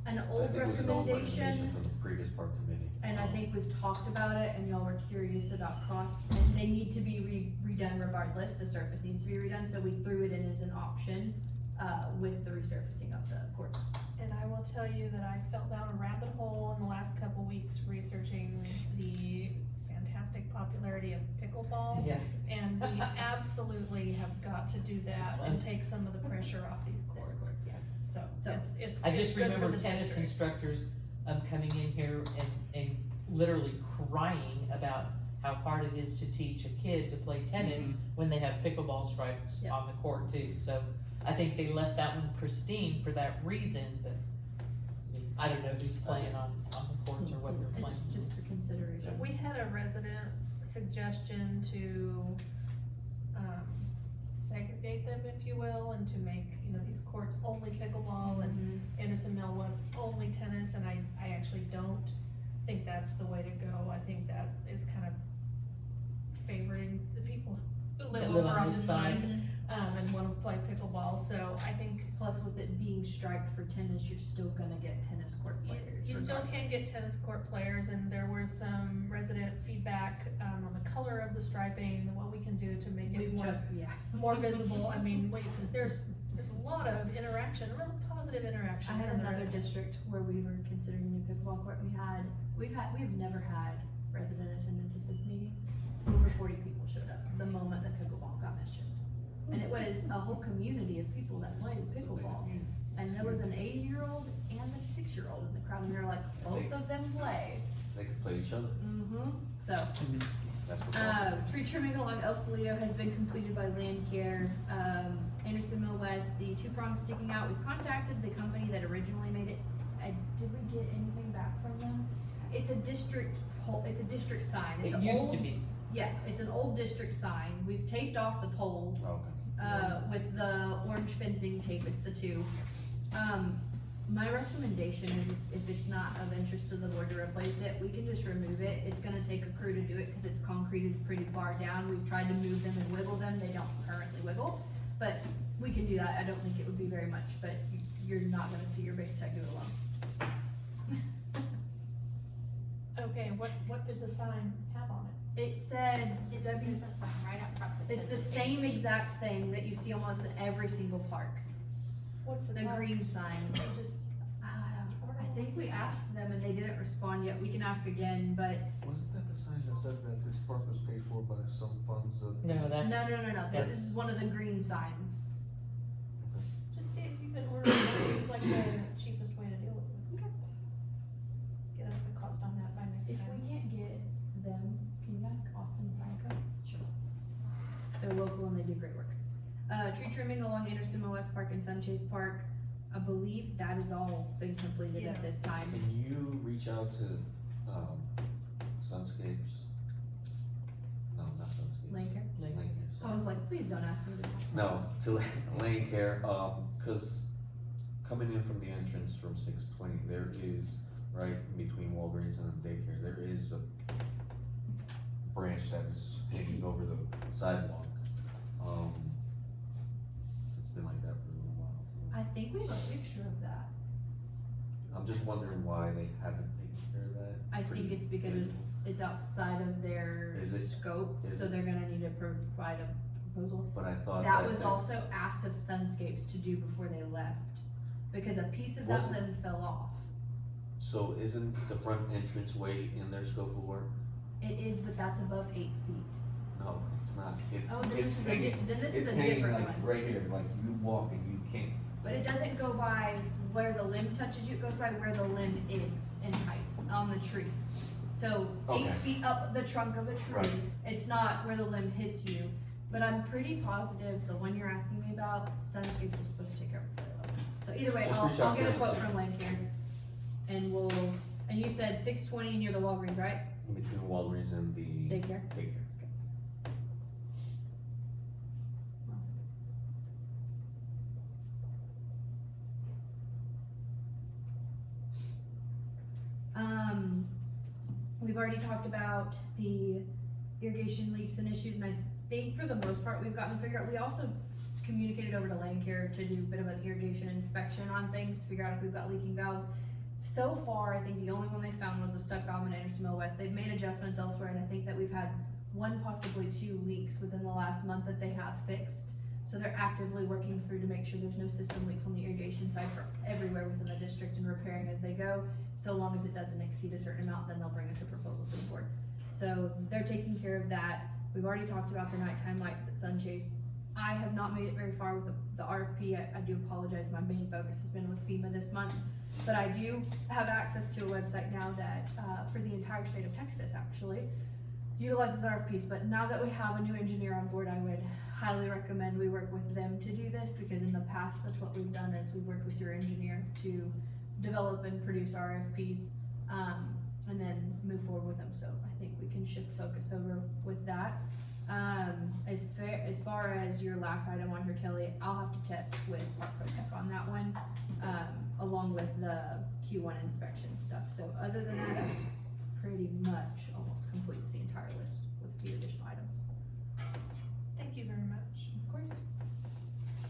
an I old think it was an old recommendation. recommendation from the previous park committee. And I think we've talked about it and y'all were curious about costs and they need to be redone regardless, the surface needs to be redone, so we threw it in as an option, with the resurfacing of the courts. And I will tell you that I fell down a rabbit hole in the last couple weeks researching the fantastic popularity of pickleball. Yeah. And we absolutely have got to do that and take some of the pressure off these courts. Yeah. So So, it's I just good for remember the tennis district. instructors, coming in here and literally crying about how hard it is to teach a kid to play tennis when they have pickleball stripes Yep. on the court too, so I think they left that one pristine for that reason, but I mean, I don't know who's playing on the courts or what they're it's playing. just for consideration. We had a resident suggestion to, segregate them, if you will, and to make, these courts only pickleball and Anderson Mill was only tennis, and I actually don't think that's the way to go. I think that is kind of favoring the people who live That over live on on this this side, and wanna play pickleball, so I think Plus with it being striped for tennis, you're still gonna get tennis court players. you still can get regardless. tennis court players, and there was some resident feedback, on the color of the striping, what we can do to make it We've more just, more visible. I mean, there's a lot of interaction, real positive interaction. I had from the another residents. district where we were considering a new pickleball court, we've never had resident attendance at this meeting. Over 40 people showed up the moment that pickleball got mentioned. And it was a whole community of people that played pickleball. And there was an 80-year-old and a 6-year-old in the crowd, and they were like, both of them play. They could play each other, So, that's what's awesome. tree trimming along El Salito has been completed by Land Care. Anderson Mill West, the 2 prongs sticking out, we've contacted the company that originally made it. Did we get anything back from them? It's a district it's a district sign. It's It an used old- to be, Yeah, it's an old district sign. We've taped off the poles, Okay. with the orange fencing tape, it's the 2. My recommendation is if it's not of interest to the board to replace it, we can just remove it. It's gonna take a crew to do it, cause it's concreted pretty far down. We've tried to move them and wiggle them, they don't currently wiggle, but we can do that. I don't think it would be very much, but you're not gonna see your base tech do it alone. Okay, what did the sign have on it? It said, There's a sign right up front that it's says the same exact thing that you see almost in every single park. What's the The cost? green sign. Just, I think we asked them and they didn't respond yet. We can ask again, but Wasn't that the sign that said that this park was paid for by some funds of? no, that's. no. This that's- is one of the green signs. just see if you can order it, that seems like the cheapest way to deal with this. Get us the cost on that by next If time. we can't get them, can you ask Austin Psycho? Sure. They're local and they do great work. Tree trimming along Anderson Mill West Park and Sunchase Park. I believe that has all been completed at this time. Can you reach out to, Sunscapes? No, not Sunscapes. Lane Care? Lane Care, I sorry. was like, please don't ask me to. No, to Lane Care, cause coming in from the entrance from 620, there is, right in between Walgreens and the daycare, there is a branch that is hanging over the sidewalk. It's been like that for a little while. So I think we have a picture of that. I'm just wondering why they haven't taken care of that. I think it's because it's outside of their Is it? scope, Is so it? they're gonna need to provide a proposal. But I thought That was also asked of Sunscapes to do before they left, because a piece of that Wasn't- then fell off. So isn't the front entrance way in their scope of work? It is, but that's above 8 feet. No, it's not, it's, Oh, then it's this is a hanging, then this it's is a hanging different like one. right here, like you walk and you can't. But it doesn't go by where the limb touches you, it goes by where the limb is in height on the tree. So 8 Okay. feet up the trunk of a tree, Right. it's not where the limb hits you. But I'm pretty positive the one you're asking me about, Sunscapes was supposed to take care of it. So either way, Let's reach out I'll to get a them quote and see. from Lane Care. And and you said 620 near the Walgreens, right? In between Walgreens and the Daycare? daycare. We've already talked about the irrigation leaks and issues, and I think for the most part, we've gotten figured out. We also communicated over to Lane Care to do a bit of an irrigation inspection on things, to figure out if we've got leaking valves. So far, I think the only one they found was the stuck valve in Anderson Mill West. They've made adjustments elsewhere, and I think that we've had 1, possibly 2 leaks within the last month that they have fixed. So they're actively working through to make sure there's no system leaks on the irrigation side for everywhere within the district and repairing as they go. So long as it doesn't exceed a certain amount, then they'll bring us a proposal to the board. So they're taking care of that. We've already talked about the nighttime lights at Sunchase. I have not made it very far with the RFP. I do apologize. My main focus has been with FEMA this month. But I do have access to a website now that, for the entire state of Texas actually, utilizes RFPs. But now that we have a new engineer on board, I would highly recommend we work with them to do this, because in the past, that's what we've done, is we worked with your engineer to develop and produce RFPs, and then move forward with them. So I think we can shift focus over with that. As far as your last item on here, Kelly, I'll have to check with Park Protect on that one, along with the Q1 inspection stuff. So other than that, that pretty much almost completes the entire list with a few additional items. Thank you very much. Of course.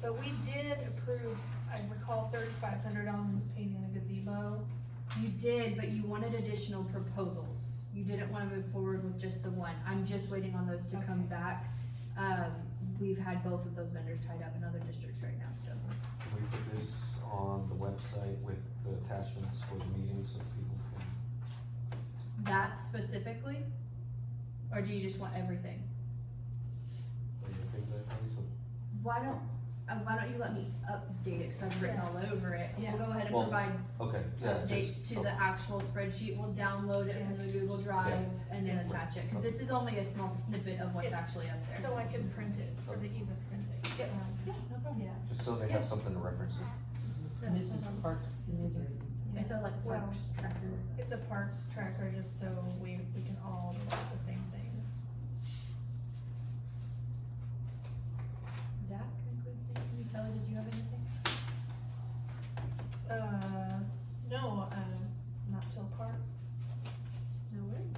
But we did approve, I recall 3,500 on painting the gazebo. You did, but you wanted additional proposals. You didn't wanna move forward with just the one. I'm just waiting on those to come back. We've had both of those vendors tied up in other districts right now, so. Can we put this on the website with the attachments for the meetings so people can? That specifically? Or do you just want everything? What do you think of that, Lisa? Why don't you let me update it, cause I've written all over it. We'll go ahead and Well, provide Okay, yeah, updates just, to the actual spreadsheet. We'll download it from the Google Drive and then attach it, cause this is only a small snippet of what's Yes. actually up there. So I can print it for the ease of printing. Yep. Yeah, no problem. Yeah. just so they have something to reference it. And this is Parks Committee. It's a like Well, parks tracker. it's a parks tracker, just so we can all look at the same things. That concludes the interview. Kelly, did you have anything? No, not till parks. No worries.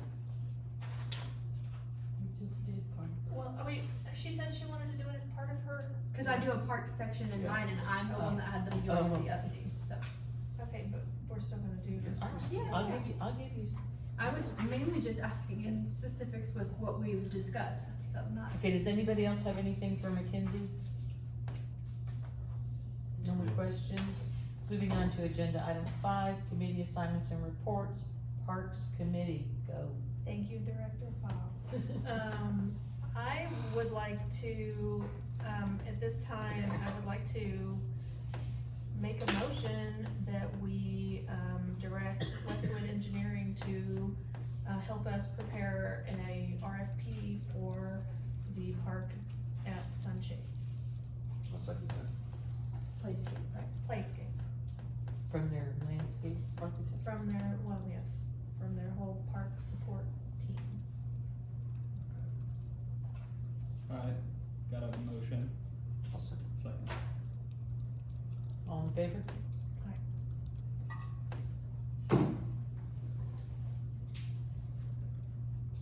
We just did Parks. Well, she said she wanted to do it as part of her. Cause I do a parks section in Yeah. mine and I'm the one that had the majority of the updates, so. Okay, but we're still gonna do this. I'll give you, I was mainly just asking in specifics with what we've discussed, so not. okay, does anybody else have anything for Mackenzie? No more questions? Moving on to agenda item 5, committee assignments and reports. Parks Committee, go. Thank you, Director Fowl. I would like to, at this time, I would like to make a motion that we, direct Westwood Engineering to, help us prepare a RFP for the park at Sunchase, I'll second that. Playscape, right? Playscape. From their landscape architect? from their, well, yes, from their whole park support team. Alright, got a motion, I'll second. second. All in favor?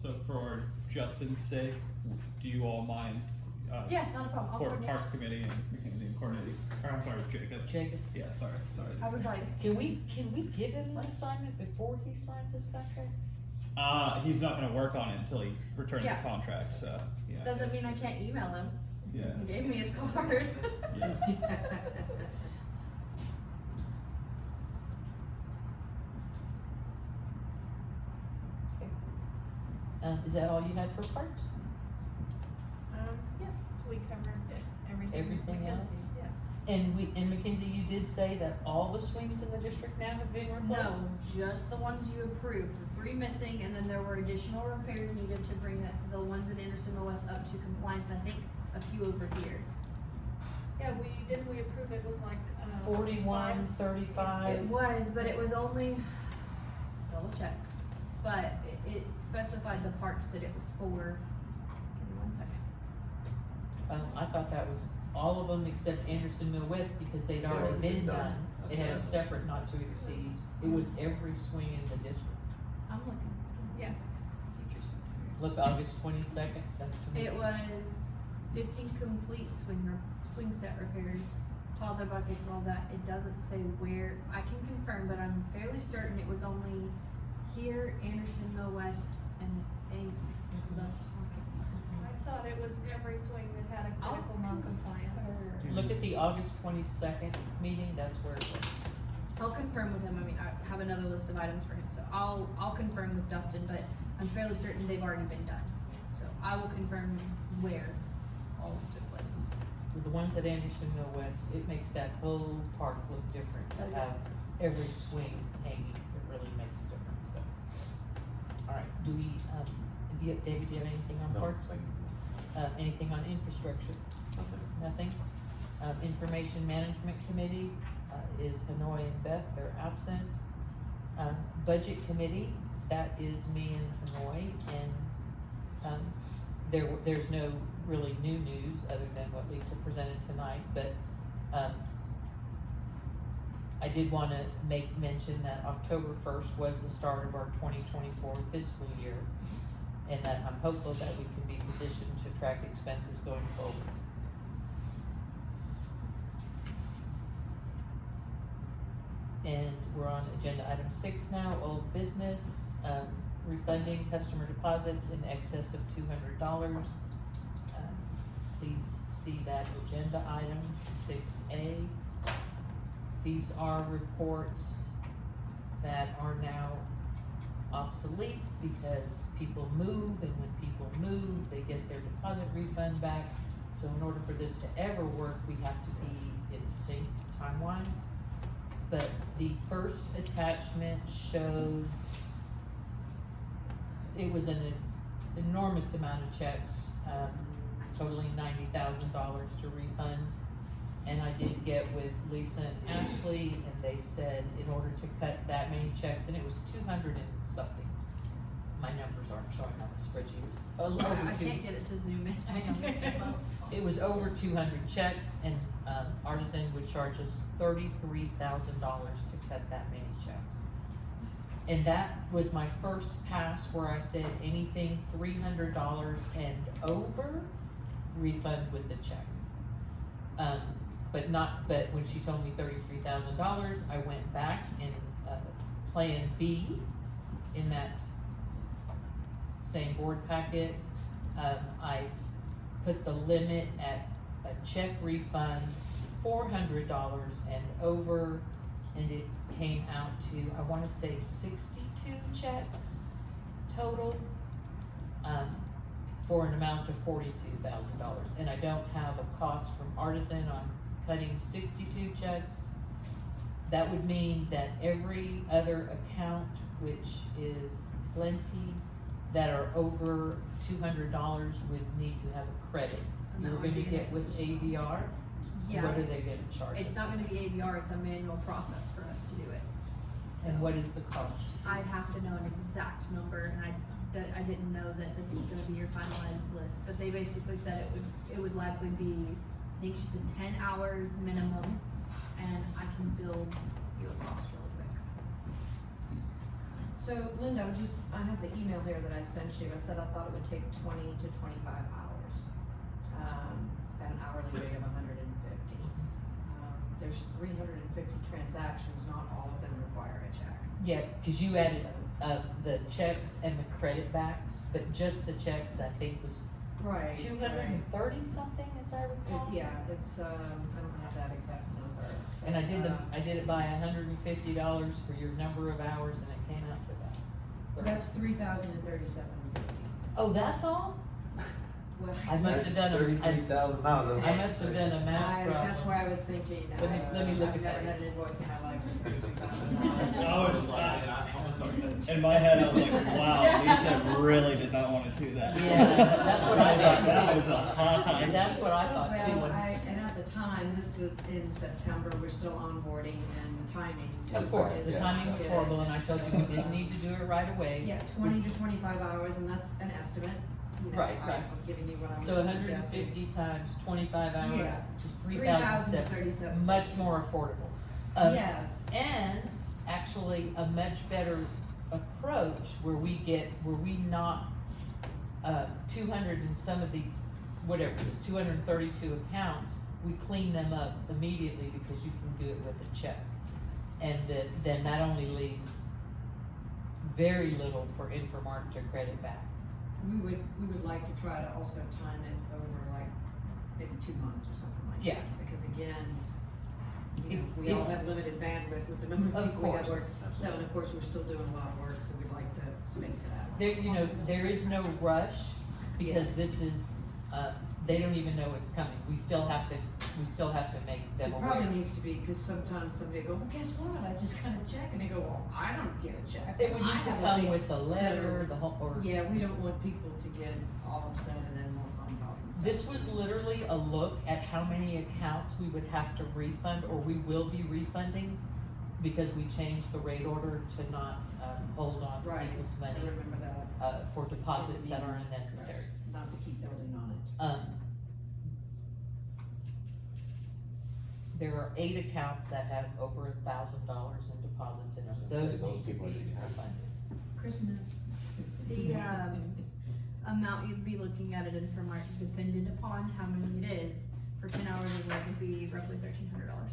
So for Justin's sake, do you all mind, Yeah, not a problem, I'll for coordinate. Parks Committee and Mackenzie and coordinating, or I'm sorry, Jacob? Jacob, Yeah, sorry. I was like, can we give him an assignment before he signs his contract? He's not gonna work on it until he returns the Yeah. contract, so, yeah. doesn't mean I can't email him, Yeah. he gave me his card. Yeah. Is that all you had for parks? Yes, we covered everything. Everything Mackenzie, else? Yeah. And Mackenzie, you did say that all the swings in the district now have been replaced? No, just the ones you approved, the 3 missing, and then there were additional repairs needed to bring the ones in Andersonville West up to compliance, I think a few over here. Yeah, didn't we approve it was like, 41, 35. It was, but it was only, double check, but it specified the parts that it was for. Give me 1 second. I thought that was all of them except Andersonville West because they'd They already already been been done. done. They had a That's separate not to exceed. It was every swing in the district. I'm looking. Yeah. Future swing. Look, August 22nd, that's the. It was 15 complete swing set repairs, toddler buckets, all that. It doesn't say where. I can confirm, but I'm fairly certain it was only here, Andersonville West, and the pocket. I thought it was every swing that had a critical non-compliance. Look at the August 22nd meeting, that's where it was. I'll confirm with him. I mean, I have another list of items for him, so I'll confirm with Dustin, but I'm fairly certain they've already been done. So I will confirm where all of them took place. With the ones at Andersonville West, it makes that whole park look different to Okay. have every swing hanging. It really makes a difference, so. All right, David, do you have anything on No, parks? thank you. Anything on infrastructure? Nothing? Information Management Committee, is Hanoi and Beth, they're absent. Budget Committee, that is me and Hanoi, and, there's no really new news other than what Lisa presented tonight, but, I did wanna make mention that October 1st was the start of our 2024 fiscal year, and that I'm hopeful that we can be positioned to track expenses going forward. And we're on agenda item 6 now, old business, refunding customer deposits in excess of $200. Please see that agenda item 6A. These are reports that are now obsolete because people move, and when people move, they get their deposit refund back. So in order for this to ever work, we have to be in sync time-wise. But the first attachment shows, it was an enormous amount of checks, totaling $90,000 to refund. And I did get with Lisa and Ashley, and they said in order to cut that many checks, and it was 200 and something. My numbers aren't showing on the spreadsheet, it was over I can't get it to zoom in. I know, it's all. It was over 200 checks, and Artisan would charge us $33,000 to cut that many checks. And that was my first pass where I said anything $300 and over, refund with the check. But when she told me $33,000, I went back and, Plan B in that same board packet, I put the limit at a check refund, $400 and over, and it came out to, I wanna say 62 checks total, for an amount of $42,000. And I don't have a cost from Artisan on cutting 62 checks. That would mean that every other account, which is plenty, that are over $200 would need to have a credit. And You that were would gonna be get an with additional. AVR, Yeah, What are they gonna charge it's us? not gonna be ABR, it's a manual process for us to do it. And what is the cost? I'd have to know an exact number, and I didn't know that this was gonna be your finalized list, but they basically said it would likely be, I think she said 10 hours minimum, and I can build you a cost really quick. So Linda, I have the email here that I sent you, I said I thought it would take 20 to 25 hours, at an hourly rate of 150. There's 350 transactions, not all of them require a check. Yeah, cause you added, the checks and the credit backs, but just the checks, I think was Right. 230 something, as I recall. Yeah, it's, I don't have that exact number. And I did it by $150 for your number of hours, and it came out to that. That's 3,037. Oh, that's all? Well, I must have done $33,000. I must have done a math problem. That's where I was thinking, Let me look I've at never that. had an invoice in my life for I was, in my head, I was like, wow, Lisa really did not want to do that. Yeah, that's what I thought That too. was a high. And that's what I thought too. Well, and at the time, this was in September, we're still onboarding and the timing. Of course, the is- timing was yeah. horrible, and I told you we didn't need to do it right away. Yeah, 20 to 25 hours, and that's an estimate. You know, Right, right. I'm giving you what I'm So guessing. 150 times 25 hours Yeah. is 3,007. 3,037. Much more affordable. Yes. And actually a much better approach where we knock 200 and some of these, whatever it is, 232 accounts, we clean them up immediately because you can do it with a check. And then that only leaves very little for Infomark to credit back. We would like to try to also time it over like maybe 2 months or something like that. Yeah. Because again, you know, If- we all if- have limited bandwidth with the number of Of people we have course. work. So, and of course, we're still doing a lot of work, so we'd like to space it out. There is no rush, because this is, they don't even know it's coming. We still have to make them It aware. probably needs to be, because sometimes somebody go, well, guess what, I just got a check, and they go, well, I don't get a check. It would I need to have a come big-" with the letter, So, the whole, or. Yeah, we don't want people to get all upset and then more phone calls and stuff. This was literally a look at how many accounts we would have to refund, or we will be refunding, because we changed the rate order to not, hold on to Right, people's I money, remember that, for deposits that are unnecessary. not to keep building on it. There are 8 accounts that have over $1,000 in deposits in them. Those Those people need to need be to have- refunded. Christmas. The, amount you'd be looking at it in from dependent upon how many it is, for 10 hours of work would be roughly $1,300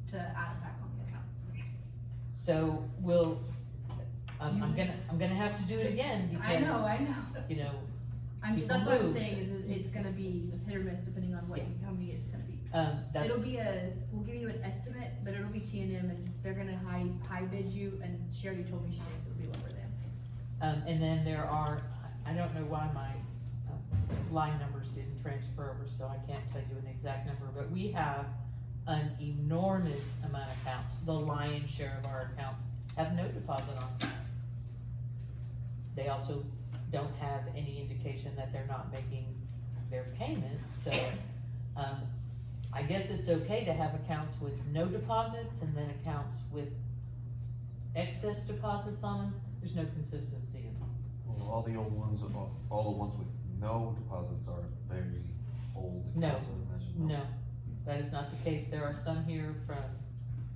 to add it back on the accounts. So I'm gonna have to do it again, because. I know. You know, People That's what I'm move. saying, is it's gonna be hit or miss depending on how many it's gonna be. that's. We'll give you an estimate, but it'll be T&M, and they're gonna high bid you, and she already told me she thinks it'll be lower than. And then there are, I don't know why my line numbers didn't transfer over, so I can't tell you an exact number, but we have an enormous amount of accounts. The lion's share of our accounts have no deposit on them. They also don't have any indication that they're not making their payments, so, I guess it's okay to have accounts with no deposits and then accounts with excess deposits on them. There's no consistency in them. Well, all the ones with no deposits are very old No. accounts, I imagine. No, that is not the case. There are some here from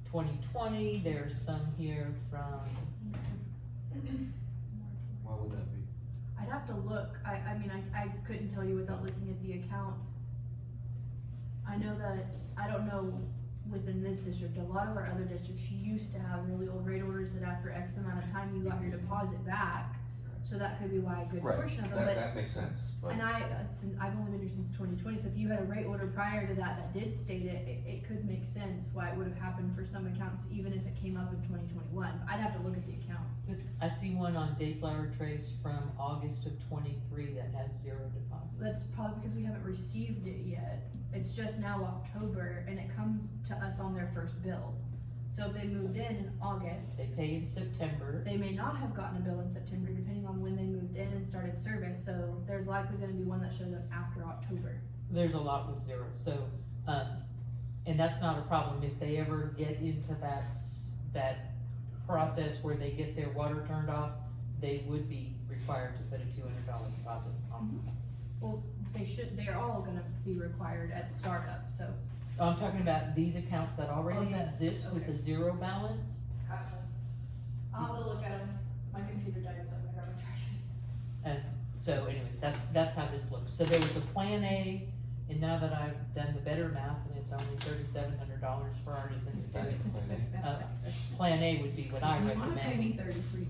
2020, there are some here from, Why would that be? I'd have to look, I mean, I couldn't tell you without looking at the account. I know that, I don't know within this district, a lot of our other districts used to have really old rate orders that after X amount of time you got your deposit back. So that could be why a good Right, portion of them, but, that makes sense, but. and I've only been here since 2020, so if you had a rate order prior to that did state it could make sense why it would have happened for some accounts, even if it came up in 2021. I'd have to look at the account. I see one on Dayflower Trace from August of 23 that has 0 deposit. That's probably because we haven't received it yet. It's just now October, and it comes to us on their first bill. So if they moved in August, They pay in September. they may not have gotten a bill in September, depending on when they moved in and started service. So there's likely gonna be one that shows up after October. There's a lot with 0, so, And that's not a problem, if they ever get into that process where they get their water turned off, they would be required to put a $200 deposit on. Well, they're all gonna be required at startup, so. I'm talking about these accounts that already Oh, exist with okay. a zero balance. Gotcha. I'll have to look at them, my computer died, so I'm gonna grab my charger. And so anyways, that's how this looks. So there was a plan A, and now that I've done the better math, and it's only $3,700 for artisans to do That is it. plan Plan A would be what I You wanna pay recommend. me 33.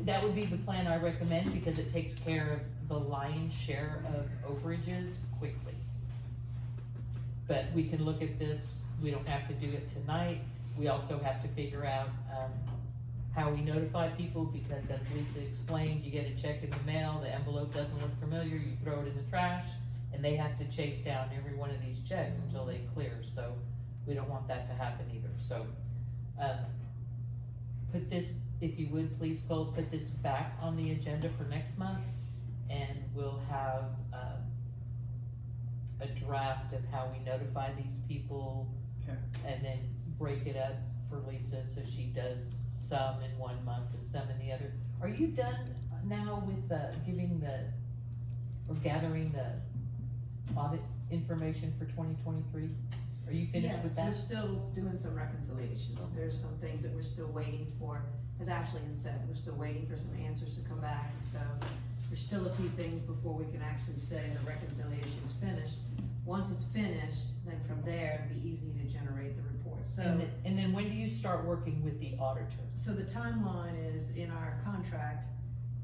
That would be the plan I recommend, because it takes care of the lion's share of overages quickly. But we can look at this, we don't have to do it tonight, we also have to figure out, how we notify people, because as Lisa explained, you get a check in the mail, the envelope doesn't look familiar, you throw it in the trash, and they have to chase down every one of these checks until they clear, so we don't want that to happen either, so. Put this, if you would, please, Cole, put this back on the agenda for next month, and we'll have, a draft of how we notify these people. Okay. And then break it up for Lisa, so she does some in 1 month and some in the other. Are you done now with gathering the audit information for 2023? Are you finished with that? Yes, we're still doing some reconciliations, there's some things that we're still waiting for, as Ashley had said, we're still waiting for some answers to come back, and so there's still a few things before we can actually say the reconciliation's finished. Once it's finished, then from there, it'll be easy to generate the report, so. And then when do you start working with the auditor? So the timeline is in our contract,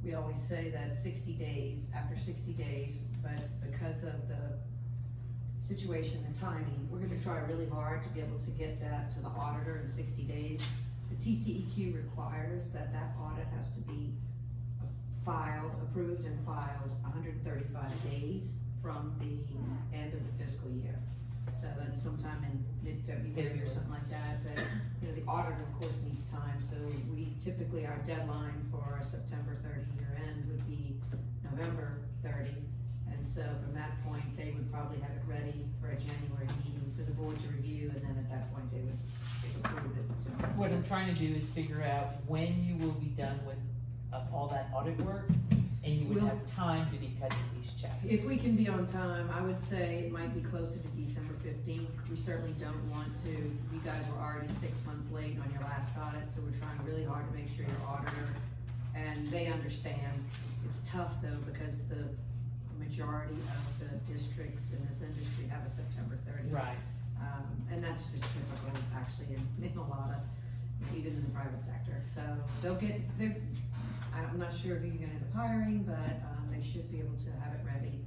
we always say that 60 days, after 60 days, but because of the situation and timing, we're gonna try really hard to be able to get that to the auditor in 60 days. The TCEQ requires that audit has to be approved and filed 135 days from the end of the fiscal year. So that's sometime in mid-February or something like that, but, you know, the auditor of course needs time, so we typically, our deadline for our September 30 year end would be November 30. And so from that point, they would probably have it ready for a January meeting for the board to review, and then at that point, they would approve it. So What I'm trying to do is figure out when you will be done with all that audit work, and you would We'll- have time to be cutting these checks. if we can be on time, I would say it might be closer to December 15th. We certainly don't want to, you guys were already 6 months late on your last audit, so we're trying really hard to make sure your auditor, and they understand. It's tough though, because the majority of the districts in this industry have a September 30th. Right. And that's just typical, actually, in a lot of, even in the private sector. So I'm not sure who you're gonna end up hiring, but, they should be able to have it ready,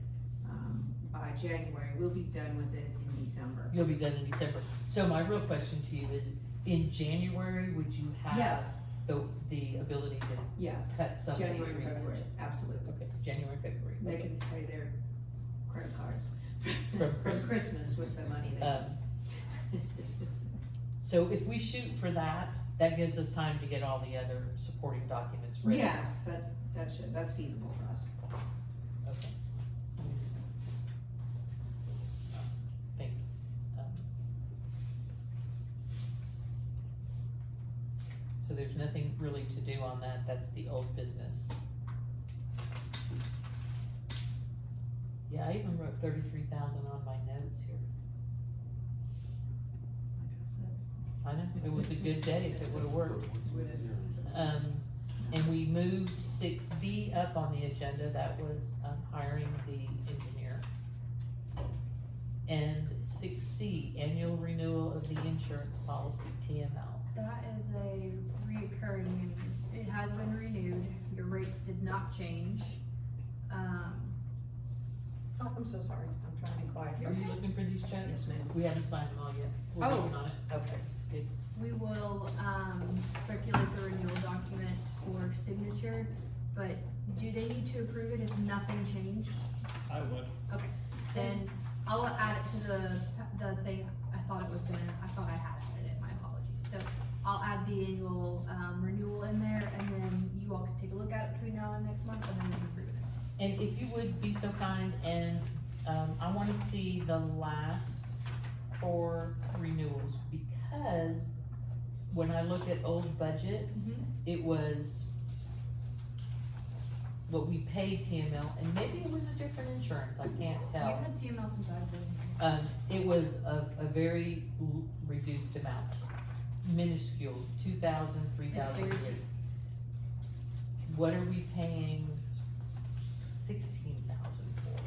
by January. We'll be done with it in December. You'll be done in December. So my real question to you is, in January, would you have Yes. the ability to Yes, cut some of these January and rebates? February, absolutely. Okay, January, February. They Okay. can pay their credit cards. From From Christmas with the money they. Um, So if we shoot for that, that gives us time to get all the other supporting documents ready. Yes, that's feasible for us. Okay. Thank you. So there's nothing really to do on that, that's the old business. Yeah, I even wrote 33,000 on my notes here. I know, it was a good day if it would've worked. And we moved 6B up on the agenda, that was, hiring the engineer. And 6C, annual renewal of the insurance policy, TML. That is a reoccurring, it has been renewed, your rates did not change. Oh, I'm so sorry, I'm trying to be quiet here. Are you looking for these checks? Yes, ma'am. We haven't signed them all yet, we're Oh. working on it. Okay. Good. We will, circulate the renewal document for signature, but do they need to approve it if nothing changed? I would. Okay, then I'll add it to the thing, I thought I had added it, my apologies. So I'll add the annual, renewal in there, and then you all can take a look at it between now and next month, and then we can approve it. And if you would be so kind and I wanna see the last 4 renewals, because when I look at old budgets, it was what we paid TML, and maybe it was a different insurance, I can't We've tell. had TML since I've been here. It was a very reduced amount, minuscule, 2,000, 3,000 a It's year. very What are we paying 16,000 for?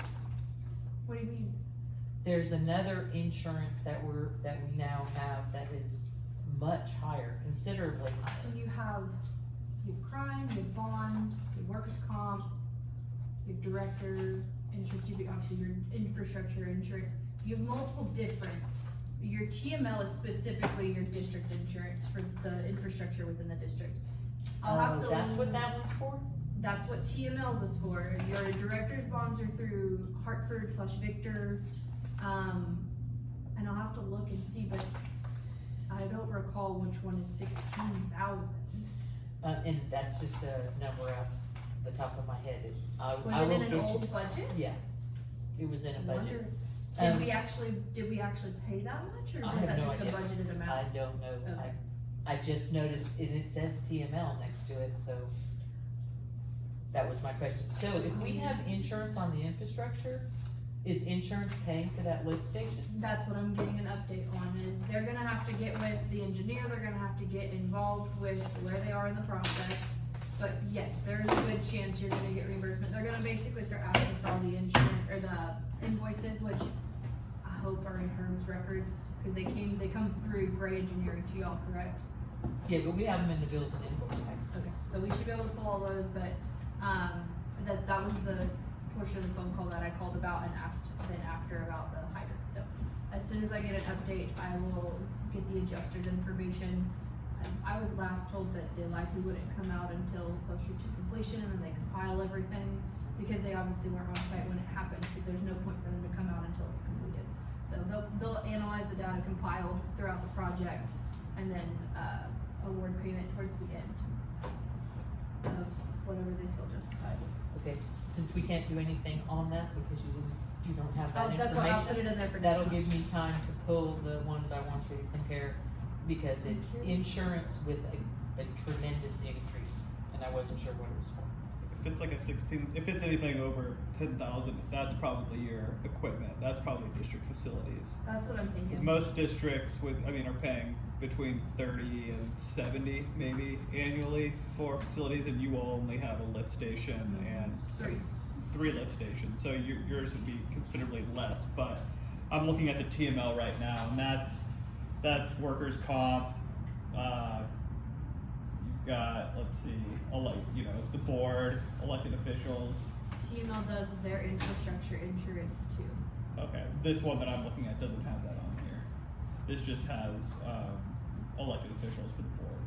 What do you mean? There's another insurance that we now have that is much higher, considerably So higher. you have crime, you have bond, you have workers' comp, you have director insurance, you have obviously your infrastructure insurance. You have multiple different, your TML is specifically your district insurance for the infrastructure within the district. I'll have to. That's what that one's for? That's what TML's is for. Your director's bonds are through Hartford/Victor. And I'll have to look and see, but I don't recall which one is 16,000. And that's just a number off the top of my head. I Was will it in get an you- old budget? Yeah, it was in a I budget. wonder, Um, did we actually pay that much, or I was have that no just a idea. budgeted I amount? don't know, Okay. I just noticed, and it says TML next to it, so that was my question. So if we have insurance on the infrastructure, is insurance paying for that lift station? That's what I'm getting an update on, is they're gonna have to get with the engineer, they're gonna have to get involved with where they are in the process. But yes, there is a good chance you're gonna get reimbursement. They're gonna basically start asking for all the insurance, or the invoices, which I hope are in Herm's records, cause they come through Gray Engineering to y'all, correct? Yeah, but we have them in the bills and invoice tax. Okay, so we should be able to pull all those, but, that was the portion of the phone call that I called about and asked then after about the hydrant. So as soon as I get an update, I will get the adjuster's information. I was last told that they likely wouldn't come out until closer to completion, and then they compile everything, because they obviously weren't on site when it happened, so there's no point for them to come out until it's completed. So they'll analyze the data compiled throughout the project, and then, award payment towards the end of whatever they feel justified. Okay, since we can't do anything on that because you don't have that Oh, information. that's why I'll put it in there for next That'll month. give me time to pull the ones I want you to compare, because it's insurance with a tremendous increase, and I wasn't sure what it was for. If it's like a 16, if it's anything over 10,000, that's probably your equipment. That's probably district facilities. That's what I'm Because thinking. most districts are paying between 30 and 70 maybe annually for facilities, and you will only have a lift station and 3 lift stations. So yours would be considerably less. But I'm looking at the TML right now, and that's workers' comp. You've got, let's see, the board, elected officials. TML does their infrastructure insurance too. Okay, this one that I'm looking at doesn't have that on here. This just has elected officials for the board.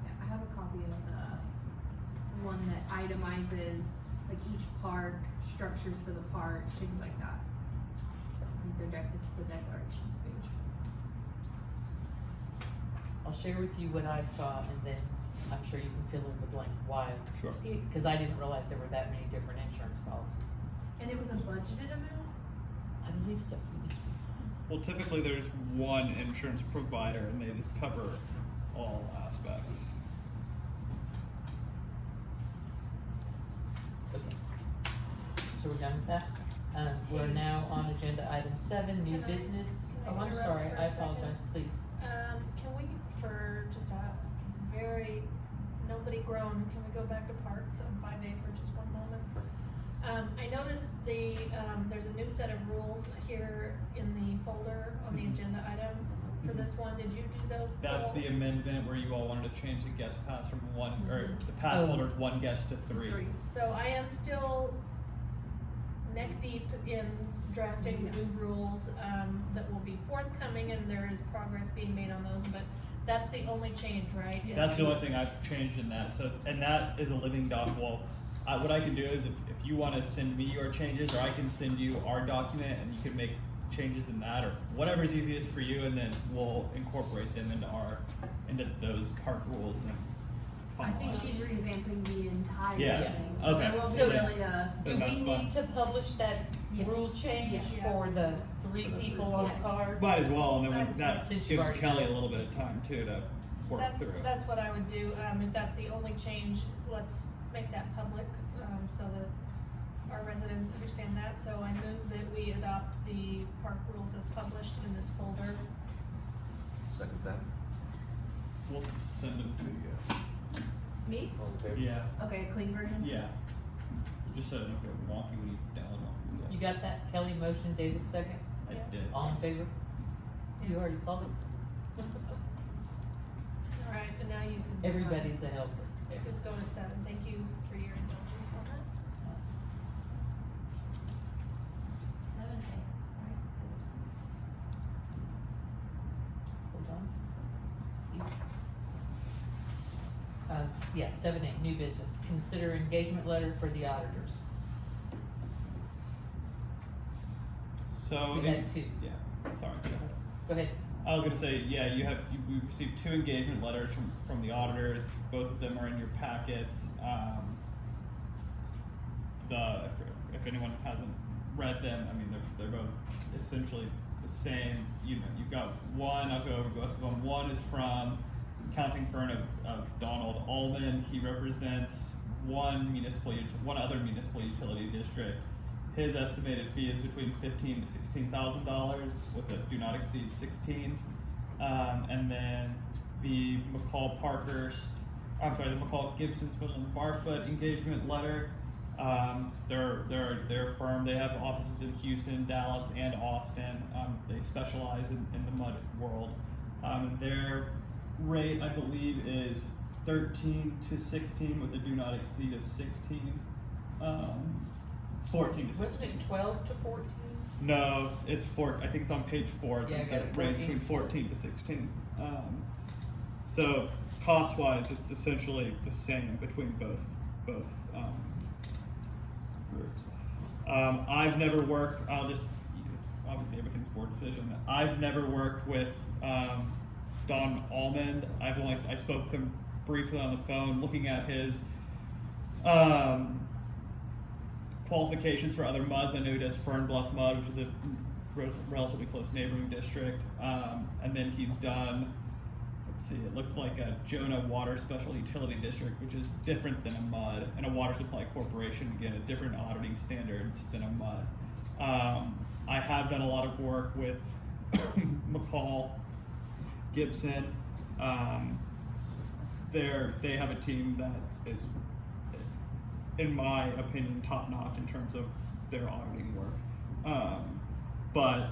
Yeah, I have a copy of the one that itemizes like each park, structures for the parks, things like that. The declarations page. I'll share with you what I saw, and then I'm sure you can fill in the blank why. Sure. Because I didn't realize there were that many different insurance policies. And it was a budgeted amount? I believe so. Well, typically there's one insurance provider and they just cover all aspects. Okay. So we're done with that? We're now on agenda item 7, new Can I- business. can I Oh, I'm interrupt sorry, for a I second? apologize, please. Can we, for just a very, nobody grown, can we go back to parks on 5A for just one moment? I noticed there's a new set of rules here in the folder on the agenda item for this one. Did you do those? That's Cole? the amendment where you all wanted to change the guest pass from one, or the pass Oh. holders 1 guest to 3. So I am still neck deep in drafting new rules, that will be forthcoming, and there is progress being made on those, but that's the only change, right? Is That's the only thing I've changed in that. So, and that is a living doc. Well, what I can do is if you want to send me your changes, or I can send you our document and you can make changes in that, or whatever's easiest for you, and then we'll incorporate them into those park rules and then I think finalize. she's revamping the entire Yeah. thing, so Okay. there won't be So really Do Then we that's need fine. to publish that Yes. rule change Yes. for the three people on the Yes. card? Might as well, and then Might as that well. Since you've gives already Kelly done a it. little bit of time too to work through. That's what I would do, if that's the only change, let's make that public, so that our residents understand that, so I move that we adopt the park rules as published in this folder. Second that. We'll send them to you. Me? All in favor? Yeah, Okay, clean version? yeah. Just so they don't get wonky when you download them. You got that? Kelly motion, David second? I Yeah. did. All in favor? You already called it. Alright, and now you can. Everybody's a helper. It could go to 7, thank you for your indulgence on that. 7A, right? Hold on. Yeah, 7A, new business. Consider engagement letter for the auditors. So. We had two. Yeah, sorry. Go ahead. I was gonna say, yeah, we received 2 engagement letters from the auditors, both of them are in your packets. If anyone hasn't read them, I mean, they're both essentially the same. You know, you've got one, I'll go over both of them. One is from accounting firm of Donald Allman. He represents one other municipal utility district. His estimated fee is between $15,000 to $16,000 with a do not exceed 16. And then the McCall Gibson Spindle and Barfoot engagement letter. They're a firm. They have offices in Houston, Dallas, and Austin. They specialize in the MUD world. Their rate, I believe, is 13 to 16 with a do not exceed of 16. 14 to 16. Wasn't it 12 to 14? No, it's 4. I think it's on page 4. It's Yeah, I got it, a range 14. between 14 to 16. So cost-wise, it's essentially the same between both groups. I've never worked. Obviously everything's board decision. I've never worked with Don Allman. I spoke with him briefly on the phone, looking at his qualifications for other MUDs. I know he does Fern Bluff MUD, which is a relatively close neighboring district. And then he's done, let's see, it looks like a Jonah Water Special Utility District, which is different than a MUD, and a water supply corporation, again, a different auditing standards than a MUD. I have done a lot of work with McCall Gibson. They have a team that is, in my opinion, top notch in terms of their auditing work. But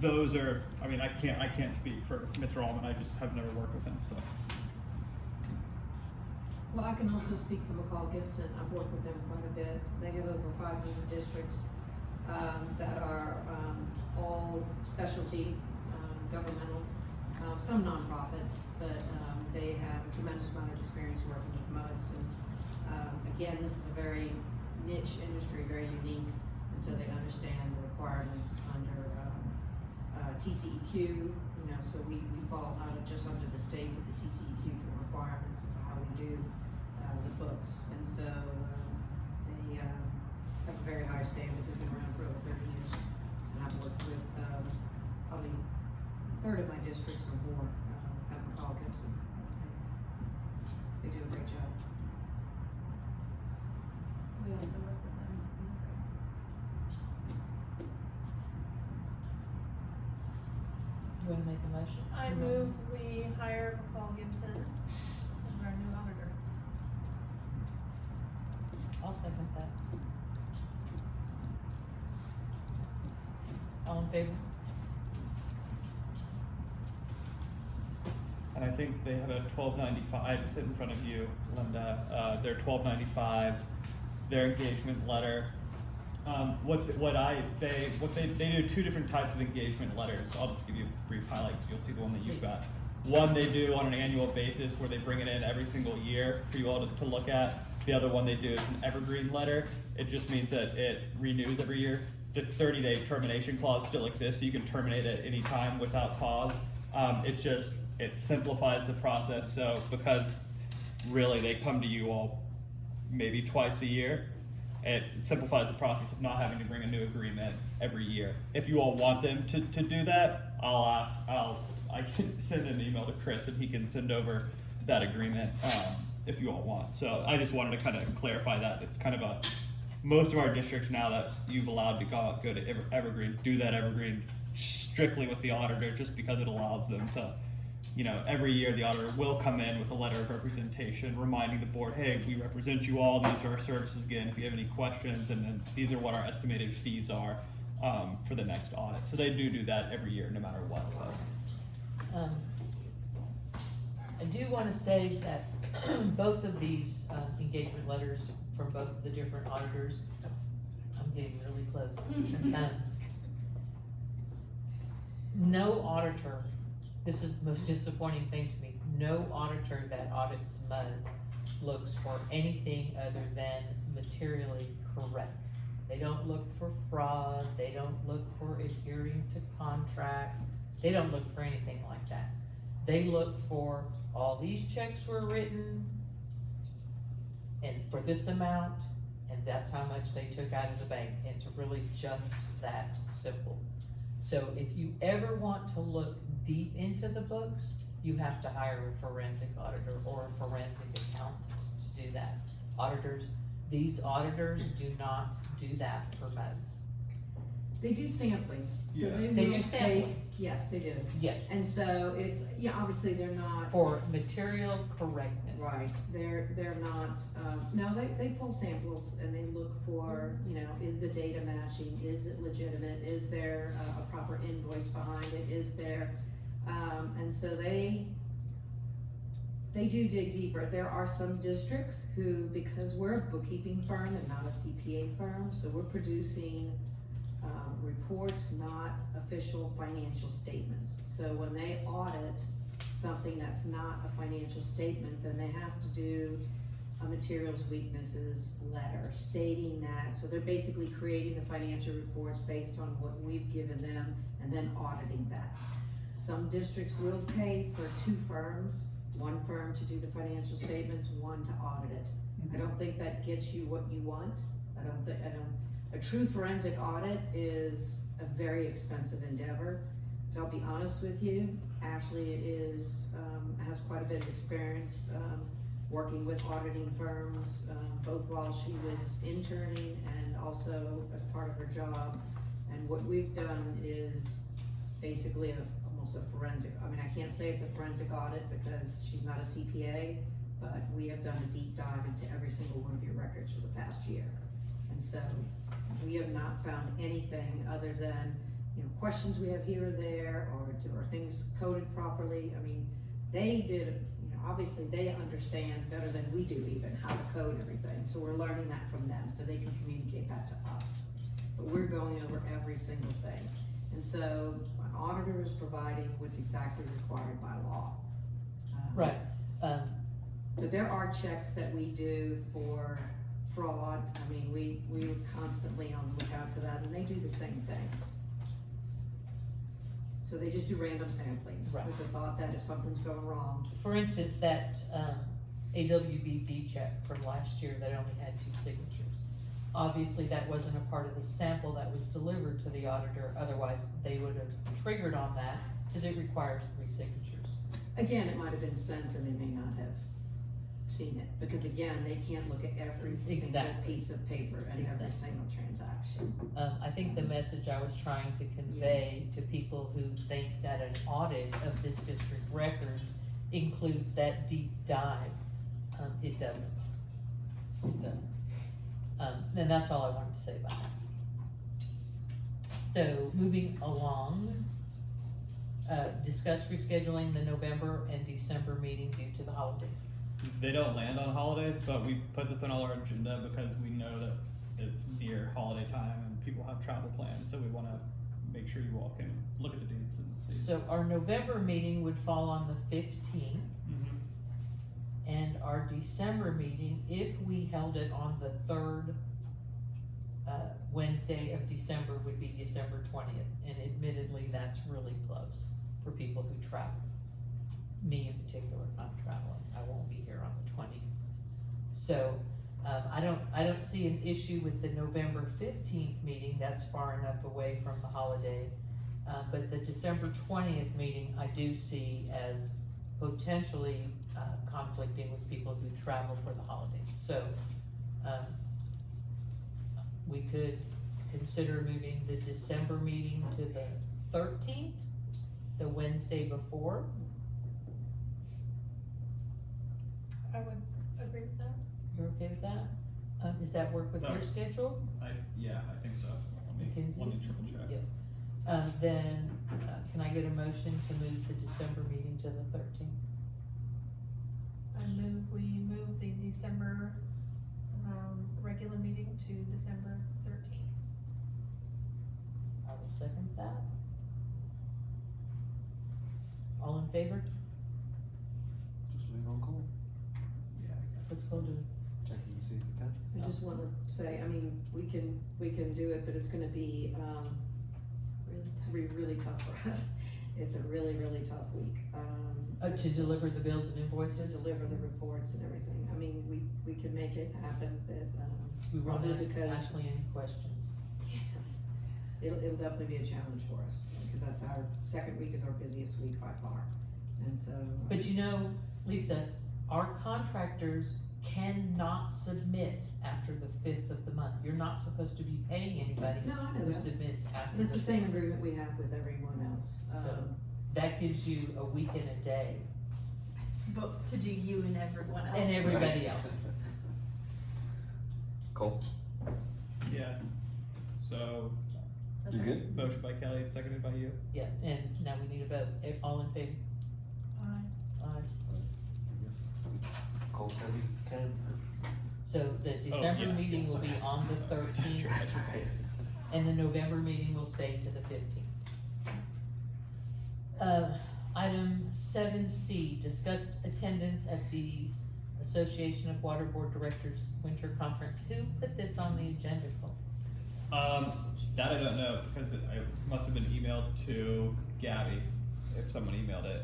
those are, I mean, I can't speak for Mr. Allman. I just have never worked with him, so. Well, I can also speak for McCall Gibson. I've worked with them quite a bit. They have over 500 districts that are all specialty, governmental, some nonprofits, but they have a tremendous amount of experience working with MUDs. And again, this is a very niche industry, very unique, and so they understand the requirements under TCEQ. You know, so we fall just under the state with the TCEQ for the requirements. It's how we do the books, and so they have a very high standard. They've been around for over 30 years, and I've worked with probably a third of my districts or more at McCall Gibson. They do a great job. We also work with them. You wanna make a motion? I move we hire McCall Gibson as our new auditor. I'll second that. All in favor? And I think they have a 1295 sit in front of you, Linda. Their 1295, their engagement letter. They do 2 different types of engagement letters. I'll just give you a brief highlight. You'll see the one that you've got. One they do on an annual basis where they bring it in every single year for you all to look at. The other one they do is an evergreen letter. It just means that it renews every year. The 30-day termination clause still exists, so you can terminate at any time without cause. It simplifies the process. So because really they come to you all maybe twice a year, it simplifies the process of not having to bring a new agreement every year. If you all want them to do that, I can send an email to Chris and he can send over that agreement, if you all want. So I just wanted to kind of clarify that. It's kind of most of our districts now that you've allowed to go to Evergreen, do that Evergreen strictly with the auditor, just because it allows them to, every year the auditor will come in with a letter of representation reminding the board, hey, we represent you all, these are our services again, if you have any questions, and then these are what our estimated fees are for the next audit. So they do that every year, no matter what. I do want to say that both of these engagement letters from both of the different auditors, I'm getting really close. No auditor, this is the most disappointing thing to me, no auditor that audits MUDs looks for anything other than materially correct. They don't look for fraud, they don't look for adhering to contracts, they don't look for anything like that. They look for all these checks were written and for this amount, and that's how much they took out of the bank. It's really just that simple. So if you ever want to look deep into the books, you have to hire a forensic auditor or a forensic accountant to do that. These auditors do not do that for MUDs. They do samplings, so Yeah. they They will do take, samplings. yes, they do. Yes, And so it's, obviously they're not. for material correctness. Right, they're not, no, they pull samples and they look for, is the data matching, is it legitimate, is there a proper invoice behind it, is there, and so they do dig deeper. There are some districts who, because we're a bookkeeping firm and not a CPA firm, so we're producing reports, not official financial statements. So when they audit something that's not a financial statement, then they have to do a materials weaknesses letter stating that. So they're basically creating the financial reports based on what we've given them and then auditing that. Some districts will pay for two firms, one firm to do the financial statements, one to audit it. I don't think that gets you what you want. A true forensic audit is a very expensive endeavor. But I'll be honest with you, Ashley has quite a bit of experience working with auditing firms, both while she was interning and also as part of her job. And what we've done is basically almost a forensic, I can't say it's a forensic audit because she's not a CPA, but we have done a deep dive into every single one of your records for the past year. And so we have not found anything other than, questions we have here or there, or are things coded properly. They did, obviously they understand better than we do even how to code everything. So we're learning that from them so they can communicate that to us. But we're going over every single thing. And so an auditor is providing what's exactly required by law. Right. But there are checks that we do for fraud. We're constantly on the lookout for that, and they do the same thing. So they just do random samplings Right. with the thought that if something's going wrong. For instance, that AWBD check from last year that only had 2 signatures. Obviously, that wasn't a part of the sample that was delivered to the auditor, otherwise they would have triggered on that, because it requires 3 signatures. Again, it might have been sent and they may not have seen it, because again, they can't look at every single Exactly. piece of paper and every Exactly. single transaction. I think the message I was trying to convey to people who think that an audit of this district records includes that deep dive, it doesn't. It doesn't. And that's all I wanted to say about that. So, moving along, discuss rescheduling the November and December meeting due to the holidays. They don't land on holidays, but we put this on our agenda because we know that it's near holiday time and people have travel plans, so we wanna make sure you all can look at the dates and see. So our November meeting would fall on the 15th, Mhm. and our December meeting, if we held it on the 3rd Wednesday of December, would be December 20th, and admittedly, that's really close for people who travel. Me in particular, I'm traveling, I won't be here on the 20th. So, I don't see an issue with the November 15th meeting, that's far enough away from the holiday. But the December 20th meeting, I do see as potentially conflicting with people who travel for the holidays. So, we could consider moving the December meeting to the 13th, the Wednesday before. I would agree with that. You're okay with that? Does that work with your That- schedule? Yeah, I think so. Mackenzie? Let me triple check. Yes. Then, can I get a motion to move the December meeting to the 13th? We move the December, regular meeting to December 13th. I will second that. All in favor? Just waiting on call. Let's go to, Checking to see if we can. I just wanna say, I mean, we can do it, but it's gonna be, it's gonna be really tough for us. It's a really, really tough week, to deliver the bills and to invoices. deliver the reports and everything. I mean, we can make it happen, but, We won't probably ask because- Ashley any questions. yes, it'll definitely be a challenge for us, because that's our, second week is our busiest week by far, and so. But you know, Lisa, our contractors cannot submit after the 5th of the month. You're not supposed to be paying anybody No, I know who that. submits after It's the the same agreement we have with everyone else. So- That gives you a week and a day, But to do you and everyone else. and everybody else. Cole? Yeah, so, You good? motion by Kelly, seconded by you. Yeah, and now we need a vote. All in favor? Aye. Aye. I guess Cole said he can. So the December yeah, meeting yeah, will be sorry. on the 13th, and the November meeting will stay to the 15th. Item 7C, discussed attendance at the Association of Water Board Directors Winter Conference. Who put this on the agenda, Cole? That I don't know, because it must have been emailed to Gabby, if someone emailed it.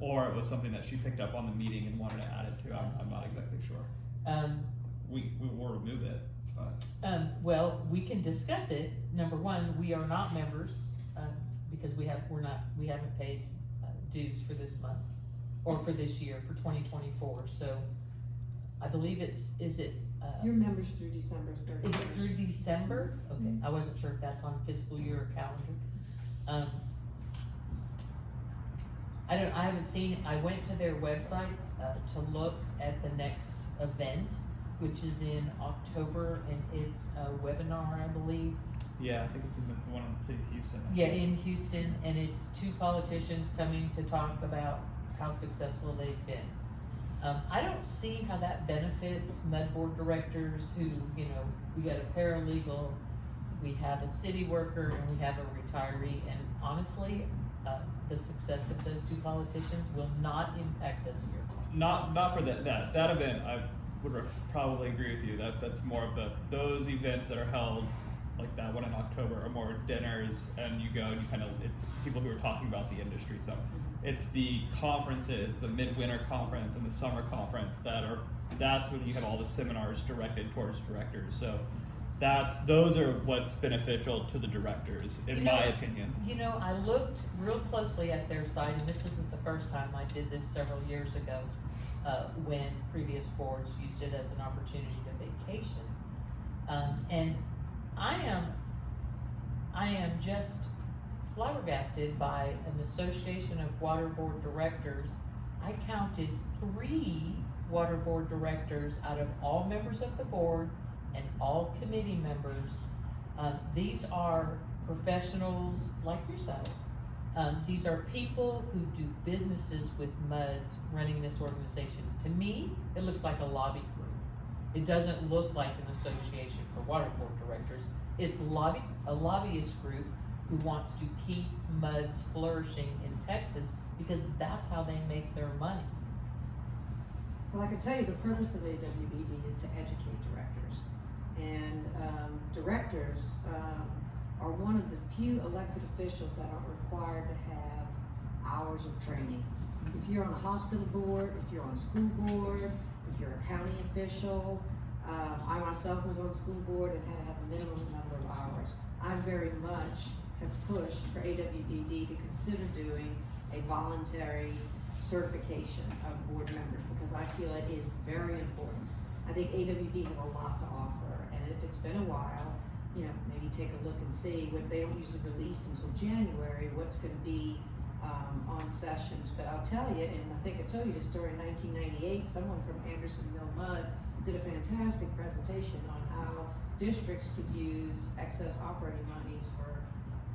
Or it was something that she picked up on the meeting and wanted to add it to, I'm not exactly sure. We will remove it, but. Well, we can discuss it. Number one, we are not members, because we haven't paid dues for this month, or for this year, for 2024, so I believe is it Your members through December is 31st. it through December? Okay, I wasn't sure if that's on fiscal year or calendar. I haven't seen it. I went to their website, to look at the next event, which is in October, and it's a webinar, I believe. Yeah, I think it's in the one in the city of Houston. Yeah, in Houston, and it's two politicians coming to talk about how successful they've been. I don't see how that benefits MUD board directors who, you know, we got a paralegal, we have a city worker, and we have a retiree, and honestly, the success of those two politicians will not impact us here. Not for that event, I would probably agree with you, that's more of those events that are held, like that one in October, are more dinners, and you go and you it's people who are talking about the industry, so. It's the conferences, the midwinter conference and the summer conference that's when you have all the seminars directed towards directors, so those are what's beneficial to the directors, in my opinion. You know, I looked real closely at their site, and this isn't the first time. I did this several years ago, when previous boards used it as an opportunity to vacation. And I am just flabbergasted by an association of water board directors. I counted 3 water board directors out of all members of the board and all committee members. These are professionals like yourselves. These are people who do businesses with MUDs running this organization. To me, it looks like a lobby group. It doesn't look like an association for water board directors. It's a lobbyist group who wants to keep MUDs flourishing in Texas because that's how they make their money. Well, I can tell you the purpose of AWBD is to educate directors. And directors are one of the few elected officials that aren't required to have hours of training. If you're on a hospital board, if you're on a school board, if you're a county official. I myself was on school board and had to have a minimum number of hours. I very much have pushed for AWBD to consider doing a voluntary certification of board members because I feel it is very important. I think AWB has a lot to offer, and if it's been a while, you know, maybe take a look and see what they don't usually release until January, what's gonna be on sessions. But I'll tell you, and I think I told you the story in 1998, someone from Anderson Mill MUD did a fantastic presentation on how districts could use excess operating monies for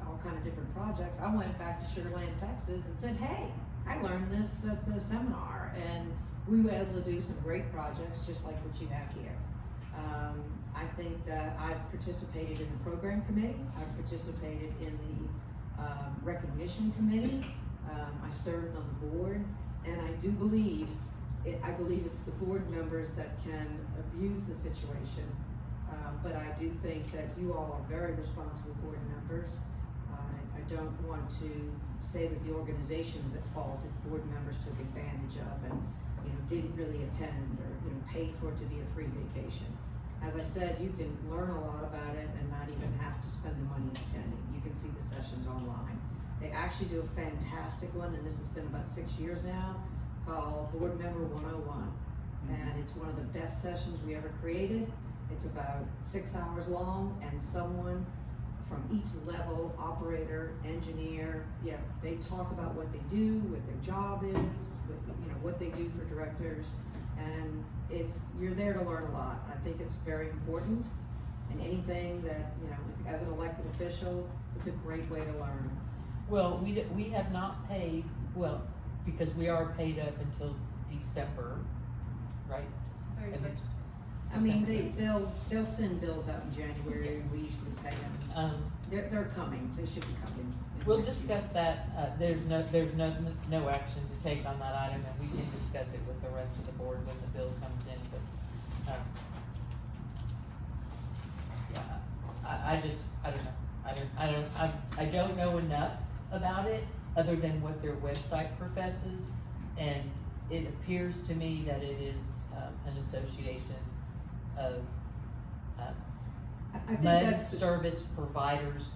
all kind of different projects. I went back to Sugar Land, Texas and said, hey, I learned this at the seminar, and we were able to do some great projects just like what you have here. I think that I've participated in the program committee, I've participated in the recognition committee, I served on the board, and I do believe, I believe it's the board members that can abuse the situation, but I do think that you all are very responsible board members. I don't want to say that the organization is at fault if board members took advantage of and, you know, didn't really attend or, you know, paid for it to be a free vacation. As I said, you can learn a lot about it and not even have to spend the money attending. You can see the sessions online. They actually do a fantastic one, and this has been about 6 years now, called Board Member 101. And it's one of the best sessions we ever created. It's about 6 hours long, and someone from each level, operator, engineer, yeah, they talk about what they do, what their job is, what, you know, what they do for directors, and you're there to learn a lot. I think it's very important, and anything that, you know, as an elected official, it's a great way to learn. Well, we have not paid, well, because we are paid up until December, right? Very And first. I mean, they'll send bills out in January, and we usually pay them. They're coming, they should be coming. in We'll the next discuss few that, there's no action to take on that item, and we can discuss it with the rest of the board when the bill comes in, but, yeah, I don't know enough about it, other than what their website professes, and it appears to me that it is, an association of, I think MUD that's the- service providers,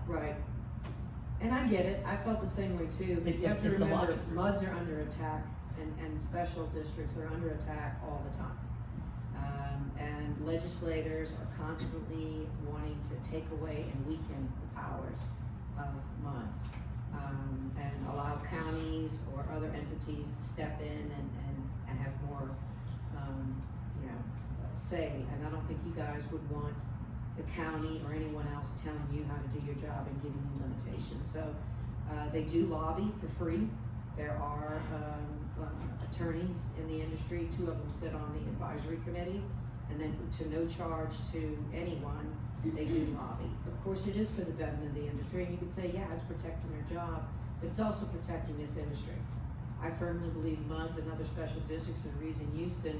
Right. And I get it, I felt the same way too, but It's you a- have to it's a lot remember, of- MUDs are under attack, and special districts are under attack all the time. And legislators are constantly wanting to take away and weaken the powers of MUDs. And allow counties or other entities to step in and have more, you know, say. And I don't think you guys would want the county or anyone else telling you how to do your job and giving you limitations. So, they do lobby for free. There are, attorneys in the industry, 2 of them sit on the advisory committee, and then to no charge to anyone, they do lobby. Of course, it is for the betterment of the industry, and you could say, yeah, it's protecting their job, but it's also protecting this industry. I firmly believe MUDs and other special districts are the reason Houston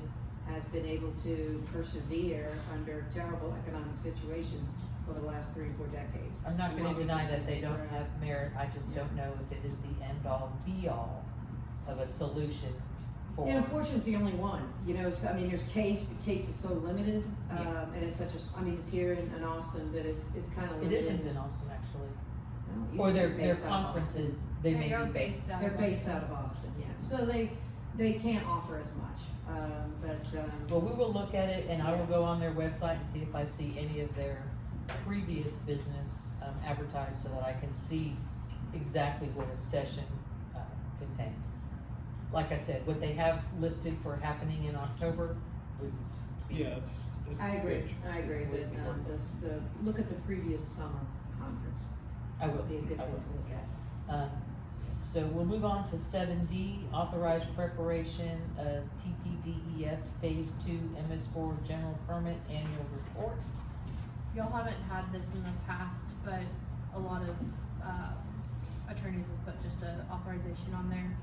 has been able to persevere under terrible economic situations over the last 3 or 4 decades. I'm not gonna deny that they don't have merit, I just don't know if it is the end-all, be-all of a solution for. Yeah, unfortunately, it's the only one, you know, so, I mean, there's case, but case is so limited, Yeah. and it's such a, I mean, it's here in Austin, but it's kind of It limited. isn't in Austin, actually, Well, it used or to be their based out of Austin. conferences, they may are be based. out They're of based Austin. out of Austin, yeah, so they can't offer as much, Well, we will look at it, and I will go on their website and see if I see any of their previous business, advertised, so that I can see exactly what a session, contains. Like I said, what they have listed for happening in October would be. Yeah, it's I agree, Would but, be worth look at the previous summer conference. I will, Would be a good I thing will. to look at. So we'll move on to 7D, authorized preparation of TPDES Phase 2 MS4 General Permit Annual Report. Y'all haven't had this in the past, but a lot of, attorneys will put just a authorization on there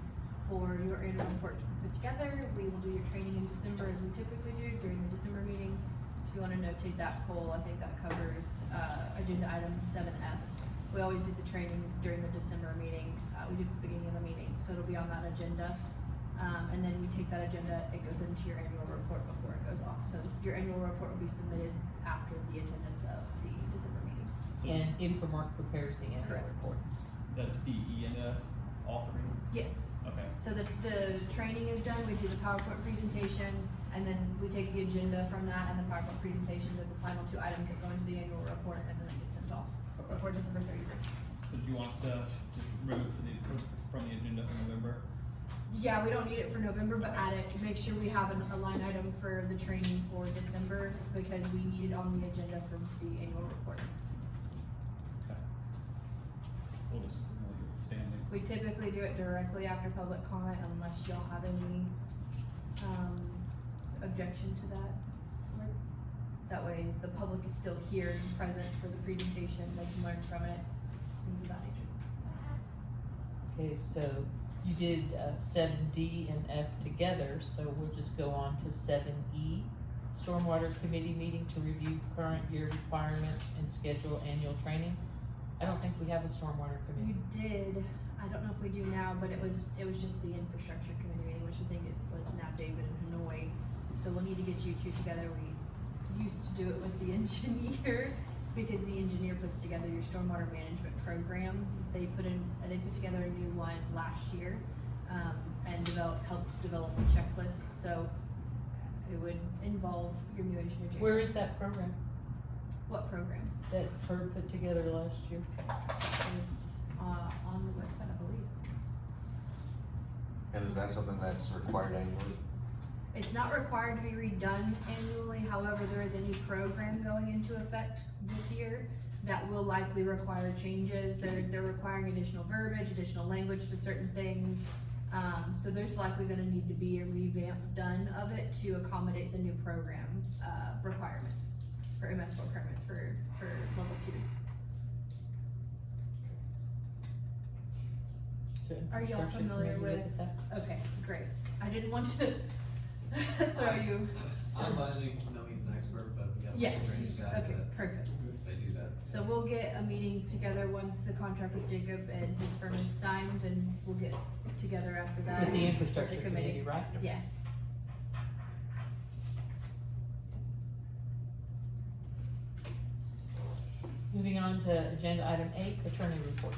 for your annual report to be put together. We will do your training in December as we typically do during the December meeting. So if you wanna notate that, Cole, I think that covers, agenda item 7F. We always do the training during the December meeting, we do it at the beginning of the meeting, so it'll be on that agenda. And then we take that agenda, it goes into your annual report before it goes off. So your annual report will be submitted after the attendance of the December meeting. And Infomark prepares the annual Correct. report. That's D, E, and F, all three? Yes. Okay. So the training is done, we do the PowerPoint presentation, and then we take the agenda from that and the PowerPoint presentation to the final two items that go into the annual report, and then it gets sent off before December 31st. So do you want us to just remove from the agenda for November? Yeah, we don't need it for November, but add it, make sure we have a line item for the training for December, because we need it on the agenda for the annual report. Okay. We'll just leave it standing. We typically do it directly after public comment unless y'all have any, objection to that. That way, the public is still here and present for the presentation, they can learn from it, things of that nature. Okay, so you did 7D and F together, so we'll just go on to 7E. Stormwater Committee meeting to review current year requirements and schedule annual training. I don't think we have a Stormwater You Committee. did, I don't know if we do now, but it was just the infrastructure committee meeting, which I think it was now David and Hanoi. So we'll need to get you two together. We used to do it with the engineer, because the engineer puts together your stormwater management program. They put together a new one last year, and helped develop a checklist, so it would involve your new engineer. Jacob. Where is that program What program? that Herb put together last year? It's, on the website, I believe. And is that something that's required annually? It's not required to be redone annually, however, there is a new program going into effect this year that will likely require changes. They're requiring additional verbiage, additional language to certain things. So there's likely gonna need to be a revamp done of it to accommodate the new program, requirements for MS4 permits for level 2s. So Are y'all infrastructure familiar committee with- that? Okay, great. I didn't want to throw you. I'm by no means an expert, but we got a Yeah, bunch of drainage guys okay, that perfect. they do that. So we'll get a meeting together once the contract with Jacob and his firm is signed, and we'll get together after that. With the with infrastructure committee, right? Yeah. Moving on to agenda item 8, attorney report.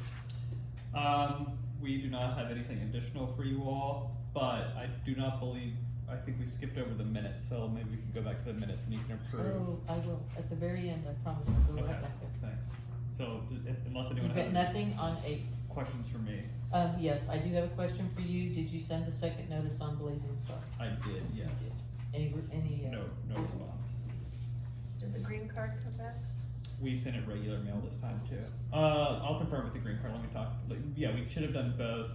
We do not have anything additional for you all, but I do not believe, I think we skipped over the minutes, so maybe we can go back to the minutes and you can approve. Oh, I will, at the very end, I promise I'll go Okay, right back there. thanks. So, unless anyone You've got has nothing on 8. questions for me, Yes, I do have a question for you. Did you send the second notice on Blazing Star? I did, yes. Any, No response. Did the green card come back? We sent it regular mail this time too. I'll confirm with the green card, let me talk, yeah, we should have done both.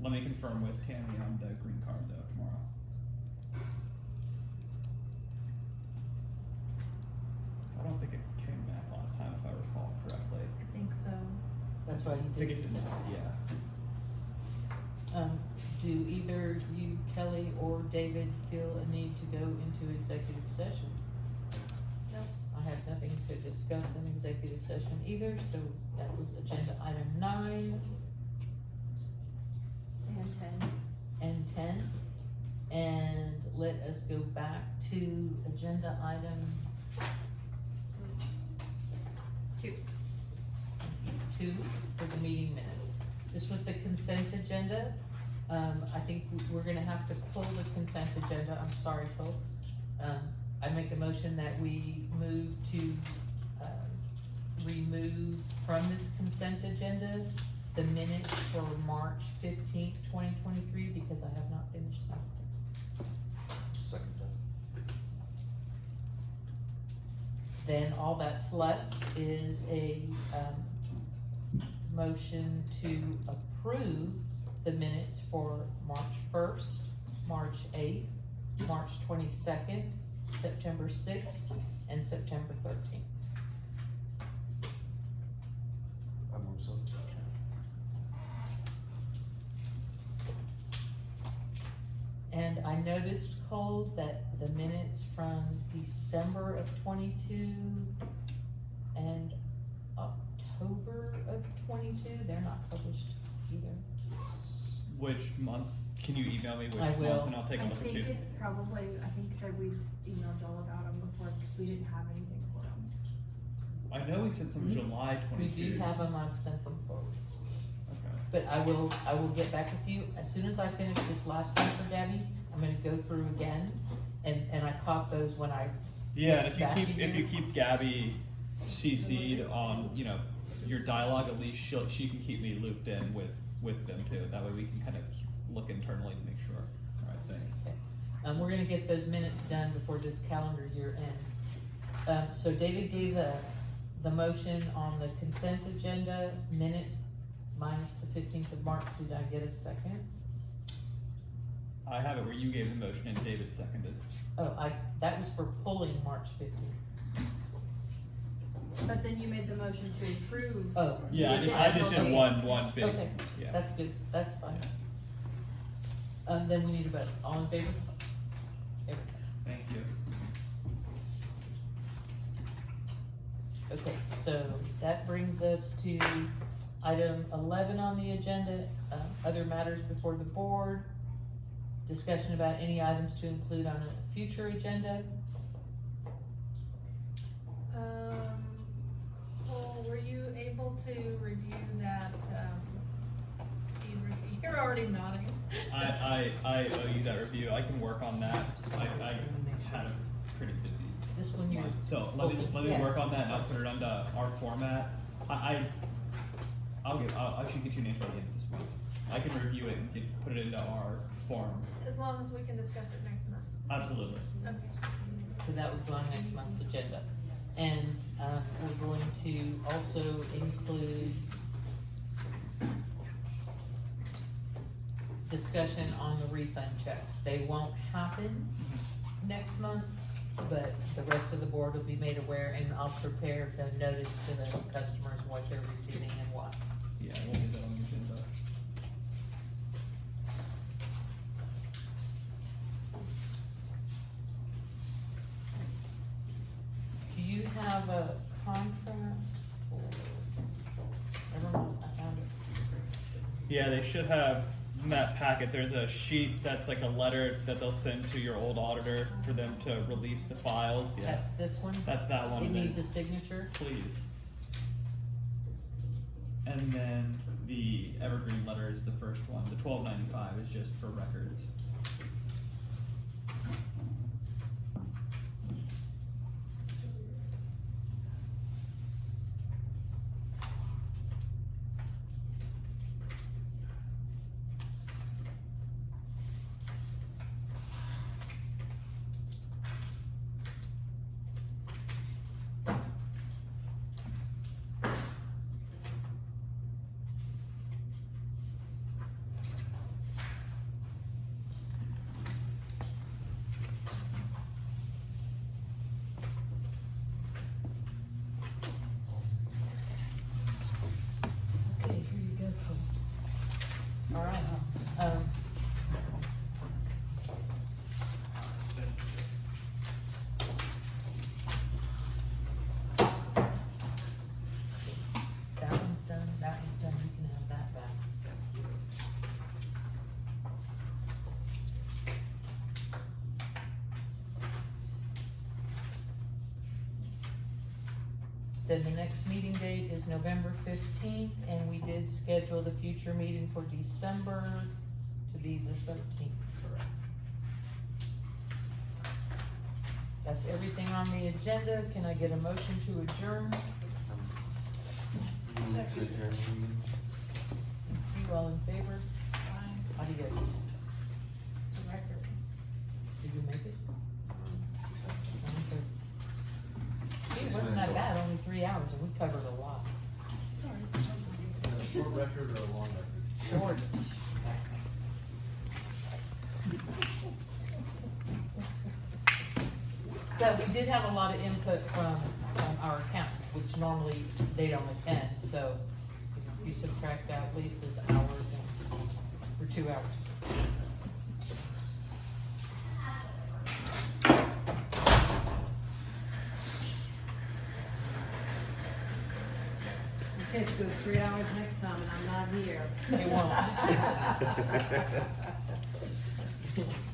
Let me confirm with Tammy on the green card though tomorrow. I don't think it came back last time if I recall correctly. I think so. That's why I you think did it send did, it. yeah. Do either you, Kelly, or David feel a need to go into executive session? No. I have nothing to discuss in executive session either, so that was agenda item 9 And 10. and 10. And let us go back to agenda item 2 for the meeting minutes. This was the consent agenda. I think we're gonna have to pull the consent agenda, I'm sorry, Cole. I make a motion that we move to, remove from this consent agenda the minutes for March 15th, 2023, because I have not finished them. Second time. Then all that's left is a, motion to approve the minutes for March 1st, March 8th, March 22nd, September 6th, and September 13th. I move so. And I noticed, Cole, that the minutes from December of 22 and October of 22, they're not published either. Which months can you email me which I will. month and I'll take a I look at think you? it's probably, I think that we've emailed y'all about them before, because we didn't have anything for them. I know we said some Mhm. July We 22. do have them, I've sent them forward. Okay. But I will get back with you, as soon as I finish this last one for Gabby, I'm gonna go through again, and I caught those when I, Yeah, and if you Back keep to if you. you keep Gabby CC'd on your dialogue, at least she can keep me looped in with them too. That way we can kind of look internally to make sure. All right, thanks. we're gonna get those minutes done before this calendar year ends. So David gave the motion on the consent agenda, minutes minus the 15th of March, did I get a second? I have it where you gave the motion and David seconded. Oh, that was for pulling March 15th. But then you made the motion to approve. Oh. Yeah, the I just additional did dates. one big. Okay, Yeah. that's good, that's fine. Then we need a vote, all in favor? Everybody. Thank you. Okay, so that brings us to item 11 on the agenda, other matters before the board. Discussion about any items to include on a future agenda. Cole, were you able to review that, deed receipt? You're already nodding. I owe you that review. I can work on that. I had a pretty busy This one you're. month. So let me Yes. work on that and I'll put it onto our format. I should get you an answer by the end of this week. I can review it and put it into our form. As long as we can discuss it next month. Absolutely. Okay. So that would go on next month's agenda. And, we're going to also include discussion on the refund checks. They won't happen next month, but the rest of the board will be made aware, and I'll prepare the notice to the customers what they're receiving and why. Yeah, we'll get that on the agenda. Do you have a contract for, never mind, I found it. Yeah, they should have in that packet. There's a sheet that's like a letter that they'll send to your old auditor for them to release the files. Yeah, That's this one? that's that one. It And then- needs a signature? Please. And then the evergreen letter is the first one. The $12.95 is just for records. Okay, here you go, Cole. All right, that one's done, you can have that back. Then the next meeting date is November 15th, and we did schedule the future meeting for December to be the 13th, correct? That's everything on the agenda. Can I get a motion to adjourn? Move to adjourn the meeting. You all in favor? Adios. It's a record. Did you make it? It Yes, wasn't ma'am. that bad, only 3 hours, and we covered a lot. A short record or a long record? Short. But we did have a lot of input from our accountants, which normally they don't attend, so if you subtract out Lisa's hours for 2 hours. Okay, if it goes 3 hours next time and I'm not here. It won't. Thank you.